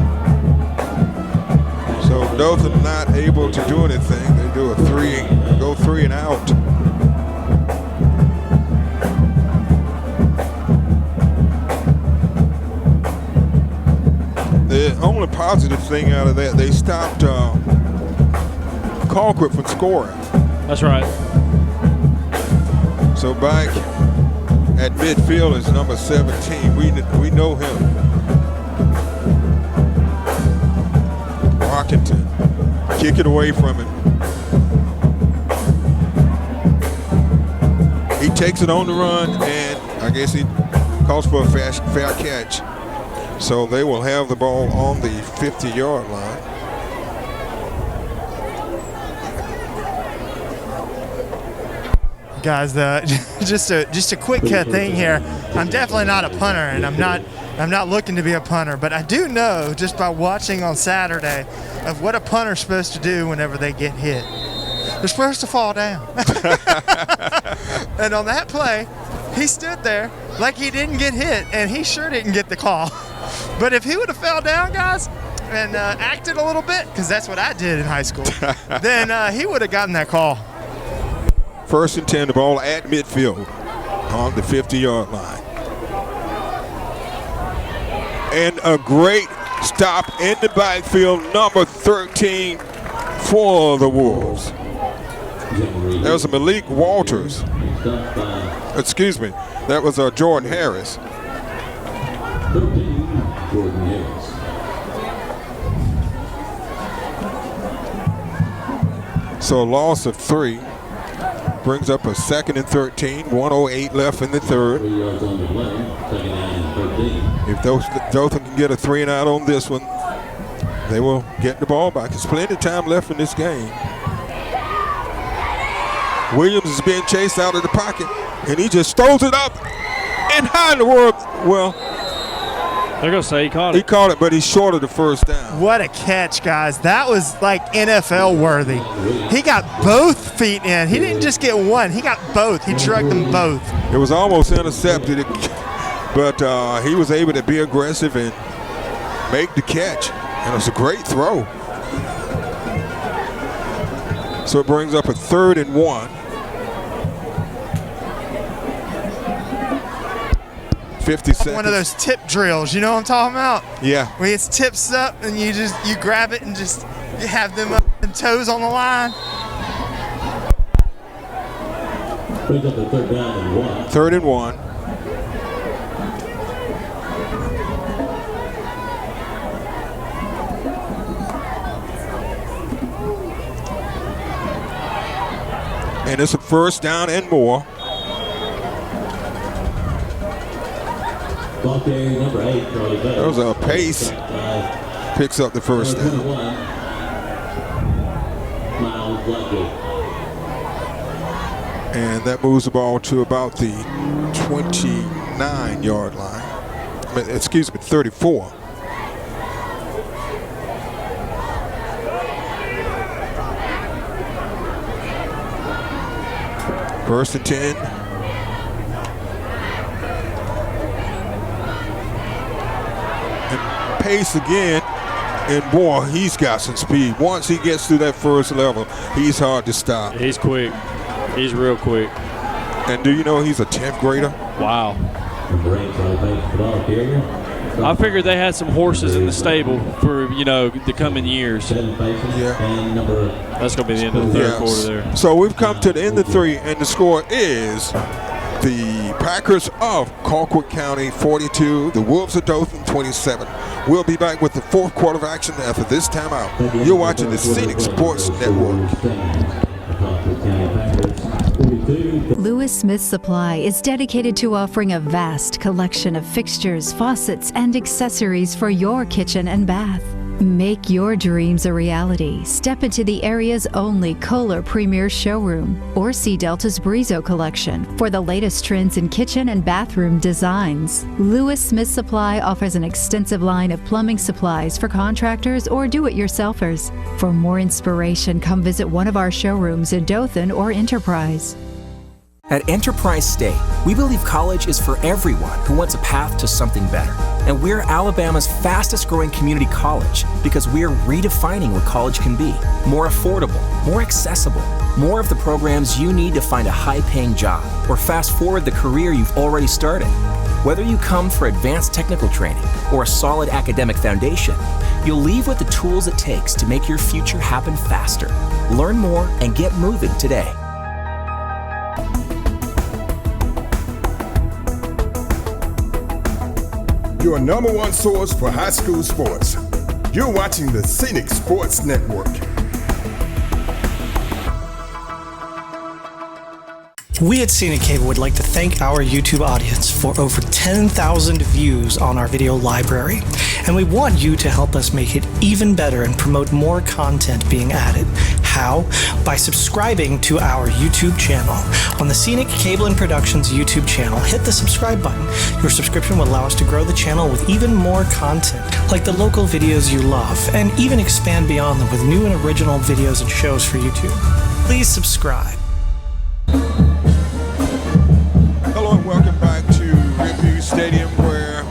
So Dothan not able to do anything. They do a 3, go 3 and out. The only positive thing out of that, they stopped Colquitt from scoring. That's right. So back at midfield is number 17. We know him. Washington, kick it away from him. He takes it on the run, and I guess he calls for a fair catch. So they will have the ball on the 50-yard line. Guys, just a quick thing here. I'm definitely not a punter, and I'm not looking to be a punter, but I do know just by watching on Saturday of what a punter's supposed to do whenever they get hit. They're supposed to fall down. And on that play, he stood there like he didn't get hit, and he sure didn't get the call. But if he would have fell down, guys, and acted a little bit, because that's what I did in high school, then he would have gotten that call. 1st and 10, the ball at midfield on the 50-yard line. And a great stop in the backfield, number 13 for the Wolves. That was Malik Walters. Excuse me, that was Jordan Harris. So a loss of 3 brings up a 2nd and 13. 1:08 left in the 3rd. If Dothan can get a 3 and out on this one, they will get the ball back. There's plenty of time left in this game. Williams is being chased out of the pocket, and he just throws it up. And how in the world? Well, they're going to say he caught it. He caught it, but he's short of the 1st down. What a catch, guys. That was like NFL worthy. He got both feet in. He didn't just get one. He got both. He drugged them both. It was almost intercepted, but he was able to be aggressive and make the catch. And it was a great throw. So it brings up a 3rd and 1. 50 seconds. One of those tip drills, you know what I'm talking about? Yeah. Where it's tips up and you grab it and just you have them up and toes on the line. Brings up a 3rd down and 1. 3rd and 1. And it's a 1st down and more. Number 8, That was a pace. Picks up the 1st down. And that moves the ball to about the 29-yard line. Excuse me, 34. First and 10. And pace again. And boy, he's got some speed. Once he gets through that first level, he's hard to stop. He's quick. He's real quick. And do you know he's a 10th grader? Wow. I figured they had some horses in the stable for, the coming years. Yeah. That's going to be the end of the third quarter there. So we've come to the end of 3, and the score is the Packers of Colquitt County 42, the Wolves of Dothan 27. We'll be back with the fourth quarter of action after this timeout. You're watching the Scenic Sports Network. Lewis Smith Supply is dedicated to offering a vast collection of fixtures, faucets, and accessories for your kitchen and bath. Make your dreams a reality. Step into the area's only Kohler Premier Showroom or see Delta's Brizo collection for the latest trends in kitchen and bathroom designs. Lewis Smith Supply offers an extensive line of plumbing supplies for contractors or do-it-yourselfers. For more inspiration, come visit one of our showrooms in Dothan or Enterprise. At Enterprise State, we believe college is for everyone who wants a path to something better. And we're Alabama's fastest growing community college because we're redefining what college can be. More affordable, more accessible, more of the programs you need to find a high-paying job or fast forward the career you've already started. Whether you come for advanced technical training or a solid academic foundation, you'll leave with the tools it takes to make your future happen faster. Learn more and get moving today. Your number one source for high school sports. You're watching the Scenic Sports Network. We at Scenic Cable would like to thank our YouTube audience for over 10,000 views on our video library, and we want you to help us make it even better and promote more content being added. How? By subscribing to our YouTube channel. On the Scenic Cable and Productions YouTube channel, hit the subscribe button. Your subscription will allow us to grow the channel with even more content, like the local videos you love, and even expand beyond them with new and original videos and shows for YouTube. Please subscribe. Hello and welcome back to Redview Stadium, where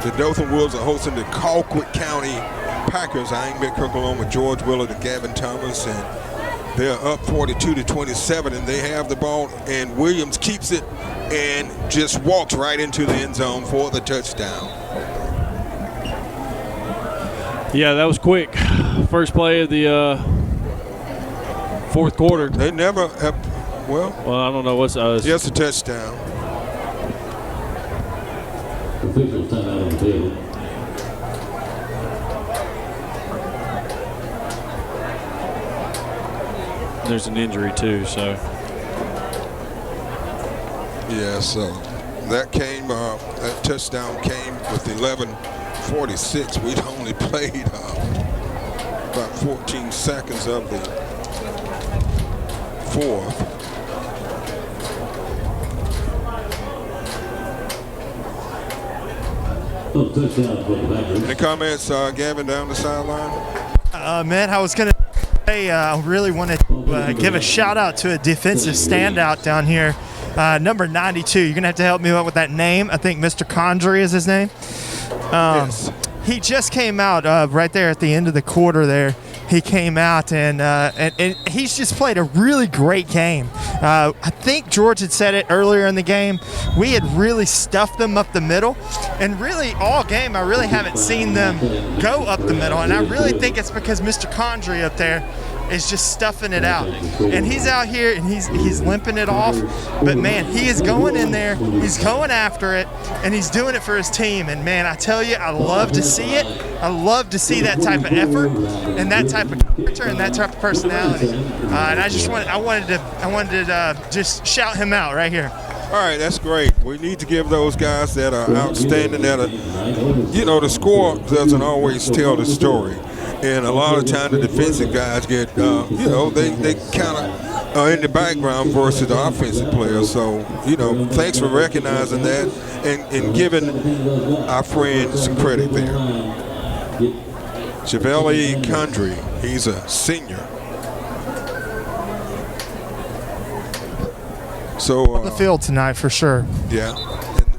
the Dothan Wolves are hosting the Colquitt County Packers. I ain't been Kirk along with George Willard and Gavin Thomas, and they're up 42-27, and they have the ball, and Williams keeps it and just walks right into the end zone for the touchdown. Yeah, that was quick. First play of the fourth quarter. They never have. Well, I don't know what's. Just a touchdown. Officials time out on the field. There's an injury too, so. Yeah, so that came. That touchdown came with 11:46. We'd only played about 14 seconds of the fourth. Any comments, Gavin, down the sideline? Man, I was going to say I really wanted to give a shout-out to a defensive standout down here, number 92. You're going to have to help me out with that name. I think Mr. Condry is his name. Yes. He just came out right there at the end of the quarter there. He came out, and he's just played a really great game. I think George had said it earlier in the game. We had really stuffed them up the middle, and really all game I really haven't seen them go up the middle, and I really think it's because Mr. Condry up there is just stuffing it out. And he's out here, and he's limping it off. But, man, he is going in there. He's going after it, and he's doing it for his team. And, man, I tell you, I love to see it. I love to see that type of effort and that type of character and that type of personality. And I wanted to just shout him out right here. All right, that's great. We need to give those guys that are outstanding, that are, the score doesn't always tell the story. And a lot of times the defensive guys get, they kind of are in the background versus the offensive players. So, thanks for recognizing that and giving our friends some credit there. Chevelle Condry, he's a senior. So on the field tonight for sure. Yeah,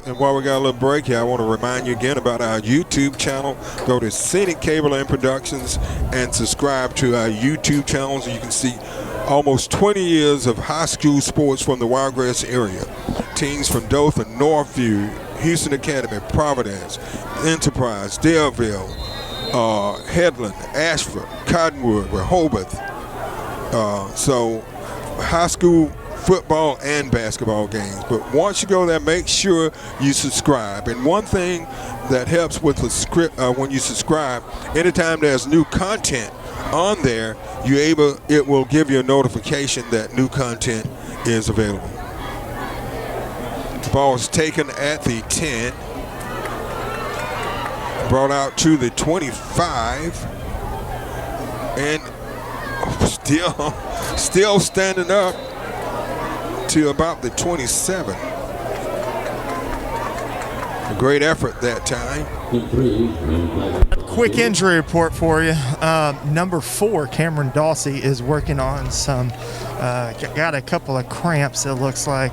And while we got a little break here, I want to remind you again about our YouTube channel. Go to Scenic Cable and Productions and subscribe to our YouTube channel so you can see almost 20 years of high school sports from the Wiregrass area. Teams from Dothan, Northview, Houston Academy, Providence, Enterprise, Daleville, Headland, Ashford, Cottonwood, Rehoboth. So high school football and basketball games. But once you go there, make sure you subscribe. And one thing that helps with the script when you subscribe, anytime there's new content on there, it will give you a notification that new content is available. The ball is taken at the 10, brought out to the 25, and still standing up to about the 27. A great effort that time. Quick injury report for you. Number 4, Cameron Dawsey, is working on some, got a couple of cramps, it looks like,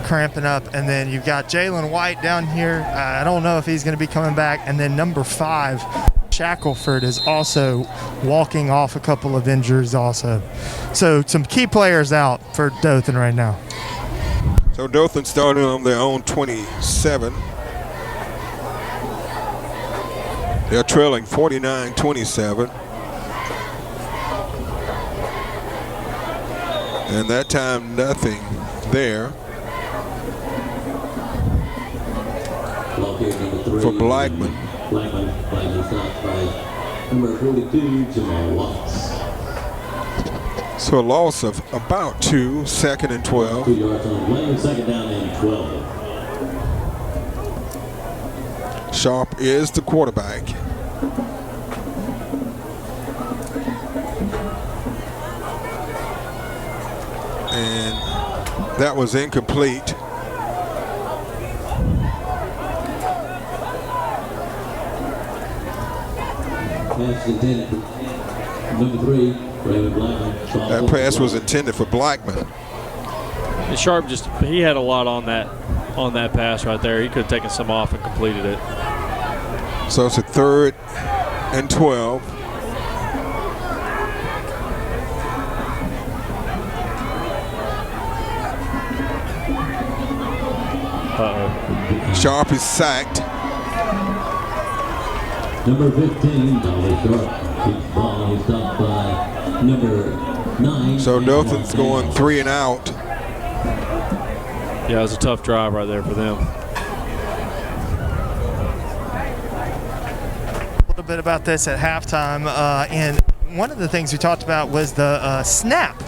cramping up. And then you've got Jalen White down here. I don't know if he's going to be coming back. And then number 5, Shackelford, is also walking off a couple of injuries also. So some key players out for Dothan right now. So Dothan started on their own 27. They're trailing 49-27. And that time, nothing there for Blackman. Blackman stopped by number 42, Jamal Watts. So a loss of about 2, 2nd and 12. 2 yards on Blackman, 2nd down and 12. Sharp is the quarterback. And that was incomplete. Pass intended for number 3, Raymond Blackman. That pass was intended for Blackman. And Sharp he had a lot on that pass right there. He could have taken some off and completed it. So it's a 3rd and 12. Sharp is sacked. Number 15, Dollar Sharp. Keeps ball. He's stopped by number 9. So Dothan's going 3 and out. Yeah, it was a tough drive right there for them. A little bit about this at halftime, and one of the things we talked about was the snap.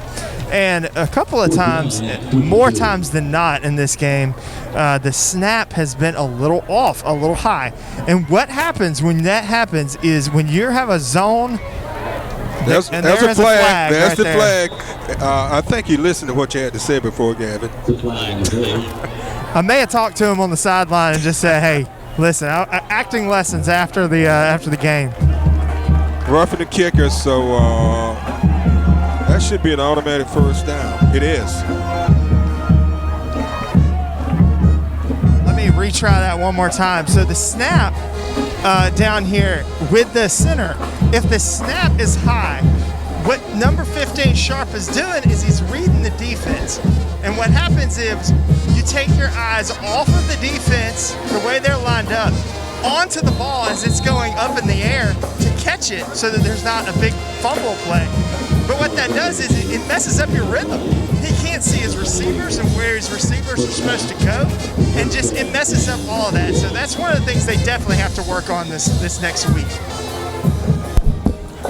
And a couple of times, more times than not in this game, the snap has been a little off, a little high. And what happens when that happens is when you have a zone, there's a flag. There's the flag. I think you listened to what you had to say before, Gavin. I may have talked to him on the sideline and just said, "Hey, listen, acting lessons after the game." Roughing the kicker, so that should be an automatic first down. It is. Let me retry that one more time. So the snap down here with the center, if the snap is high, what number 15 Sharp is doing is he's reading the defense. And what happens is you take your eyes off of the defense, the way they're lined up, onto the ball as it's going up in the air to catch it so that there's not a big fumble play. But what that does is it messes up your rhythm. He can't see his receivers and where his receivers are supposed to go, and just it messes up all of that. So that's one of the things they definitely have to work on this next week.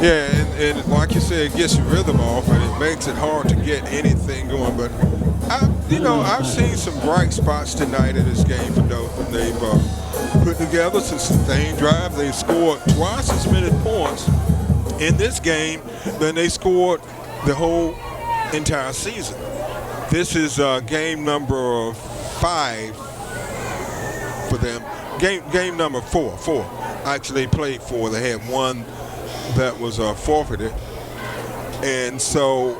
Yeah, and like you said, it gets your rhythm off, and it makes it hard to get anything going. But I've seen some bright spots tonight in this game for Dothan. They've put together some sustained drive. They've scored twice as many points in this game than they scored the whole entire season. This is game number 5 for them. Game number 4. Actually, they played 4. They had one that was forfeited, and so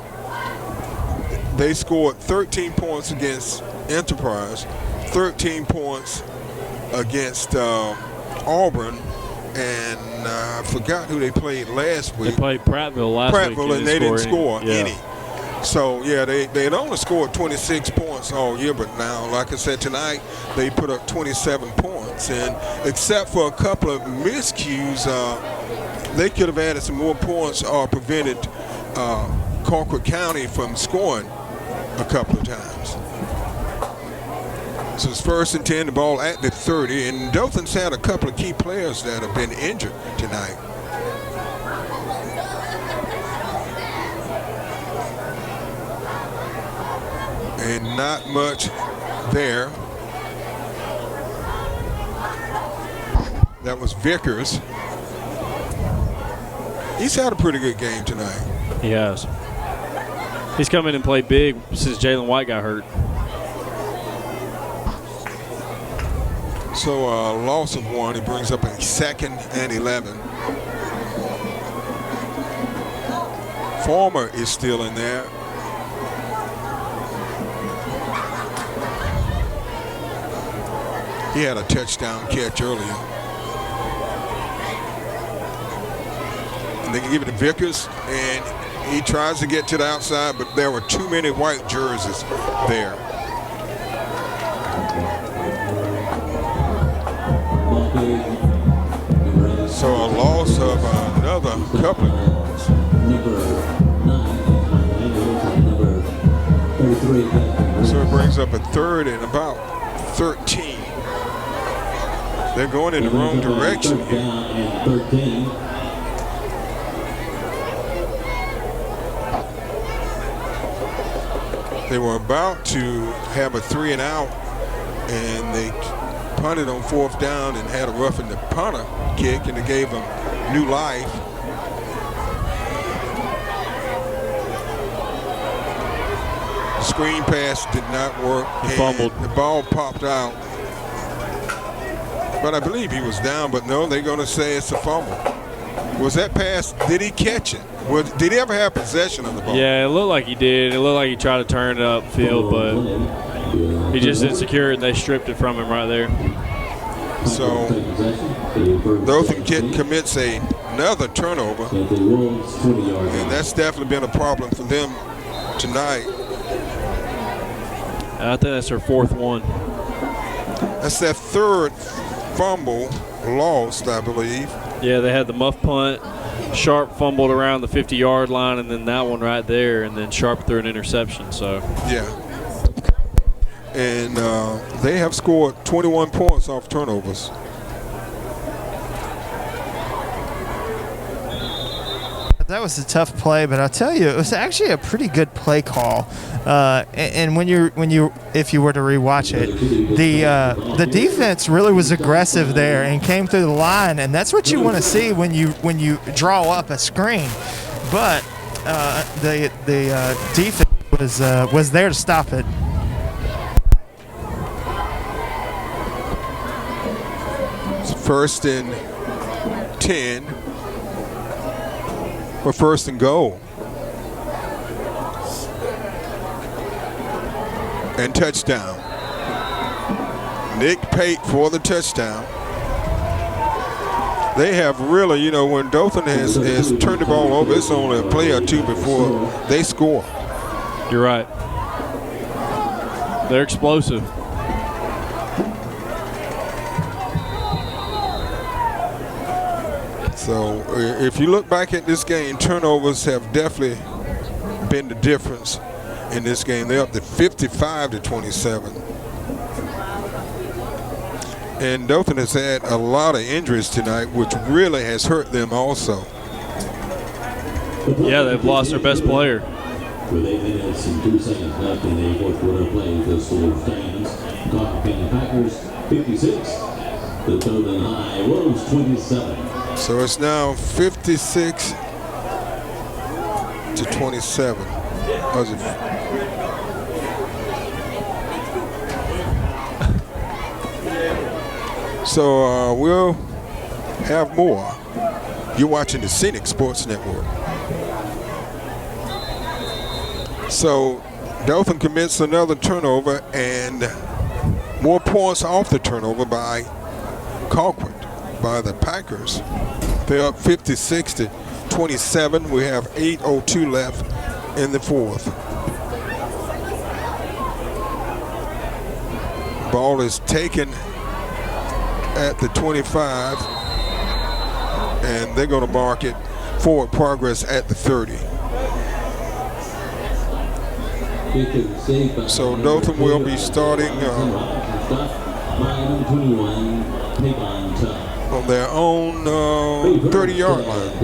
they scored 13 points against Enterprise, 13 points against Auburn, and I forgot who they played last week. They played Prattville last week. And they didn't score any. Yeah. So, yeah, they had only scored 26 points all year, but now, like I said, tonight they put up 27 points. And except for a couple of miscues, they could have added some more points or prevented Colquitt County from scoring a couple of times. So it's 1st and 10, the ball at the 30. And Dothan's had a couple of key players that have been injured tonight. And not much there. That was Vickers. He's had a pretty good game tonight. He has. He's come in and played big since Jalen White got hurt. So a loss of 1. It brings up a 2nd and 11. Farmer is still in there. He had a touchdown catch earlier. And they can give it to Vickers, and he tries to get to the outside, but there were too many white jerseys there. So a loss of another couple of yards. So it brings up a 3rd and about 13. They're going in the wrong direction here. They were about to have a 3 and out, and they punted on 4th down and had a roughing the punter kick, and it gave them new life. The screen pass did not work. Fumbled. The ball popped out. But I believe he was down, but no, they're going to say it's a fumble. Was that pass, did he catch it? Did he ever have possession of the ball? Yeah, it looked like he did. It looked like he tried to turn it upfield, but he just didn't secure it, and they stripped it from him right there. So Dothan commits another turnover, and that's definitely been a problem for them tonight. I think that's their 4th one. That's their 3rd fumble lost, I believe. Yeah, they had the muff punt. Sharp fumbled around the 50-yard line, and then that one right there, and then Sharp threw an interception. So yeah. And they have scored 21 points off turnovers. That was a tough play, but I'll tell you, it was actually a pretty good play call. And if you were to rewatch it, the defense really was aggressive there and came through the line, and that's what you want to see when you draw up a screen. But the defense was there to stop it. It's 1st and 10. For 1st and goal. And touchdown. Nick Pate for the touchdown. They have really, when Dothan has turned the ball over, it's only a play or two before they score. you're right. They're explosive. So if you look back at this game, turnovers have definitely been the difference in this game. They're up to 55-27. And Dothan has had a lot of injuries tonight, which really has hurt them also. Yeah, they've lost their best player. With 8 minutes and 2 seconds left in the fourth quarter play, the score stands Colquitt Packers 56, the Dothan High Wolves 27. So it's now 56-27. So we'll have more. You're watching the Scenic Sports Network. So Dolphin commits another turnover, and more points off the turnover by Colquitt by the Packers. They're up 56-27. We have 8:02 left in the fourth. Ball is taken at the 25, and they're going to mark it forward progress at the 30. So Dothan will be starting on their own 30-yard line.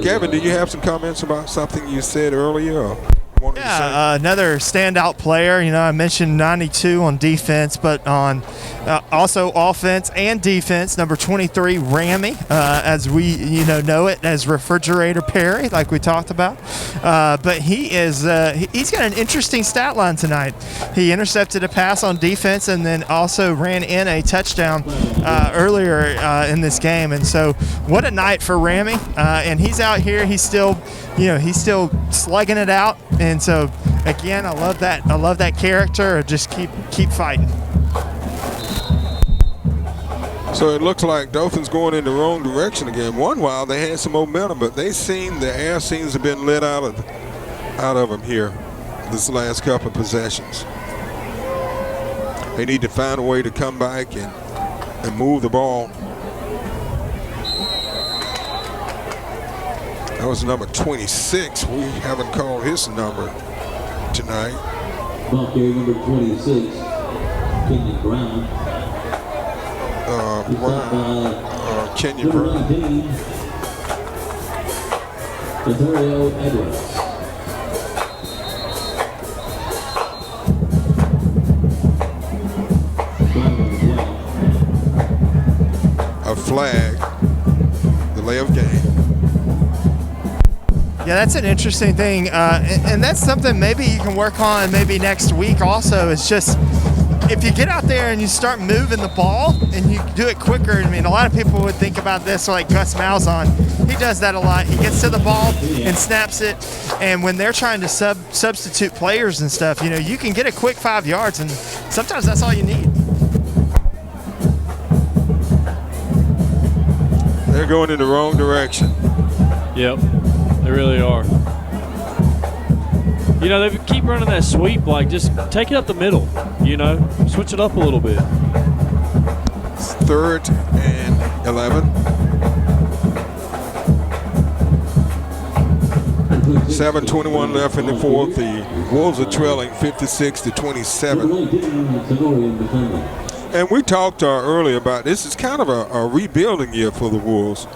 Gavin, do you have some comments about something you said earlier? Yeah, another standout player. You know, I mentioned 92 on defense, but on also offense and defense, number 23, Rammy, as we know it as Refrigerator Perry, like we talked about. But he's got an interesting stat line tonight. He intercepted a pass on defense and then also ran in a touchdown earlier in this game. And so, what a night for Rammy. And he's out here. He's still slugging it out. And so, again, I love that. I love that character. Just keep fighting. So it looks like Dolphins going in the wrong direction again. One while they had some momentum, but the air seems to have been let out of them here this last couple of possessions. They need to find a way to come back and move the ball. That was number 26. We haven't called his number tonight. Ball carrier number 26, Kenyon Brown. Kenyon Brown. Ontario Edwards. A flag, delay of game. Yeah, that's an interesting thing, and that's something maybe you can work on maybe next week also. It's just if you get out there and you start moving the ball and you do it quicker. I mean, a lot of people would think about this like Gus Malzahn. He does that a lot. He gets to the ball and snaps it, and when they're trying to substitute players and stuff, you can get a quick 5 yards, and sometimes that's all you need. They're going in the wrong direction. Yep. They really are. They keep running that sweep, like just take it up the middle, switch it up a little bit. It's 3rd and 11. 7:21 left in the fourth. The Wolves are trailing 56-27. And we talked earlier about this is kind of a rebuilding year for the Wolves,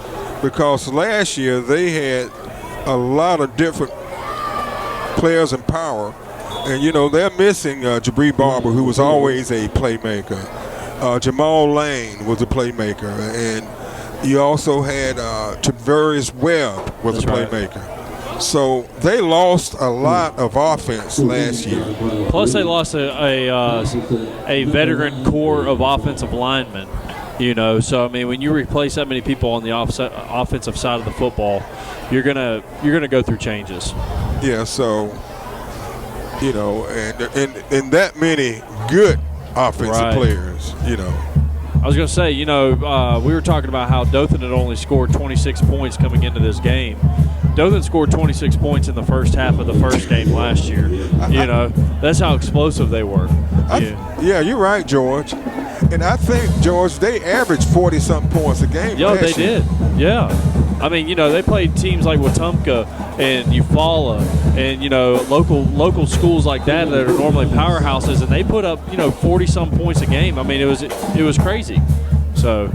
because last year they had a lot of different players in power, and they're missing Jabri Barber, who was always a playmaker. Jamal Lane was a playmaker, and you also had Tavarius Webb was a playmaker. Right. So they lost a lot of offense last year. Plus, they lost a veteran core of offensive linemen. So I mean, when you replace that many people on the offensive side of the football, you're gonna go through changes. Yeah. So, and that many good offensive players. I was gonna say, we were talking about how Dothan had only scored 26 points coming into this game. Dothan scored 26 points in the first half of the first game last year. That's how explosive they were. Yeah, you're right, George. And I think, George, they averaged 40-something points a game. Yeah, they did. Yeah. I mean, they played teams like Wetumpka and Eufaula and, local schools like that are normally powerhouses, and they put up, 40-some points a game. I mean, it was crazy. So.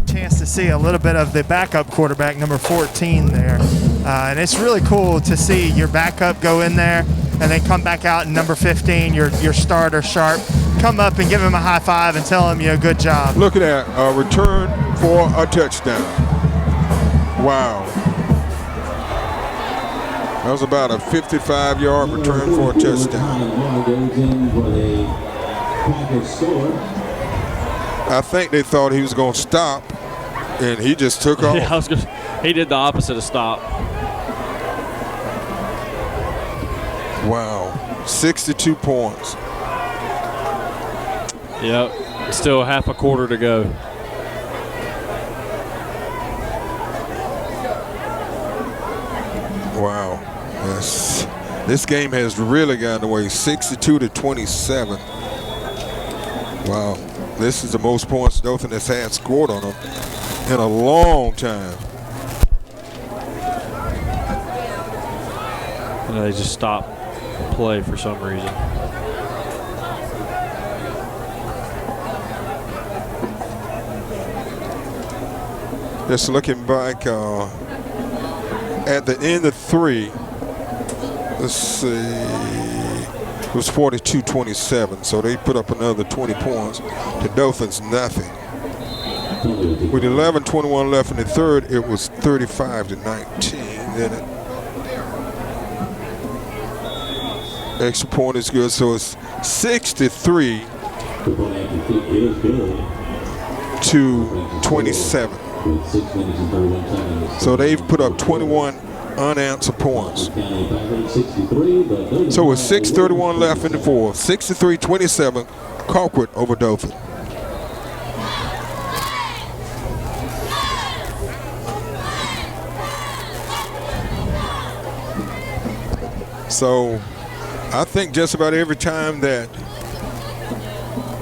Chance to see a little bit of the backup quarterback, number 14 there. And it's really cool to see your backup go in there and then come back out in number 15, your starter Sharp, come up and give him a high five and tell him, good job. Look at that, a return for a touchdown. Wow. That was about a 55-yard return for a touchdown. I think they thought he was going to stop, and he just took off. Yeah, he did the opposite of stop. Wow, 62 points. Yep, still half a quarter to go. Wow, this game has really gotten away, 62-27. Wow, this is the most points Dothan has had scored on them in a long time. And they just stopped play for some reason. Just looking back at the end of 3, let's see, it was 42-27, so they put up another 20 points to Dothan's nothing. With 11:21 left in the third, it was 35-19. Then extra point is good, so it's 63-27. So they've put up 21 unanswered points. So with 6:31 left in the fourth, 63-27, Colquitt over Dolphin. So I think just about every time that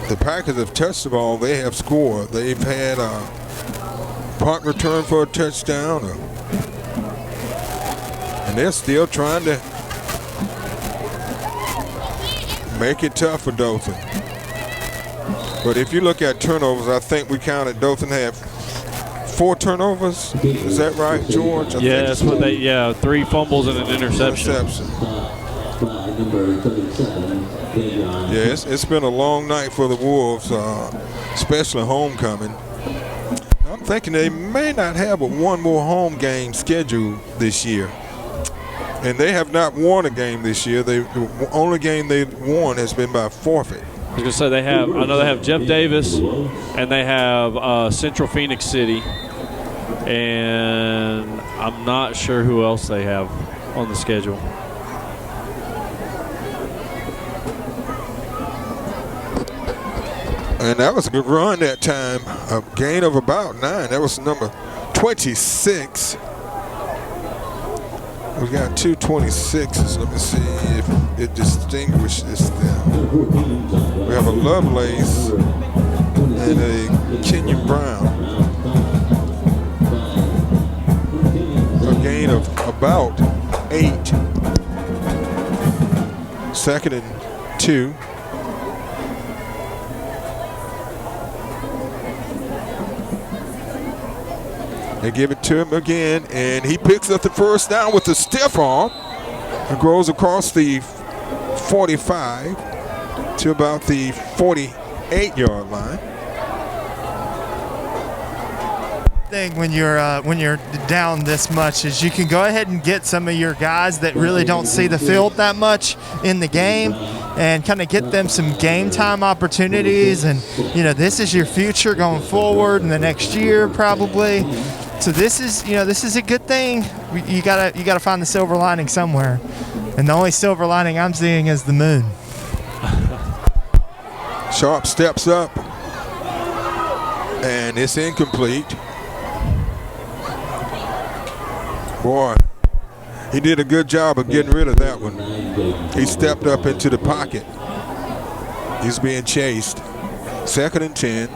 the Packers have touched the ball, they have scored. They've had a punt return for a touchdown, and they're still trying to make it tough for Dothan. But if you look at turnovers, I think we counted Dothan had 4 turnovers. Is that right, George? Yeah, that's what they. Yeah, 3 fumbles and an interception. Yeah, it's been a long night for the Wolves, especially homecoming. I'm thinking they may not have one more home game scheduled this year. And they have not won a game this year. The only game they've won has been by forfeit. I was going to say I know they have Jeff Davis, and they have Central Phoenix City, and I'm not sure who else they have on the schedule. And that was a good run that time, a gain of about 9. That was number 26. We got 2 26s. Let me see if it distinguishes them. We have a Lovelace and a Kenyon Brown. A gain of about 8. 2nd and 2. They give it to him again, and he picks up the first down with a stiff arm and goes across the 45 to about the 48-yard line. Thing when you're down this much is you can go ahead and get some of your guys that really don't see the field that much in the game and kind of get them some game time opportunities, and this is your future going forward in the next year probably. So this is a good thing. You gotta find the silver lining somewhere, and the only silver lining I'm seeing is the moon. Sharp steps up, and it's incomplete. Boy, he did a good job of getting rid of that one. He stepped up into the pocket. He's being chased. 2nd and 10.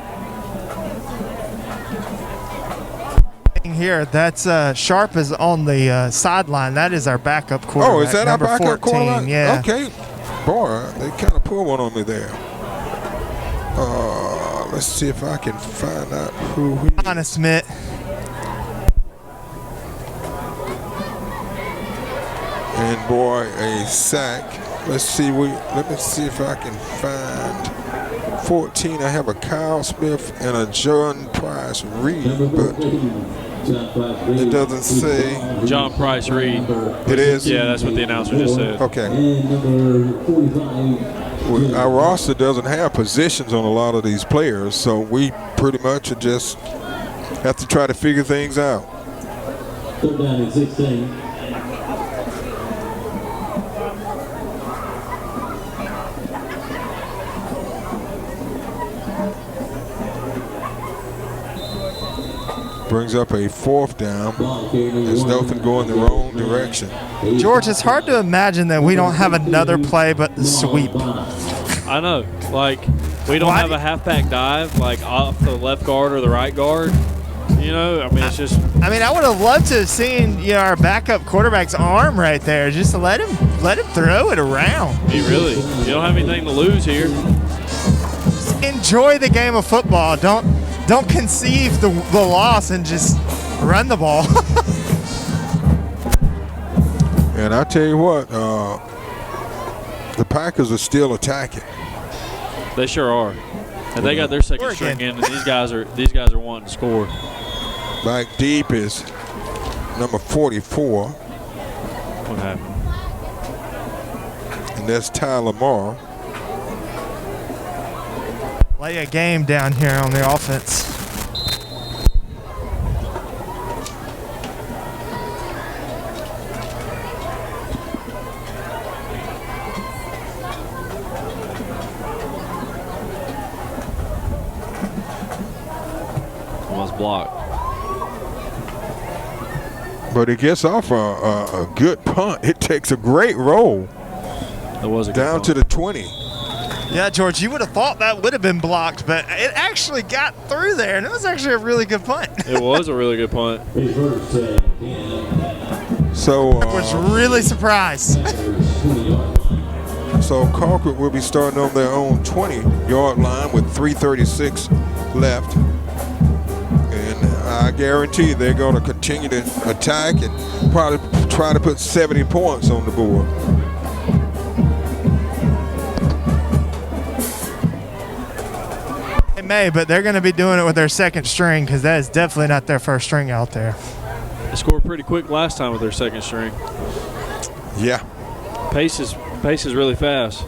Here, that's Sharp is on the sideline. That is our backup quarterback. Oh, is that our backup 14, quarterback? Yeah. Okay. Boy, they kind of pulled one on me there. Let's see if I can find out who he is. Honest Smith. And boy, a sack. Let me see if I can find 14. I have a Kyle Smith and a John Price Reed, but it doesn't say. John Price Reed. It is? Yeah, that's what the announcer just said. Okay. Well, our roster doesn't have positions on a lot of these players, so we pretty much just have to try to figure things out. 3rd down and 16. Brings up a 4th down as Dothan going the wrong direction. George, it's hard to imagine that we don't have another play but the sweep. I know. Like, we don't have a halfback dive, like, off the left guard or the right guard. You know, I mean, it's just. I mean, I would have loved to have seen, you know, our backup quarterback's arm right there. Just to let him throw it around. You don't have anything to lose here. Just enjoy the game of football. Don't conceive the loss and just run the ball. And I tell you what, the Packers are still attacking. They sure are. And they got their second string in, and these guys are wanting to score. Back deep is number 44. What happened? And that's Tyler Moore. Play a game down here on the offense. Almost blocked. But it gets off a good punt. It takes a great roll. It was a good down punt. to the 20. Yeah, George, you would have thought that would have been blocked, but it actually got through there, and it was actually a really good punt. It was a really good punt. So I was really surprised. So Colquitt will be starting on their own 20-yard line with 3:36 left. And I guarantee they're going to continue to attack and probably try to put 70 points on the board. They may, but they're going to be doing it with their second string because that is definitely not their first string out there. They scored pretty quick last time with their second string. Yeah. Pace is really fast.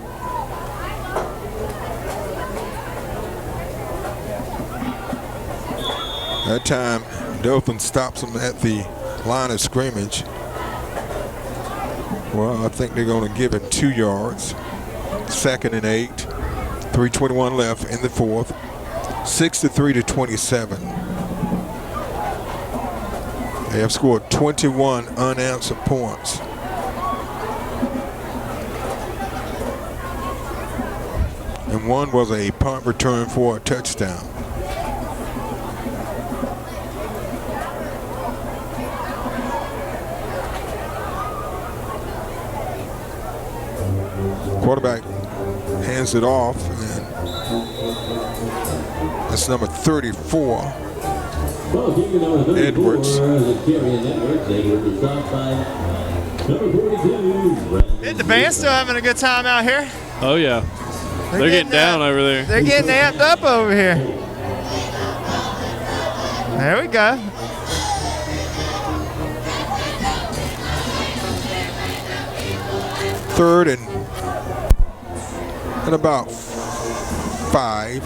That time, Dothan stops them at the line of scrimmage. Well, I think they're going to give him 2 yards. 2nd and 8. 3:21 left in the 4th. 63 to 27. They have scored 21 unanswered points. And one was a punt return for a touchdown. Quarterback hands it off, and that's number 34, Edwards. The band's still having a good time out here. Oh, yeah. They're getting down over there. They're getting amped up over here. There we go. Third and about 5.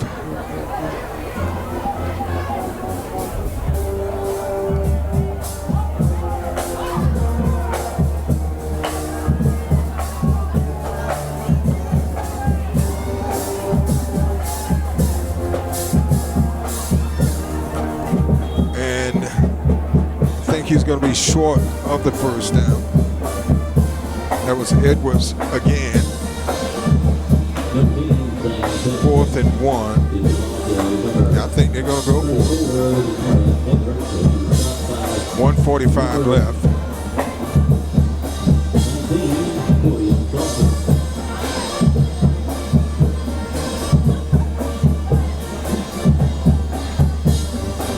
And I think he's going to be short of the first down. That was Edwards again. 4th and 1. I think they're going to go for it. 1:45 left.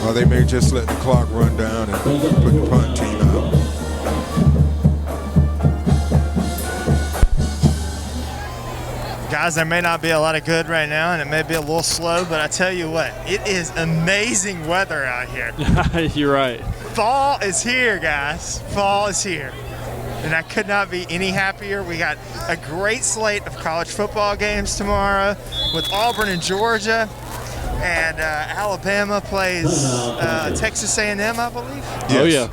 Well, they may just let the clock run down and put the punt team out. Guys, there may not be a lot of good right now, and it may be a little slow, but I tell you what, it is amazing weather out here. You're right. Fall is here, guys. Fall is here. And I could not be any happier. We got a great slate of college football games tomorrow with Auburn and Georgia. And Alabama plays Texas A&M, I believe. Yes. Oh, yeah.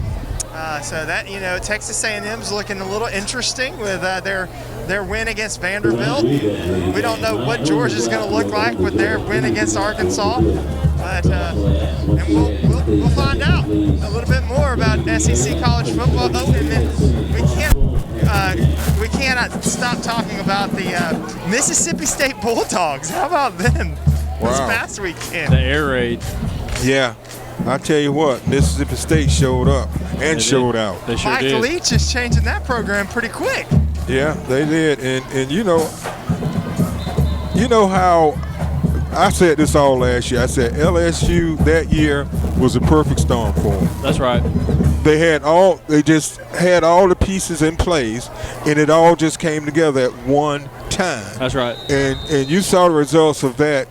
So that, you know, Texas A&M's looking a little interesting with their win against Vanderbilt. We don't know what Georgia's going to look like with their win against Arkansas, but and we'll we'll find out a little bit more about SEC college football. Oh, and then we cannot stop talking about the Mississippi State Bulldogs. How about them this past weekend? The air raid. Yeah. I tell you what, Mississippi State showed up and showed out. They sure Mike did. Leach is changing that program pretty quick. Yeah, they did. And you know how I said this all last year. I said LSU that year was a perfect storm for them. That's right. They just had all the pieces in place, and it all just came together at one time. That's right. And you saw the results of that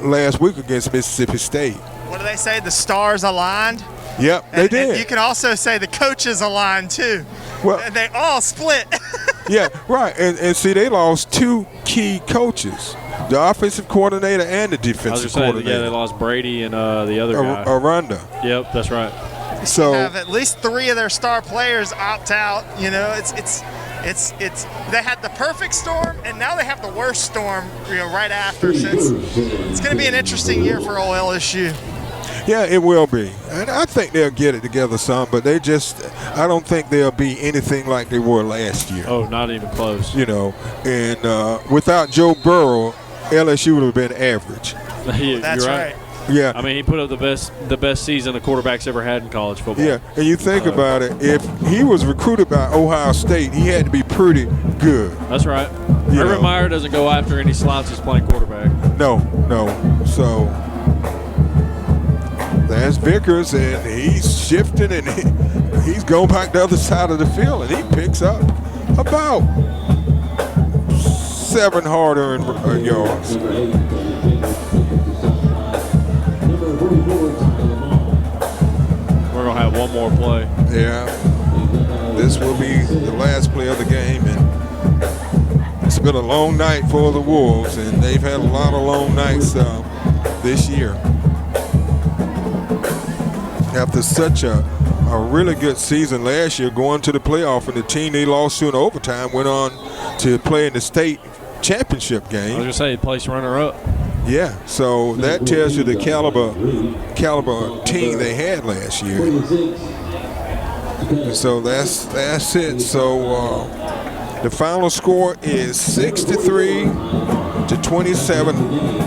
last week against Mississippi State. What do they say? The stars aligned? Yep, they did. And you can also say the coaches aligned too. Well, and they all split. Yeah, right. And see, they lost two key coaches, the offensive coordinator and the defensive coordinator. Yeah, they lost Brady and the other guy. Aranda. Yep, that's right. So have at least 3 of their star players opt out. You know, it's they had the perfect storm, and now they have the worst storm. Right after. So it's going to be an interesting year for old LSU. Yeah, it will be. And I think they'll get it together some, but I don't think they'll be anything like they were last year. Oh, not even close. And without Joe Burrow, LSU would have been average. That's You're right. Yeah. I mean, he put up the best season the quarterback's ever had in college football. Yeah, and you think about it, if he was recruited by Ohio State, he had to be pretty good. That's right. Urban Meyer doesn't go after any slouches playing quarterback. No. So there's Vickers, and he's shifting, and he's going back the other side of the field, and he picks up about 7 hard-earned yards. We're going to have one more play. Yeah. This will be the last play of the game, and it's been a long night for the Wolves, and they've had a lot of long nights this year. After such a really good season last year, going to the playoff, and the team they lost to in overtime went on to play in the state championship game. I was going to say, place runner-up. Yeah, so that tells you the caliber team they had last year. So that's it. So the final score is 63-27.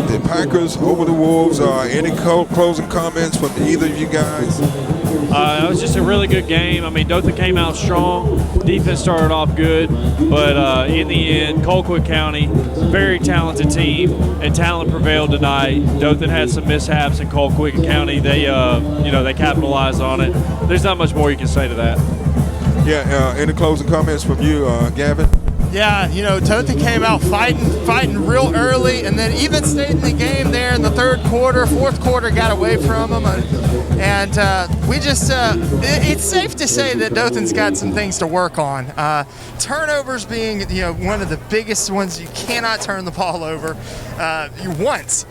The Packers over the Wolves. Any closing comments from either of you guys? It was just a really good game. I mean, Dothan came out strong. Defense started off good, but in the end, Colquitt County, very talented team, and talent prevailed tonight. Dothan had some mishaps in Colquitt County. They capitalized on it. There's not much more you can say to that. Yeah. Any closing comments from you, Gavin? Yeah, Dothan came out fighting real early, and then even stayed in the game there in the third quarter. Fourth quarter got away from them, and we just it's safe to say that Dothan's got some things to work on. Turnovers being one of the biggest ones. You cannot turn the ball over once,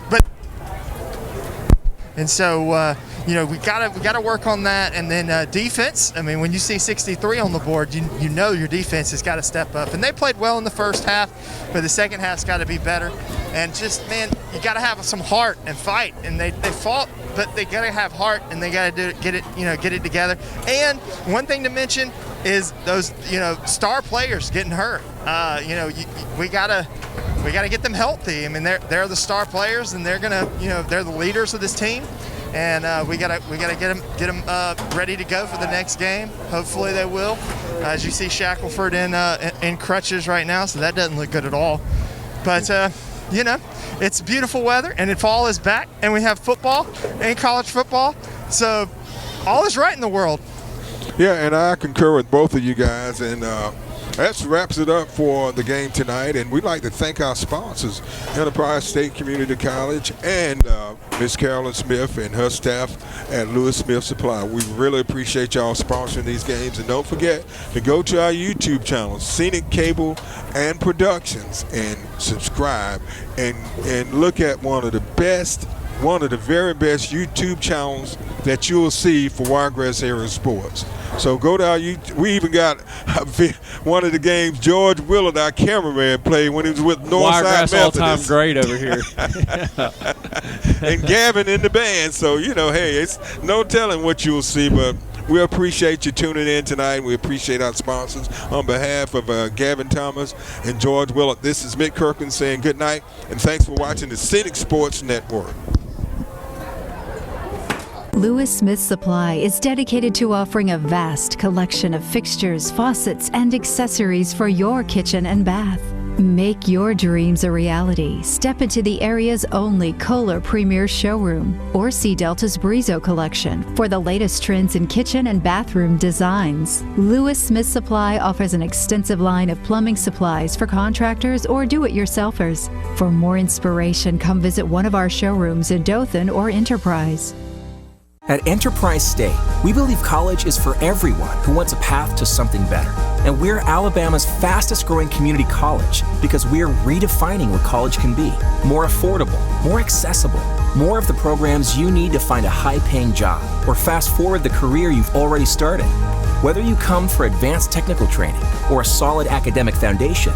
and so. We gotta work on that, and then defense. I mean, when you see 63 on the board, you know your defense has got to step up, and they played well in the first half, but the second half's got to be better. And just you got to have some heart and fight, and they fought, but they got to have heart, and they got to get it together. And one thing to mention is those star players getting hurt. We gotta get them healthy. I mean, they're the star players, and they're the leaders of this team. And we gotta get them ready to go for the next game. Hopefully they will. As you see, Shackelford in crutches right now, so that doesn't look good at all. But it's beautiful weather, and fall is back, and we have football and college football. So all is right in the world. Yeah, and I concur with both of you guys, and that wraps it up for the game tonight. And we'd like to thank our sponsors, Enterprise State Community College and Miss Carolyn Smith and her staff at Lewis Smith Supply. We really appreciate y'all sponsoring these games. And don't forget to go to our YouTube channel, Scenic Cable and Productions, and subscribe and look at one of the best one of the very best YouTube channels that you'll see for Wiregrass Area Sports. So go to our YouTube. We even got one of the games George Willard, our cameraman, played when he was with Northside Wiregrass all-time Methodist. great over here. And Gavin in the band. So, hey, it's no telling what you'll see, but we appreciate you tuning in tonight. We appreciate our sponsors. On behalf of Gavin Thomas and George Willard, this is Mick Kirkland saying good night, and thanks for watching the Scenic Sports Network. Lewis Smith Supply is dedicated to offering a vast collection of fixtures, faucets, and accessories for your kitchen and bath. Make your dreams a reality. Step into the area's only Kohler Premier Showroom or see Delta's Brizo collection for the latest trends in kitchen and bathroom designs. Lewis Smith Supply offers an extensive line of plumbing supplies for contractors or do-it-yourselfers. For more inspiration, come visit one of our showrooms in Dothan or Enterprise. At Enterprise State, we believe college is for everyone who wants a path to something better. And we're Alabama's fastest growing community college because we're redefining what college can be. More affordable, more accessible, more of the programs you need to find a high-paying job or fast forward the career you've already started. Whether you come for advanced technical training or a solid academic foundation,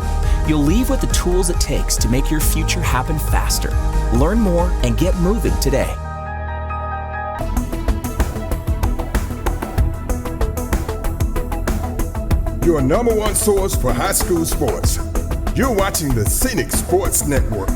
you'll leave with the tools it takes to make your future happen faster. Learn more and get moving today. Your number one source for high school sports. You're watching the Scenic Sports Network.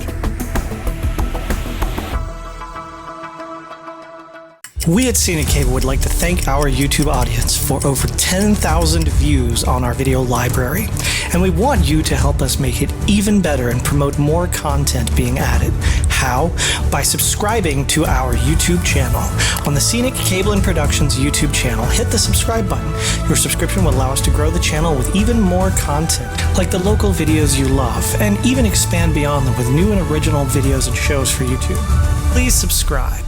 We at Scenic Cable would like to thank our YouTube audience for over 10,000 views on our video library, and we want you to help us make it even better and promote more content being added. How? By subscribing to our YouTube channel. On the Scenic Cable and Productions YouTube channel, hit the subscribe button. Your subscription will allow us to grow the channel with even more content, like the local videos you love, and even expand beyond them with new and original videos and shows for YouTube. Please subscribe.